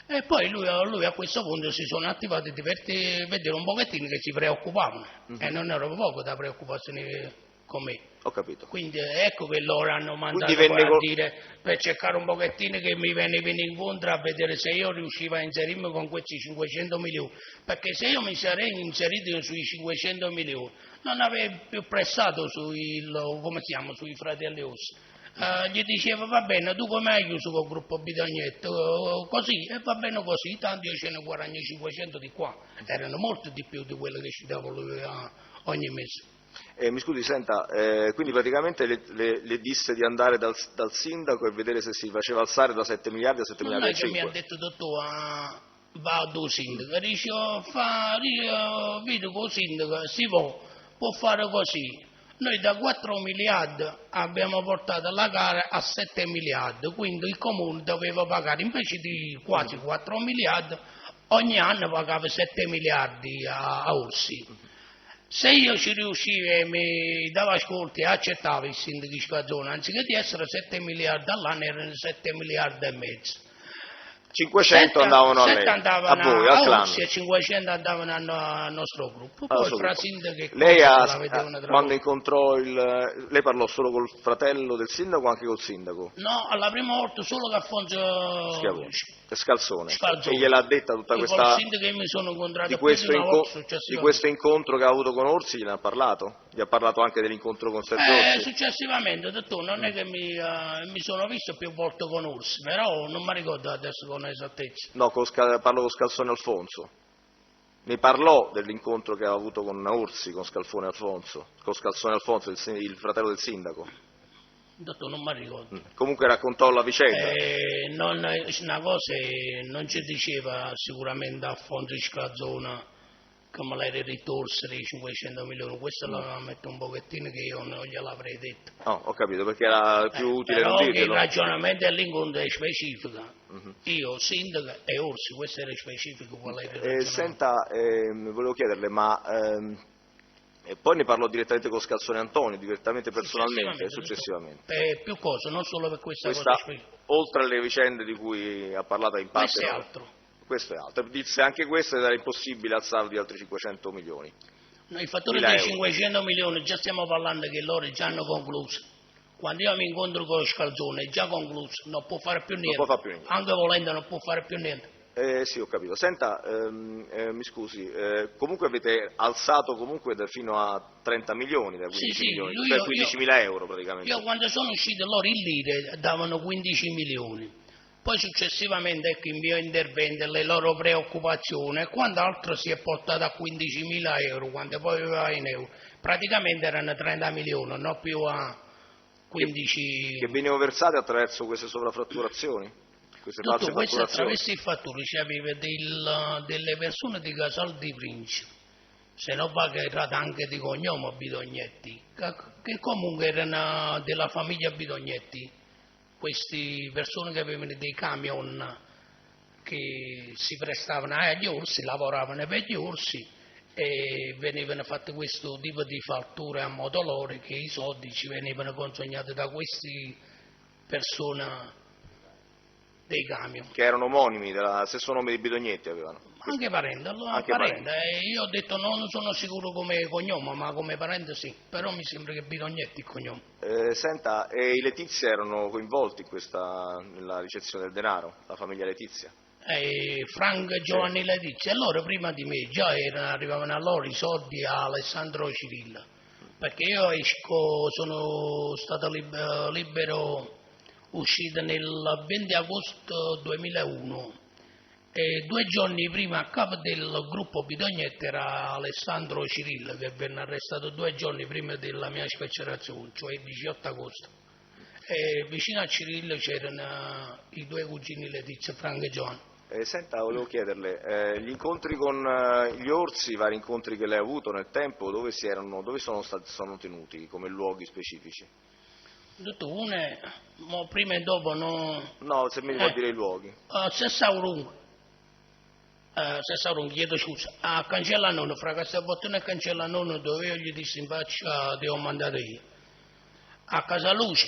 E poi lui a questo punto si sono attivati per vedere un pochettino che si preoccupavano, e non era poco da preoccupazione con me. Ho capito. Quindi ecco che loro hanno mandato Quindi poi venne a dire, per cercare un pochettino che mi venivano incontro a vedere se io riuscivo a inserirmi con questi 500 milioni, perché se io mi sarei inserito sui 500 milioni non avrei più pressato sui fratelli Orsi. Gli diceva va bene, tu come hai chiuso col gruppo Bidognetto, così, e va bene così, tanto io ce ne guadagno 500 di qua, erano molto di più di quello che ci dava lui ogni mese. Mi scusi, senta, quindi praticamente le disse di andare dal sindaco e vedere se si faceva alzare da 7 miliardi a 7 Non miliardi è e che mi ha 5. detto va dal sindaco, dice vedo con il sindaco, si può fare così. Noi da 4 miliardi abbiamo portato la gara a 7 miliardi, quindi il comune doveva pagare invece di quasi 4 miliardi, ogni anno pagava 7 miliardi a Orsi. Se io ci riuscivo e mi dava ascolti e accettavo il sindaco di Scazzone, anziché di essere 7 miliardi all'anno erano 7 miliardi e mezzo. 500 andavano a lei, a voi, al clan. E 500 andavano al nostro gruppo. Poi Suo fra gruppo. sindaco e Lei la vedevano tra quando loro. incontrò lei parlò solo col fratello del sindaco o anche col sindaco? No, alla prima volta solo che Alfonso Scalzone. Scalzone. E gliel'ha detta tutta Io questa... col sindaco che mi sono incontrato Di più di una volta di successivamente. questo incontro che ha avuto con Orsi gliene ha parlato? Gli ha parlato anche dell'incontro con Sergio Orsi? Successivamente, dottore, non è che mi sono visto più volte con Orsi, però non mi ricordo adesso con esattezza. No, parlo con Scalzone Alfonso. Ne parlò dell'incontro che ha avuto con Orsi, con Scalzone Alfonso, il fratello del sindaco. Dottore, non mi ricordo. Comunque raccontò la vicenda. Una cosa non ci diceva sicuramente Alfonso Scazzone che me l'era ritorse dei 500 milioni, questo lo metto un pochettino che io non gliel'avrei detto. No, ho capito, perché era più utile però non che il dirglielo. ragionamento dell'incontro è specifico. Io, sindaco e Orsi, questo era specifico. Senta, volevo chiederle, ma poi ne parlò direttamente con Scalzone Antonio, direttamente personalmente, successivamente? Più cose, non solo per questa cosa specifica. Oltre alle vicende di cui ha parlato in parte. Questo è altro. Questo è altro. Disse anche questo ed era impossibile alzarlo di altri 500 milioni. Noi fattori dei 500 milioni già stiamo parlando che loro già hanno concluso. Quando io mi incontro con Scalzone è già concluso, non può fare più niente. Non può fare più niente. Anche volendo non può fare più niente. Sì, ho capito. Senta, mi scusi, comunque avete alzato comunque fino a 30 milioni, da 15 milioni, cioè 15.000 euro praticamente. Io quando sono uscito loro in lire davano 15 milioni. Poi successivamente ecco il mio intervento, le loro preoccupazioni e quant'altro si è portato a 15.000 euro, quando poi va in euro. Praticamente erano 30 milioni, non più a 15... Che venivano versati attraverso queste sovraffatturazioni? Tutto questo attraverso i fattori, cioè aveva delle persone di Casal di Principe, se non va che erano anche di cognome Bidognetti, che comunque erano della famiglia Bidognetti. Queste persone che avevano dei camion che si prestavano agli orsi, lavoravano per gli orsi e venivano fatte questo tipo di fatture a modo loro che i soldi ci venivano consegnati da queste persone dei camion. Che erano omonimi, dello stesso nome di Bidognetti avevano? Anche parente, io ho detto non sono sicuro come cognome, ma come parente sì, però mi sembra che Bidognetti il cognome. Senta, e i Letizia erano coinvolti nella ricezione del denaro, la famiglia Letizia? Franco e Giovanni Letizia, e loro prima di me già arrivavano a loro i soldi a Alessandro Cirillo, perché io sono stato libero, uscito nel 20 agosto 2001. E 2 giorni prima a capo del gruppo Bidognetti era Alessandro Cirillo, che venne arrestato 2 giorni prima della mia scarcerazione, cioè il 18 agosto. E vicino a Cirillo c'erano i 2 cugini Letizia, Franco e Giovanni. Senta, volevo chiederle, gli incontri con gli orsi, i vari incontri che lei ha avuto nel tempo, dove sono tenuti come luoghi specifici? Tutto uno, prima e dopo no. No, se mi può dire i luoghi. Sessaurunque, chiedo scusa, a Cancellanone, fra Castelbottone e Cancellanone, dove io gli dissi in faccia ti ho mandato io, a Casaluce,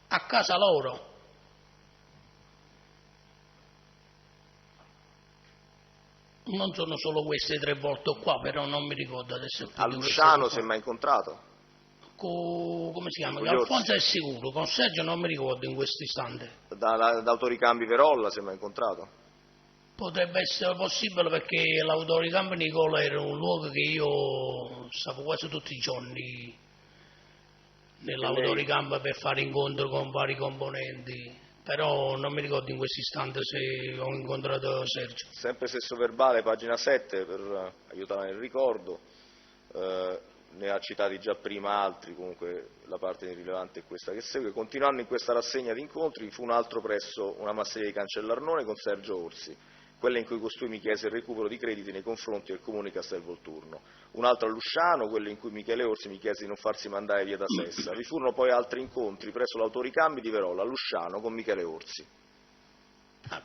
a casa loro. Non sono solo queste 3 volte qua, però non mi ricordo adesso. A Luciano si è mai incontrato? Come si chiama? Con gli Alfonso è sicuro, con Sergio non mi ricordo in questo istante. Da Autoricambi Verolla si è mai incontrato? Potrebbe essere possibile perché l'autoricampo Nicola era un luogo che io stavo quasi tutti i giorni nell'autoricampo per fare incontri con vari componenti, però non mi ricordo in questo istante se ho incontrato Sergio. Sempre stesso verbale, pagina 7, per aiutare nel ricordo, ne ha citati già prima altri, comunque la parte irrilevante è questa che segue. Continuando in questa rassegna di incontri, fu un altro presso una masseria di Cancellarnone con Sergio Orsi, quella in cui costui mi chiese il recupero di crediti nei confronti del comune di Castelvolturno, un altro a Lusciano, quello in cui Michele Orsi mi chiese di non farsi mandare via da Sessa. Vi furono poi altri incontri presso l'autoricambi di Verolla a Lusciano con Michele Orsi.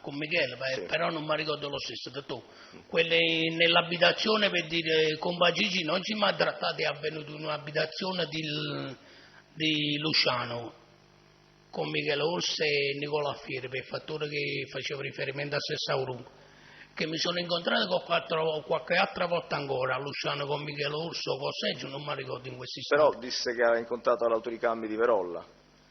Con Michele, Sì. Però non mi ricordo lo stesso, tu. Quelle nell'abitazione, per dire, con Bagigi non ci mi ha trattato, è avvenuto in un'abitazione di Luciano, con Michele Orsi e Nicola Fieri, per il fattore che faceva riferimento a Sessaurunque, che mi sono incontrato qualche altra volta ancora a Luciano con Michele Orsi o con Sergio, non mi ricordo in questi istanti. Però disse che aveva incontrato all'autoricambi di Verolla.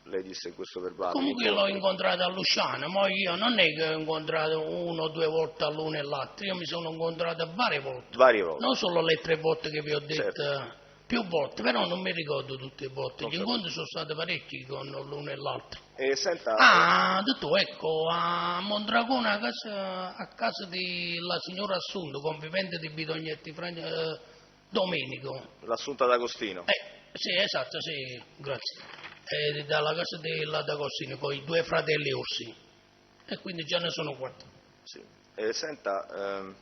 Lei disse in questo verbale. Comunque io l'ho incontrato a Luciano, ma io non è che ho incontrato 1 o 2 volte all'uno e l'altro, io mi sono incontrato varie volte. Varie volte. Non solo le 3 volte che vi ho detto, Certo. Più volte, però non mi ricordo tutte le volte. Gli incontri sono stati parecchi con l'uno e l'altro. E senta... Ecco, a Mondragone, a casa della signora Assunto, convivente di Bidognetti, Domenico. L'Assunta d'Agostino. Sì, esatto, sì, grazie. Dalla casa della D'Agostino con i 2 fratelli Orsi, e quindi già ne sono 4. Sì. Senta,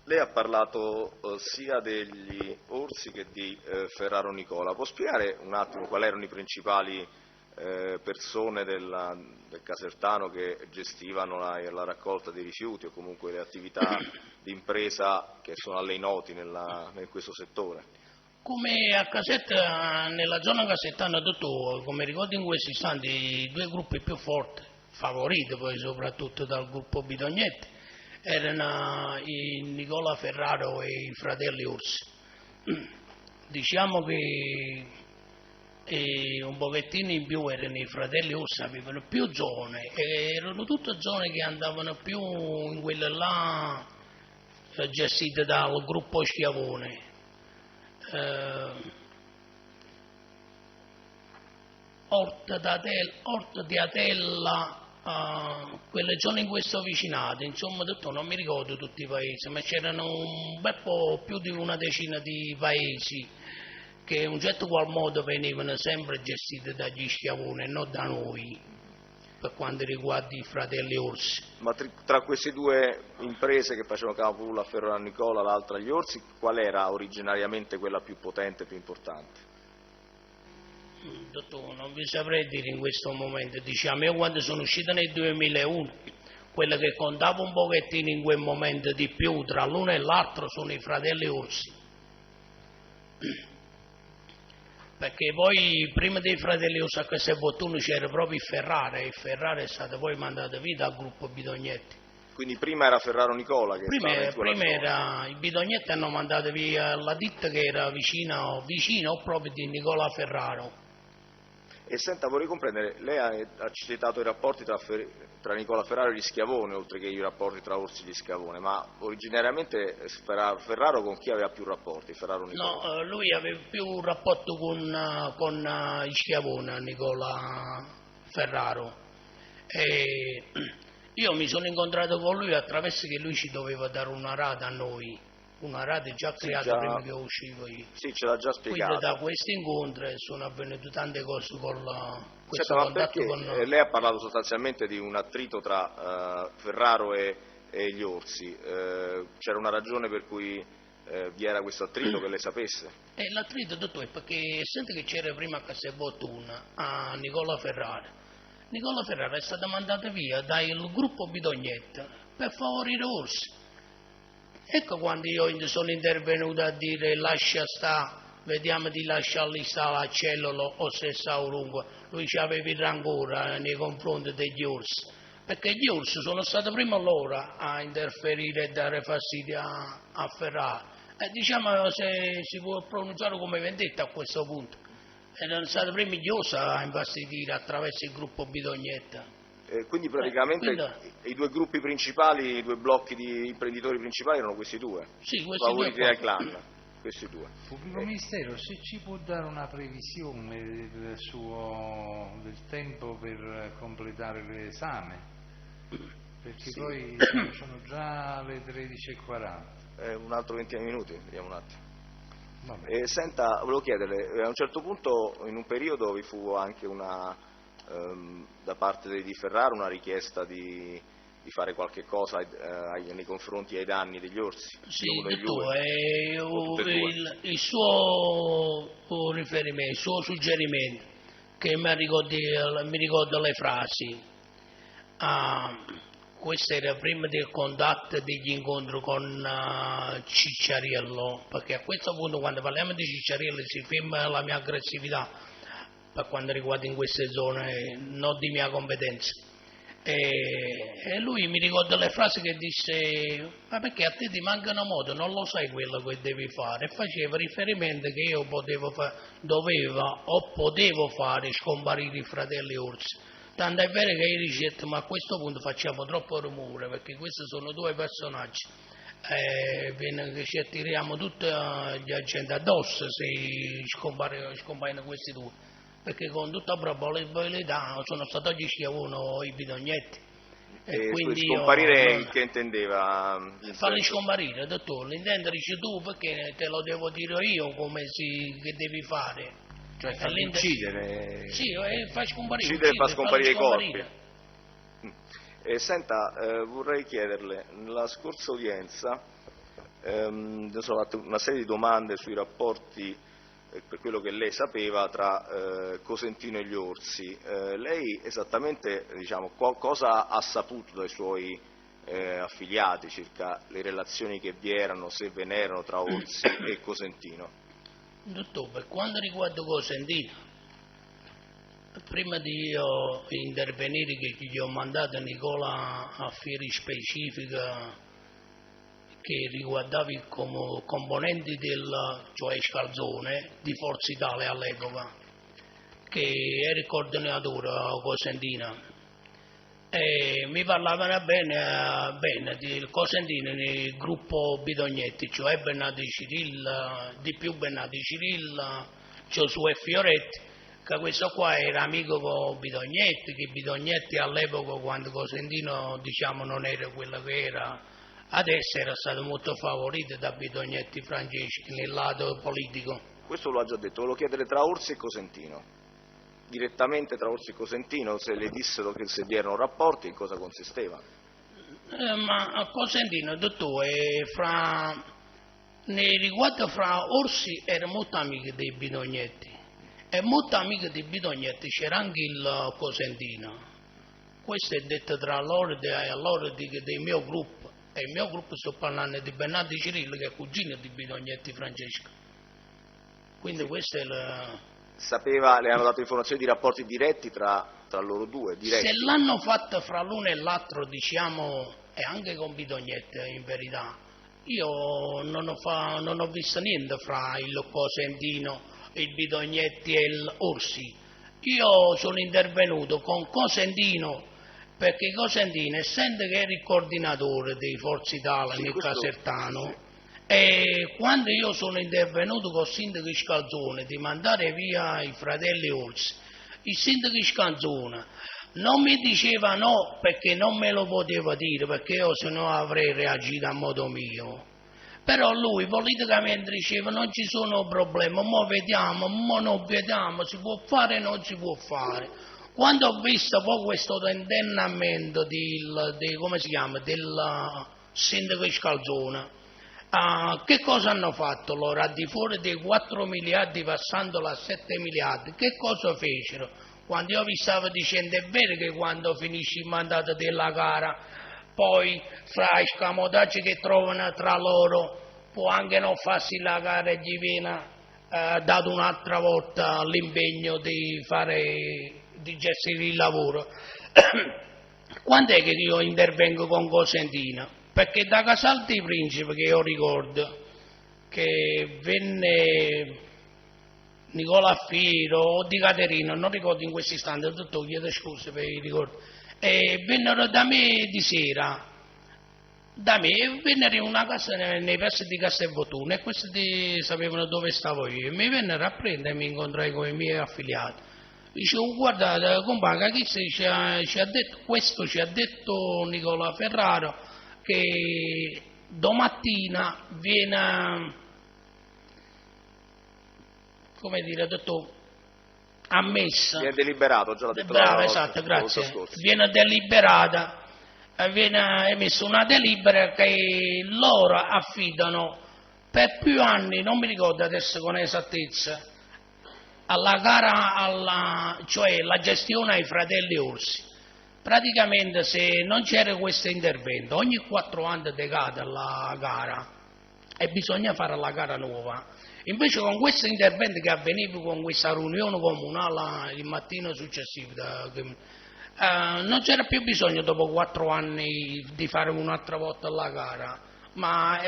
lei ha parlato sia degli Orsi che di Ferraro Nicola. Può spiegare un attimo quali erano i principali persone del Casertano che gestivano la raccolta dei rifiuti o comunque le attività di impresa che sono a lei noti in questo settore? Come a Casetta, nella zona casertana, come ricordo in questi istanti, i 2 gruppi più forti, favoriti poi soprattutto dal gruppo Bidognetti, erano i Nicola Ferraro e i fratelli Orsi. Diciamo che un pochettino in più erano i fratelli Orsi, avevano più zone, e erano tutte zone che andavano più in quelle là gestite dal gruppo Schiavone. Orta di Atella, quelle zone in questo vicinato, insomma non mi ricordo tutti i paesi, ma c'erano un bel po' più di una decina di paesi che in un certo qual modo venivano sempre gestiti dagli Schiavoni e non da noi, per quanto riguarda i fratelli Orsi. Ma tra queste 2 imprese che facevano capo, la Ferraro Nicola, l'altra gli Orsi, qual era originariamente quella più potente e più importante? Dottore, non vi saprei dire in questo momento. Diciamo, io quando sono uscito nel 2001, quella che contava un pochettino in quel momento di più tra l'uno e l'altro sono i fratelli Orsi. Perché poi prima dei fratelli Orsi a Castelvolturno c'era proprio il Ferrara, e il Ferrara è stato poi mandato via dal gruppo Bidognetti. Quindi prima era Ferraro Nicola che stava in quella Prima zona. era i Bidognetti, hanno mandato via la ditta che era vicino proprio di Nicola Ferraro. E senta, vorrei comprendere, lei ha citato i rapporti tra Nicola Ferraro e gli Schiavone, oltre che i rapporti tra Orsi e gli Schiavone, ma originariamente Ferraro con chi aveva più rapporti? Ferraro Nicola? No, lui aveva più un rapporto con gli Schiavone, Nicola Ferraro. E io mi sono incontrato con lui attraverso che lui ci doveva dare una rata a noi, una rata già creata prima che uscivo io. Sì, ce l'ha già spiegato. Quindi da questo incontro sono avvenute tante cose con questo Senta, ma contatto perché con... lei ha parlato sostanzialmente di un attrito tra Ferraro e gli orsi, c'era una ragione per cui vi era questo attrito che lei sapesse? E l'attrito, dottore, perché essendo che c'era prima a Castelvolturno a Nicola Ferrara è stato mandato via dal gruppo Bidognetta per favorire orsi. Ecco quando io sono intervenuto a dire lascia sta, vediamo di lasciarli stare a Cellolo o se sta ovunque. Lui ci aveva il rancore nei confronti degli orsi, perché gli orsi sono stati prima loro a interferire e dare fastidio a Ferrara. Diciamo se si può pronunciare come vendetta a questo punto. Erano stati prima gli orsi a infastidire attraverso il gruppo Bidognetta. Quindi praticamente i due gruppi principali, i due blocchi di imprenditori principali erano questi due? Sì, questi favoriti due dal clan, questi due. Pubblico Ministero, se ci può dare una previsione del tempo per completare l'esame, perché Sì. poi sono già le 13:40. Un altro 20 minuti, vediamo un attimo. Vabbè. Senta, volevo chiederle, a un certo punto, in un periodo, vi fu anche da parte di Ferrara una richiesta di fare qualche cosa nei confronti ai danni degli orsi? Sì, tutte e due? il suo riferimento, il suo suggerimento, che mi ricordo le frasi, questo era prima del contatto degli incontri con Cicciariello, perché a questo punto quando parliamo di Cicciariello si ferma la mia aggressività per quanto riguarda in queste zone non di mia competenza. E lui mi ricorda le frasi che disse: ma perché a te ti mancano modo, non lo sai quello che devi fare, e faceva riferimento che io potevo fare scomparire i fratelli orsi. Tanto è vero che io dicevo: ma a questo punto facciamo troppo rumore, perché questi sono due personaggi, che ci attiriamo tutti gli agenti addosso se scompaiono questi due, perché con tutta probabilità sono stati gli schiavono i Bidognetti. E quindi scomparire che intendeva? Farli scomparire, dottore, l'intendo dici tu, perché te lo devo dire io che devi fare. Cioè farli uccidere? Sì, fai scomparire. Uccidere e far scomparire i corpi. Senta, vorrei chiederle, nella scorsa udienza sono fatte una serie di domande sui rapporti, per quello che lei sapeva, tra Cosentino e gli orsi. Lei esattamente, cosa ha saputo dai suoi affiliati circa le relazioni che vi erano, se ve ne erano, tra Orsi e Cosentino? Dottore, per quanto riguarda Cosentino, prima di io intervenire che gli ho mandato a Nicola a fieri specifica che riguardava i componenti cioè Scalzone di Forza Italia all'epoca, che era il coordinatore Cosentino, e mi parlavano bene del Cosentino nel gruppo Bidognetti, cioè Bernardo Cirilla, di più Bernardo Cirilla, Giosuè Fioretti, che questo qua era amico con Bidognetti, che Bidognetti all'epoca, quando Cosentino non era quello che era adesso, era stato molto favorito da Bidognetti Franceschi nel lato politico. Questo lo ha già detto, volevo chiedere tra Orsi e Cosentino. Direttamente tra Orsi e Cosentino, se le dissero che se vi erano rapporti, in cosa consisteva? Ma a Cosentino, dottore, nei riguardo fra Orsi era molto amico dei Bidognetti, e molto amico dei Bidognetti c'era anche il Cosentino. Questo è detto tra loro del mio gruppo, e il mio gruppo sto parlando di Bernardo Cirillo, che è cugino di Bidognetti Francesco. Quindi questo è le hanno dato informazioni di rapporti diretti tra loro due? Diretti. Se l'hanno fatto fra l'uno e l'altro, e anche con Bidognetti, in verità, io non ho visto niente fra il Cosentino, il Bidognetti e l'Orsi. Io sono intervenuto con Cosentino, perché Cosentino, essendo che era il coordinatore dei Forza Italia nel Casertano, sì. E quando io sono intervenuto col sindaco Scalzone di mandare via i fratelli Orsi, il sindaco Scalzone Non mi diceva no perché non me lo poteva dire, perché io se no avrei reagito a modo mio. Però lui politicamente diceva non ci sono problemi, mo vediamo, mo non vediamo, si può fare o non si può fare. Quando ho visto poi questo tentennamento come si chiama, del sindaco di Scalzona, che cosa hanno fatto loro? Al di fuori dei 4 miliardi passandolo a 7 miliardi, che cosa fecero? Quando io vi stavo dicendo è vero che quando finisce il mandato della gara, poi fra i scamotaggi che trovano tra loro, può anche non farsi la gara e gli viene dato un'altra volta l'impegno di gestire il lavoro. Quando è che io intervengo con Cosentino? Perché da Casal dei Principi, che io ricordo, che venne Nicola Fiero o Di Caterino, non ricordo in questo istante, tutto chiedo scusa per i ricordi, e vennero da me di sera, vennero in una casa nei pressi di Castelvolturno e questi sapevano dove stavo io e mi vennero a prendere e mi incontrai con i miei affiliati. Dicevo, guardate compagno, chi ci ha detto questo, ci ha detto Nicola Ferraro che domattina viene, come dire, detto ammessa. Viene deliberato, già l'ha detto. Bravo, esatto, grazie. Viene deliberata, viene emessa una delibera che loro affidano per più anni, non mi ricordo adesso con esattezza, alla gara, cioè la gestione ai fratelli Orsi. Praticamente se non c'era questo intervento, ogni 4 anni decade la gara e bisogna fare la gara nuova. Invece con questo intervento che avveniva con questa riunione comunale il mattino successivo, non c'era più bisogno dopo 4 anni di fare un'altra volta la gara, ma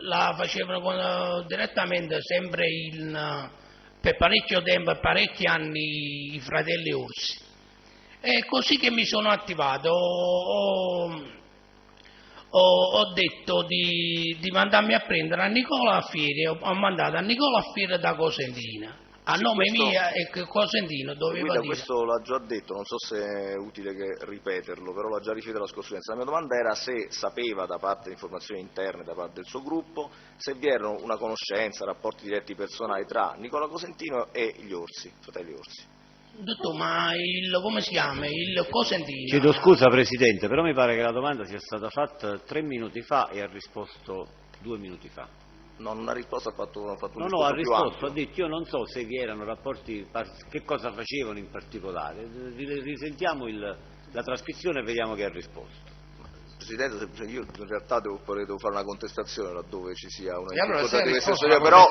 la facevano direttamente sempre per parecchio tempo, per parecchi anni i fratelli Orsi. È così che mi sono attivato, ho detto di mandarmi a prendere a Nicola Affieri, ho mandato a Nicola Affieri da Cosentino, a nome mio e che Cosentino doveva dire. Questo l'ha già detto, non so se è utile che ripeterlo, però l'ha già riferito la scorsa udienza. La mia domanda era se sapeva da parte di informazioni interne, da parte del suo gruppo, se vi erano una conoscenza, rapporti diretti personali tra Nicola Cosentino e gli Orsi, fratelli Orsi. Dottor, ma come si chiama? Il Cosentino. Chiedo scusa Presidente, però mi pare che la domanda sia stata fatta 3 minuti fa e ha risposto 2 minuti fa. No, non ha risposto, ha fatto un discorso ha più risposto, ampio. ha detto io non so se vi erano rapporti, che cosa facevano in particolare. Risentiamo la trascrizione e vediamo che ha risposto. Presidente, io in realtà devo fare una contestazione laddove ci sia una difficoltà di questa storia, però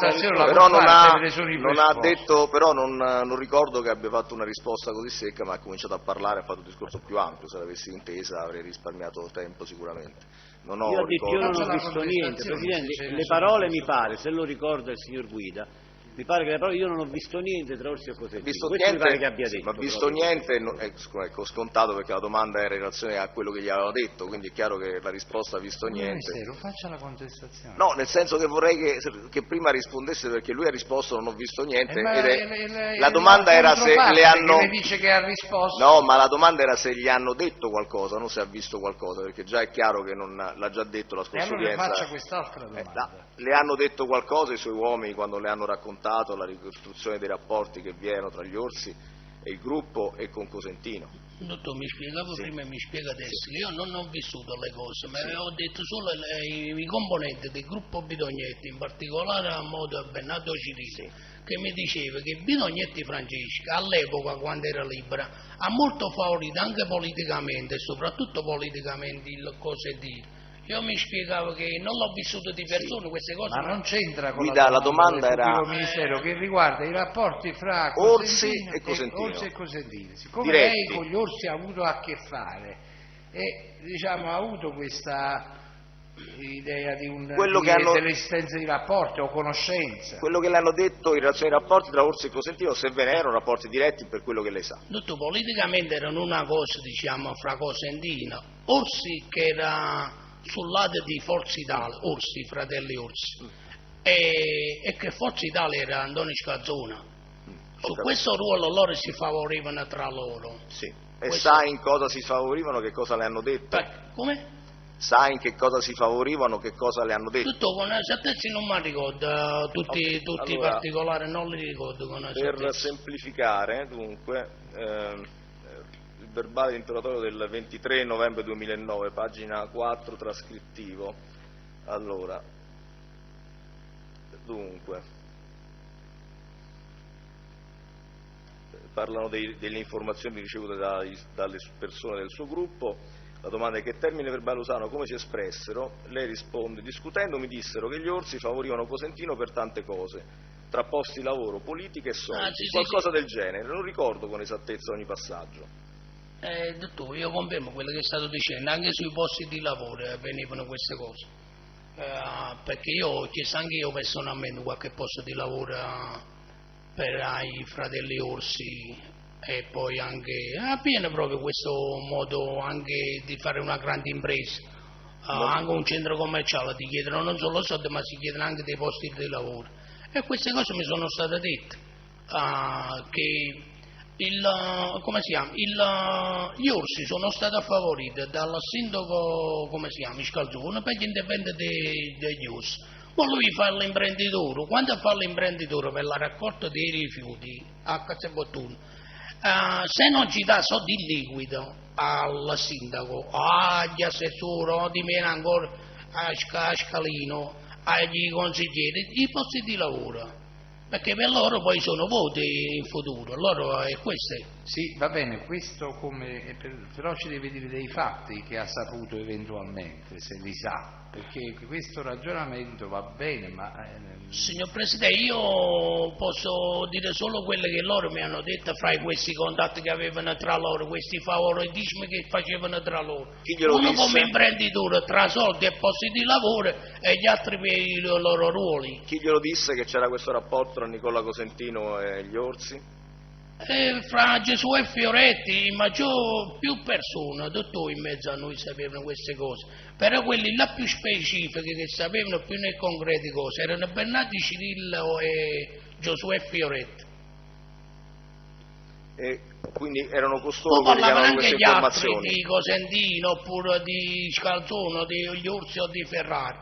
non ricordo che abbia fatto una risposta così secca, ma ha cominciato a parlare, ha fatto un discorso più ampio. Se l'avessi intesa avrei risparmiato tempo sicuramente. Io ho detto io non ho visto niente, Presidente, le parole mi pare, se lo ricorda il signor Guida, mi pare che le parole io non ho visto niente tra Orsi e Cosentino. Visto questo niente, mi pare che abbia detto. Ma visto niente, ecco, scontato, perché la domanda era in relazione a quello che gli aveva detto, quindi è chiaro che la risposta visto niente. Ministero, faccia la contestazione. No, nel senso che vorrei che prima rispondesse, perché lui ha risposto non ho visto niente. La domanda era se le hanno. Mi dice che ha risposto. No, ma la domanda era se gli hanno detto qualcosa, non se ha visto qualcosa, perché già è chiaro che non l'ha già detto la scorsa udienza. udienza. Faccia quest'altra domanda. Le hanno detto qualcosa i suoi uomini quando le hanno raccontato la ricostruzione dei rapporti che vi erano tra gli Orsi e il gruppo e con Cosentino? Dottor, mi spiegavo prima e mi spiega adesso. Io non ho vissuto le cose, ma ho detto solo i componenti del gruppo Bidognetti, in particolare a modo Bernardo Cirilli, che mi diceva che Bidognetti Francesca all'epoca, quando era libera, ha molto favorito anche politicamente e soprattutto politicamente il Cosentino. Io mi spiegavo che non l'ho vissuto di persona queste cose. Ma non c'entra con la domanda era Ministero che riguarda i rapporti fra Orsi e Cosentino. Siccome lei con gli Orsi ha avuto a che fare e ha avuto questa idea di dell'esistenza di rapporti o conoscenza. Quello che le hanno detto in relazione ai rapporti tra Orsi e Cosentino, se ve ne erano rapporti diretti, per quello che lei sa. Dottor, politicamente erano una cosa, fra Cosentino, Orsi che era sul lato di Forza Italia, Orsi, fratelli Orsi, e che Forza Italia era Antonio Scazzona. Su questo ruolo loro si favorivano tra loro. Sì. E sa in cosa si favorivano, che cosa le hanno detto? Come? Sa in che cosa si favorivano, che cosa le hanno detto? Tutto con esattezza non mi ricordo, tutti i Allora, particolari non li ricordo con esattezza. Per semplificare, dunque, il verbale interrogatorio del 23 novembre 2009, pagina 4, trascrittivo. Allora, dunque, parlano delle informazioni ricevute dalle persone del suo gruppo. La domanda è: che termine verbale usano, come si espressero? Lei risponde: discutendo mi dissero che gli orsi favorivano Cosentino per tante cose, tra posti di lavoro, politica e soldi, qualcosa del genere, non ricordo con esattezza ogni passaggio. Dottore, io confermo quello che è stato dicendo, anche sui posti di lavoro venivano queste cose, perché io ho chiesto anche io personalmente qualche posto di lavoro per i fratelli Orsi, e poi anche avviene proprio questo modo anche di fare una grande impresa, anche un centro commerciale, ti chiedono non solo soldi ma si chiedono anche dei posti di lavoro, e queste cose mi sono state dette, che gli orsi sono stati favoriti dal sindaco Scalzone per gli indipendenti degli orsi. Ma lui fa l'imprenditore, quando fa l'imprenditore per la raccolta dei rifiuti a Castelbottone, se non ci dà soldi in liquido al sindaco, agli assessori, o di meno ancora a Scalino, agli consiglieri, i posti di lavoro, perché per loro poi sono voti in futuro, loro è questo. Sì, va bene, questo però ci deve dire dei fatti che ha saputo eventualmente, se li sa, perché questo ragionamento va bene, ma... Signor Presidente, io posso dire solo quelle che loro mi hanno detto fra questi contatti che avevano tra loro, questi favoritismi che facevano tra loro. Uno disse? Come imprenditore, tra soldi e posti di lavoro, e gli altri per i loro ruoli. Chi glielo disse che c'era questo rapporto tra Nicola Cosentino e gli orsi? Fra Gesù e Fioretti, ma più persone, dottore, in mezzo a noi sapevano queste cose, però quelli là più specifiche che sapevano più nel concreto cose erano Bernardo Cirillo e Giosuè Fioretti. E quindi erano costoro quelli che avevano queste informazioni? Anche gli altri di Cosentino oppure di Scalzone, di Orsi o di Ferrari,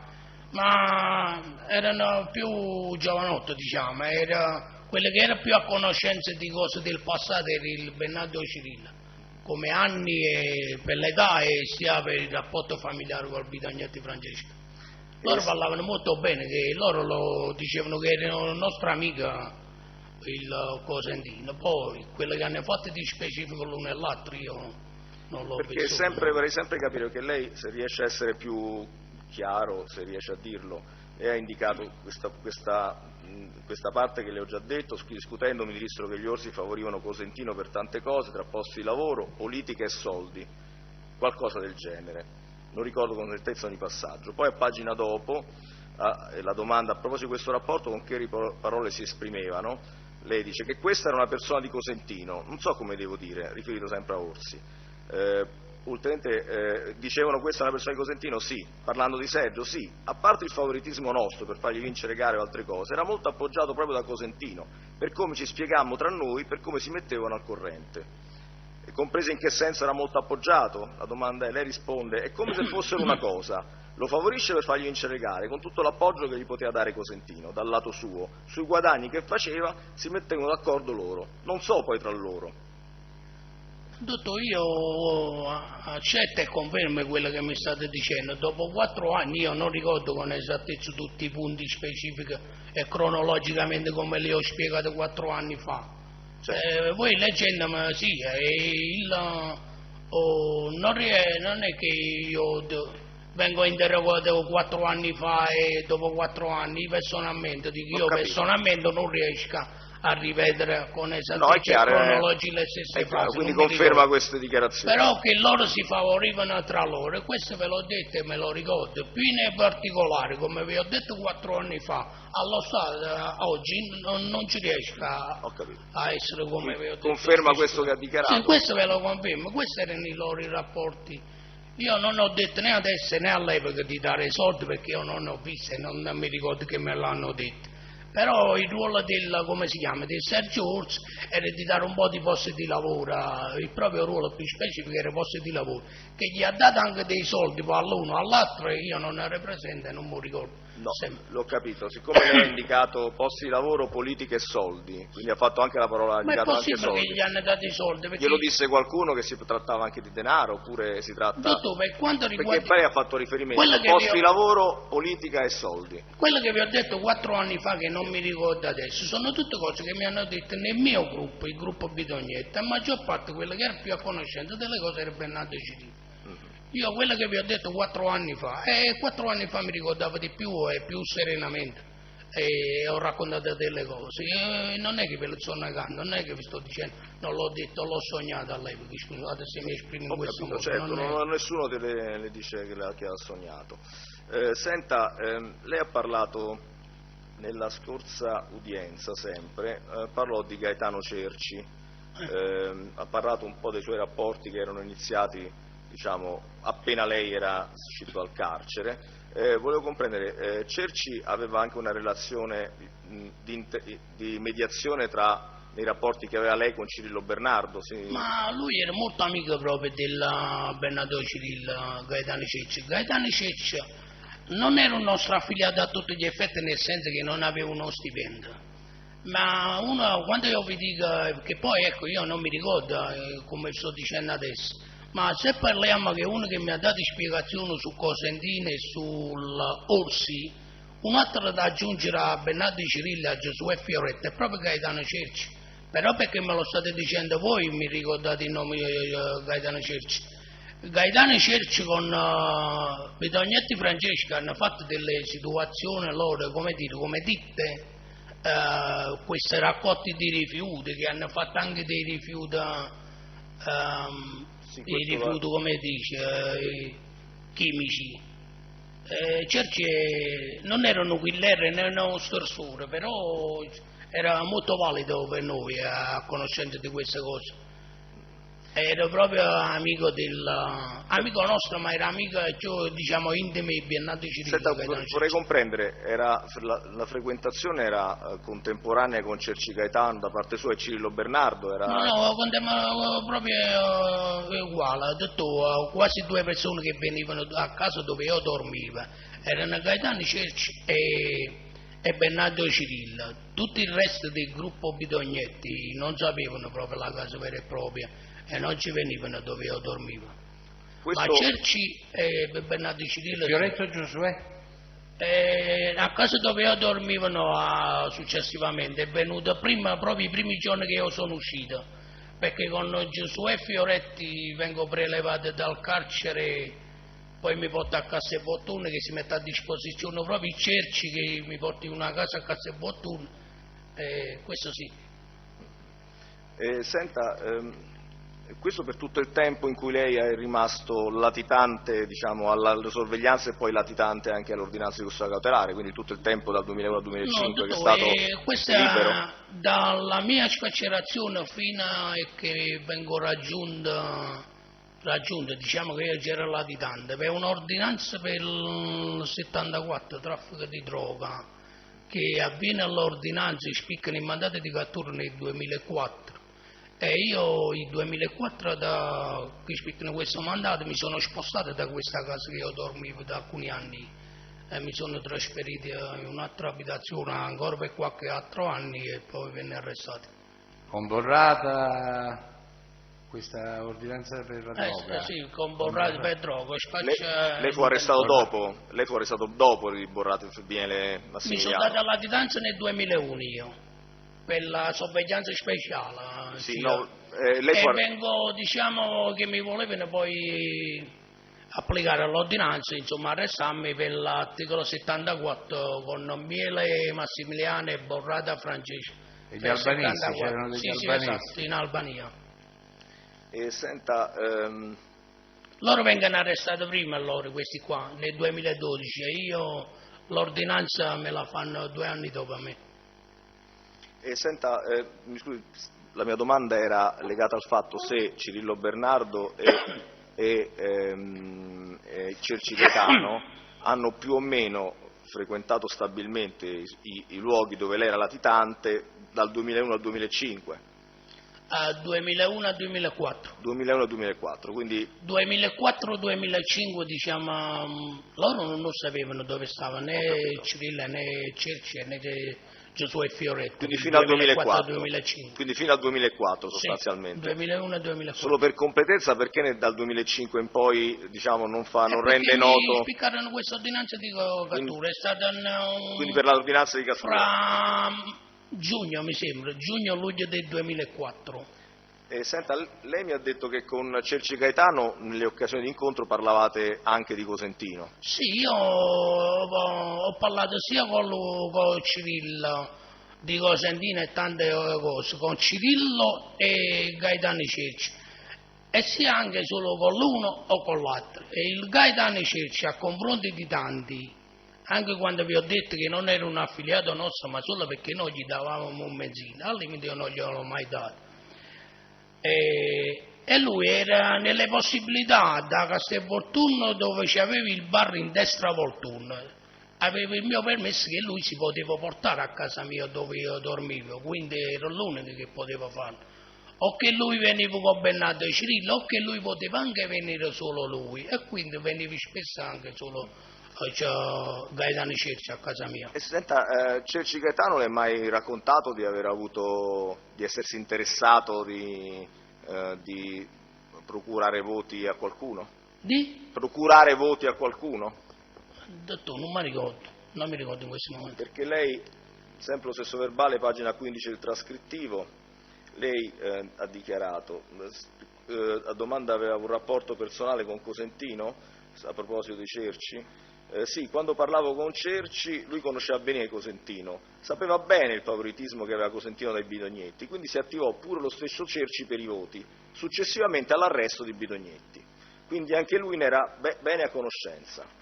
ma erano più giovanotto, diciamo, quello che era più a conoscenza di cose del passato era il Bernardo Cirillo, come anni e per l'età e sia per il rapporto familiare col Vitagnetti Francesco. Loro parlavano molto bene, che loro lo dicevano che era il nostro amico il Cosentino, poi quello che hanno fatto di specifico l'uno e l'altro io non l'ho visto. Perché vorrei sempre capire che lei, se riesce a essere più chiaro, se riesce a dirlo, e ha indicato questa parte che le ho già detto, discutendo mi dissero che gli orsi favorivano Cosentino per tante cose, tra posti di lavoro, politica e soldi, qualcosa del genere, non ricordo con certezza ogni passaggio. Poi a pagina dopo, la domanda a proposito di questo rapporto, con che parole si esprimevano, lei dice che questa era una persona di Cosentino, non so come devo dire, riferito sempre a Orsi. Ulteriormente dicevano questa è una persona di Cosentino, sì, parlando di Sergio, sì, a parte il favoritismo nostro per fargli vincere gare o altre cose, era molto appoggiato proprio da Cosentino, per come ci spiegammo tra noi, per come si mettevano al corrente. E comprese in che senso era molto appoggiato? La domanda è, lei risponde, è come se fossero una cosa, lo favorisce per fargli vincere gare, con tutto l'appoggio che gli poteva dare Cosentino, dal lato suo, sui guadagni che faceva si mettevano d'accordo loro, non so poi tra loro. Dottore, io accetto e confermo quello che mi state dicendo. Dopo 4 anni, io non ricordo con esattezza tutti i punti specifici e cronologicamente come li ho spiegato 4 anni fa. Voi leggendomi, sì, non è che io vengo interrogato 4 anni fa e dopo 4 anni personalmente, dico io personalmente non riesco a ripetere con esattezza cronologica le stesse frasi. Quindi conferma queste dichiarazioni. Però che loro si favorivano tra loro, e questo ve l'ho detto e me lo ricordo, più in particolare, come vi ho detto 4 anni fa, allo stato oggi non ci riesco a essere come vi ho detto. Conferma questo che ha dichiarato? Sì, questo ve lo confermo, questi erano i loro rapporti. Io non ho detto né adesso né all'epoca di dare soldi, perché io non ho visto e non mi ricordo che me l'hanno detto. però il ruolo del, come si chiama, del Sergio Orsi era di dare un po' di posti di lavoro, il proprio ruolo più specifico era posti di lavoro, che gli ha dato anche dei soldi poi all'uno all'altro e io non ero presente e non mi ricordo. No, l'ho capito, siccome lei ha indicato posti di lavoro, politica e soldi, quindi ha fatto anche la parola Ma è indicata anche possibile soldi. che gli hanno dato i soldi? Perché Glielo disse qualcuno che si trattava anche di denaro oppure si tratta... Dottor, per quanto riguarda... Perché lei ha fatto riferimento Quello a che posti vi di ho- lavoro, politica e soldi. Quello che vi ho detto 4 anni fa, che non mi ricordo adesso, sono tutte cose che mi hanno detto nel mio gruppo, il gruppo Bidognetta, a maggior parte quello che era più a conoscenza delle cose era Bernardo Cirillo. Io quello che vi ho detto 4 anni fa, 4 anni fa mi ricordavo di più e più serenamente e ho raccontato delle cose. Non è che ve lo sto negando, non è che vi sto dicendo, non l'ho detto, l'ho sognato all'epoca, scusate se mi esprimo in Ho questo capito, modo. certo, non è- nessuno le dice che ha sognato. Senta, lei ha parlato nella scorsa udienza sempre, parlò di Gaetano Cerci, ha parlato un po' dei suoi rapporti che erano iniziati, diciamo, appena lei era uscito dal carcere. Volevo comprendere, Cerci aveva anche una relazione di mediazione nei rapporti che aveva lei con Cirillo Bernardo? Ma lui era molto amico proprio del Bernardo Cirillo, Gaetano Cecci. Gaetano Cecci non era un nostro affiliato a tutti gli effetti, nel senso che non aveva uno stipendio. Ma quando io vi dico, che poi ecco io non mi ricordo come sto dicendo adesso, ma se parliamo che uno che mi ha dato spiegazioni su Cosentino e sul Orsi, un altro da aggiungere a Bernardo Cirillo e a Giosuè Fioretto è proprio Gaetano Cerci. Però perché me lo state dicendo voi mi ricordate il nome Gaetano Cerci? Gaetano Cerci con Bidognetti Francesco hanno fatto delle situazioni loro, come dire, come ditte, queste raccolte di rifiuti, che hanno fatto anche dei rifiuti, come dice, chimici. Cerci non erano quillerre né erano storsore, però era molto valido per noi a conoscenza di queste cose. Era proprio amico nostro, ma era amico, diciamo, intimo e Bernardo Cirillo. Senta, vorrei comprendere, la frequentazione era contemporanea con Cerci Gaetano da parte sua e Cirillo Bernardo? No, proprio uguale. Ho detto quasi 2 persone che venivano a casa dove io dormivo. Erano Gaetano Cerci e Bernardo Cirillo. Tutto il resto del gruppo Bidognetti non sapevano proprio la casa vera e propria e non ci venivano dove io dormivo. Ma Cerci e Bernardo Cirillo... Fioretto Giosuè? A casa dove io dormivano successivamente, è venuto prima, proprio i primi giorni che io sono uscito, perché con Giosuè Fioretti vengo prelevato dal carcere, poi mi porta a Castelvolturno che si mette a disposizione proprio i Cerci che mi porti in una casa a Castelvolturno, questo sì. Senta, questo per tutto il tempo in cui lei è rimasto latitante, diciamo, alla sorveglianza e poi latitante anche all'ordinanza di custodia cautelare, quindi tutto il tempo dal 2001 al 2005 che è stato libero? Dalla mia scarcerazione fino a che vengo raggiunto, diciamo che io c'ero latitante, per un'ordinanza per il 74, traffico di droga, che avviene all'ordinanza, spiccano i mandati di cattura nel 2004. E io il 2004 da qui spiccano questo mandato mi sono spostato da questa casa che io dormivo da alcuni anni e mi sono trasferito in un'altra abitazione ancora per qualche altro anno e poi venne arrestato. Con Borrata questa ordinanza per la droga? Sì, con Borrata per droga. Lei fu arrestato dopo? Lei fu arrestato dopo di Borrata e Biele Massimiliano? Mi sono dato alla latitanza nel 2001 io, per la sorveglianza speciale. Sì, sì, no, vengo, diciamo che mi volevano poi applicare l'ordinanza, insomma arrestarmi per l'articolo 74 con Miele Massimiliano e Borrata Francesco. E gli albanesi, c'erano degli albanesi? Sì, esatto, in Albania. E senta... Loro vengono arrestati prima, questi qua, nel 2012, e io l'ordinanza me la fanno 2 anni dopo a me. E senta, mi scusi, la mia domanda era legata al fatto se Cirillo Bernardo e Cerci Gaetano hanno più o meno frequentato stabilmente i luoghi dove lei era latitante dal 2001 al 2005. 2001 al 2004. 2001 al 2004, quindi 2004-2005 diciamo, loro non lo sapevano dove stava né Cirilla né Cerci né Giosuè Fioretto. Quindi fino al 2004. 2005. Quindi fino al 2004 Sì, sostanzialmente. 2001-2004. Solo per completezza, perché dal 2005 in poi diciamo non rende mi noto. spiccarono questa ordinanza di cattura, è stata Quindi per l'ordinanza di cattura. fra giugno mi sembra, giugno-luglio del 2004. Senta, lei mi ha detto che con Cerci Gaetano nelle occasioni di incontro parlavate anche di Cosentino. Sì, io ho parlato sia con Cirillo di Cosentino e tante cose, con Cirillo e Gaetano Cerci, e sia anche solo con l'uno o con l'altro. E il Gaetano Cerci, a confronto di tanti, anche quando vi ho detto che non era un affiliato nostro, ma solo perché noi gli davamo un mezzino, al limite io non gliel'ho mai dato. E lui era nelle possibilità da Castelvolturno, dove c'avevi il bar in destra Volturno, aveva il mio permesso che lui si poteva portare a casa mia dove io dormivo, quindi ero l'unico che poteva farlo, o che lui veniva con Bernardo Cirillo o che lui poteva anche venire solo lui, e quindi veniva spesso anche solo Gaetano Cerci a casa mia. E senta, Cerci Gaetano le è mai raccontato di essersi interessato di procurare voti a qualcuno? Di? Procurare voti a qualcuno? Dottore, non mi ricordo in questo momento. Perché lei, sempre lo stesso verbale, pagina 15 del trascrittivo, lei ha dichiarato, a domanda aveva un rapporto personale con Cosentino, a proposito di Cerci. Sì, quando parlavo con Cerci lui conosceva bene Cosentino, sapeva bene il favoritismo che aveva Cosentino dai Bidognetti, quindi si attivò pure lo stesso Cerci per i voti, successivamente all'arresto di Bidognetti, quindi anche lui ne era bene a conoscenza.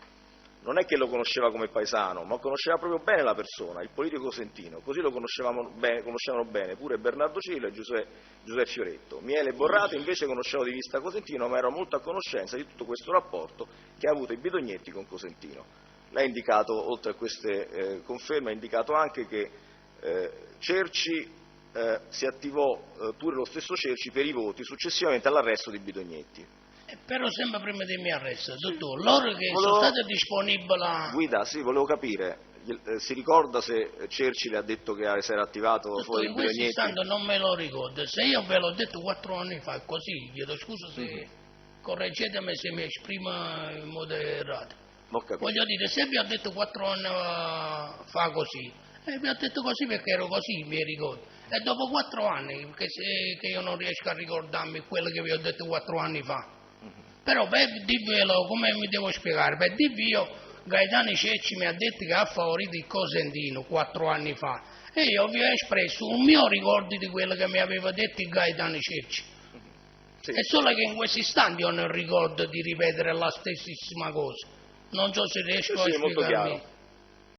Non è che lo conosceva come paesano, ma conosceva proprio bene la persona, il politico Cosentino, così lo conoscevano bene pure Bernardo Cirillo e Giuseppe Fioretto. Miele e Borrato invece conoscevano di vista Cosentino, ma erano molto a conoscenza di tutto questo rapporto che ha avuto i Bidognetti con Cosentino. Lei ha indicato, oltre a queste conferme, ha indicato anche che Cerci si attivò pure lo stesso Cerci per i voti successivamente all'arresto di Bidognetti. Però sempre prima del mio arresto, dottore, loro che sono state disponibili a... Guida, sì, volevo capire, si ricorda se Cerci le ha detto che si era attivato fuori il Bidognetti? In questo Bidognetti? istante non me lo ricordo, se io ve l'ho detto 4 anni fa, così, chiedo scusa se correggetemi se mi esprimo in modo errato. Voglio dire, se vi ho detto 4 anni fa così, vi ho detto così perché ero così, mi ricordo. E dopo 4 anni, che io non riesco a ricordarmi quello che vi ho detto 4 anni fa. Però per dirvelo come mi devo spiegare, per dirvi io Gaetano Cerci mi ha detto che ha favorito il Cosentino 4 anni fa e io vi ho espresso un mio ricordo di quello che mi aveva detto il Gaetano Cerci. Sì. È solo che in questi istanti io non ricordo di ripetere la stessissima cosa. Non so se riesco a spiegarmi.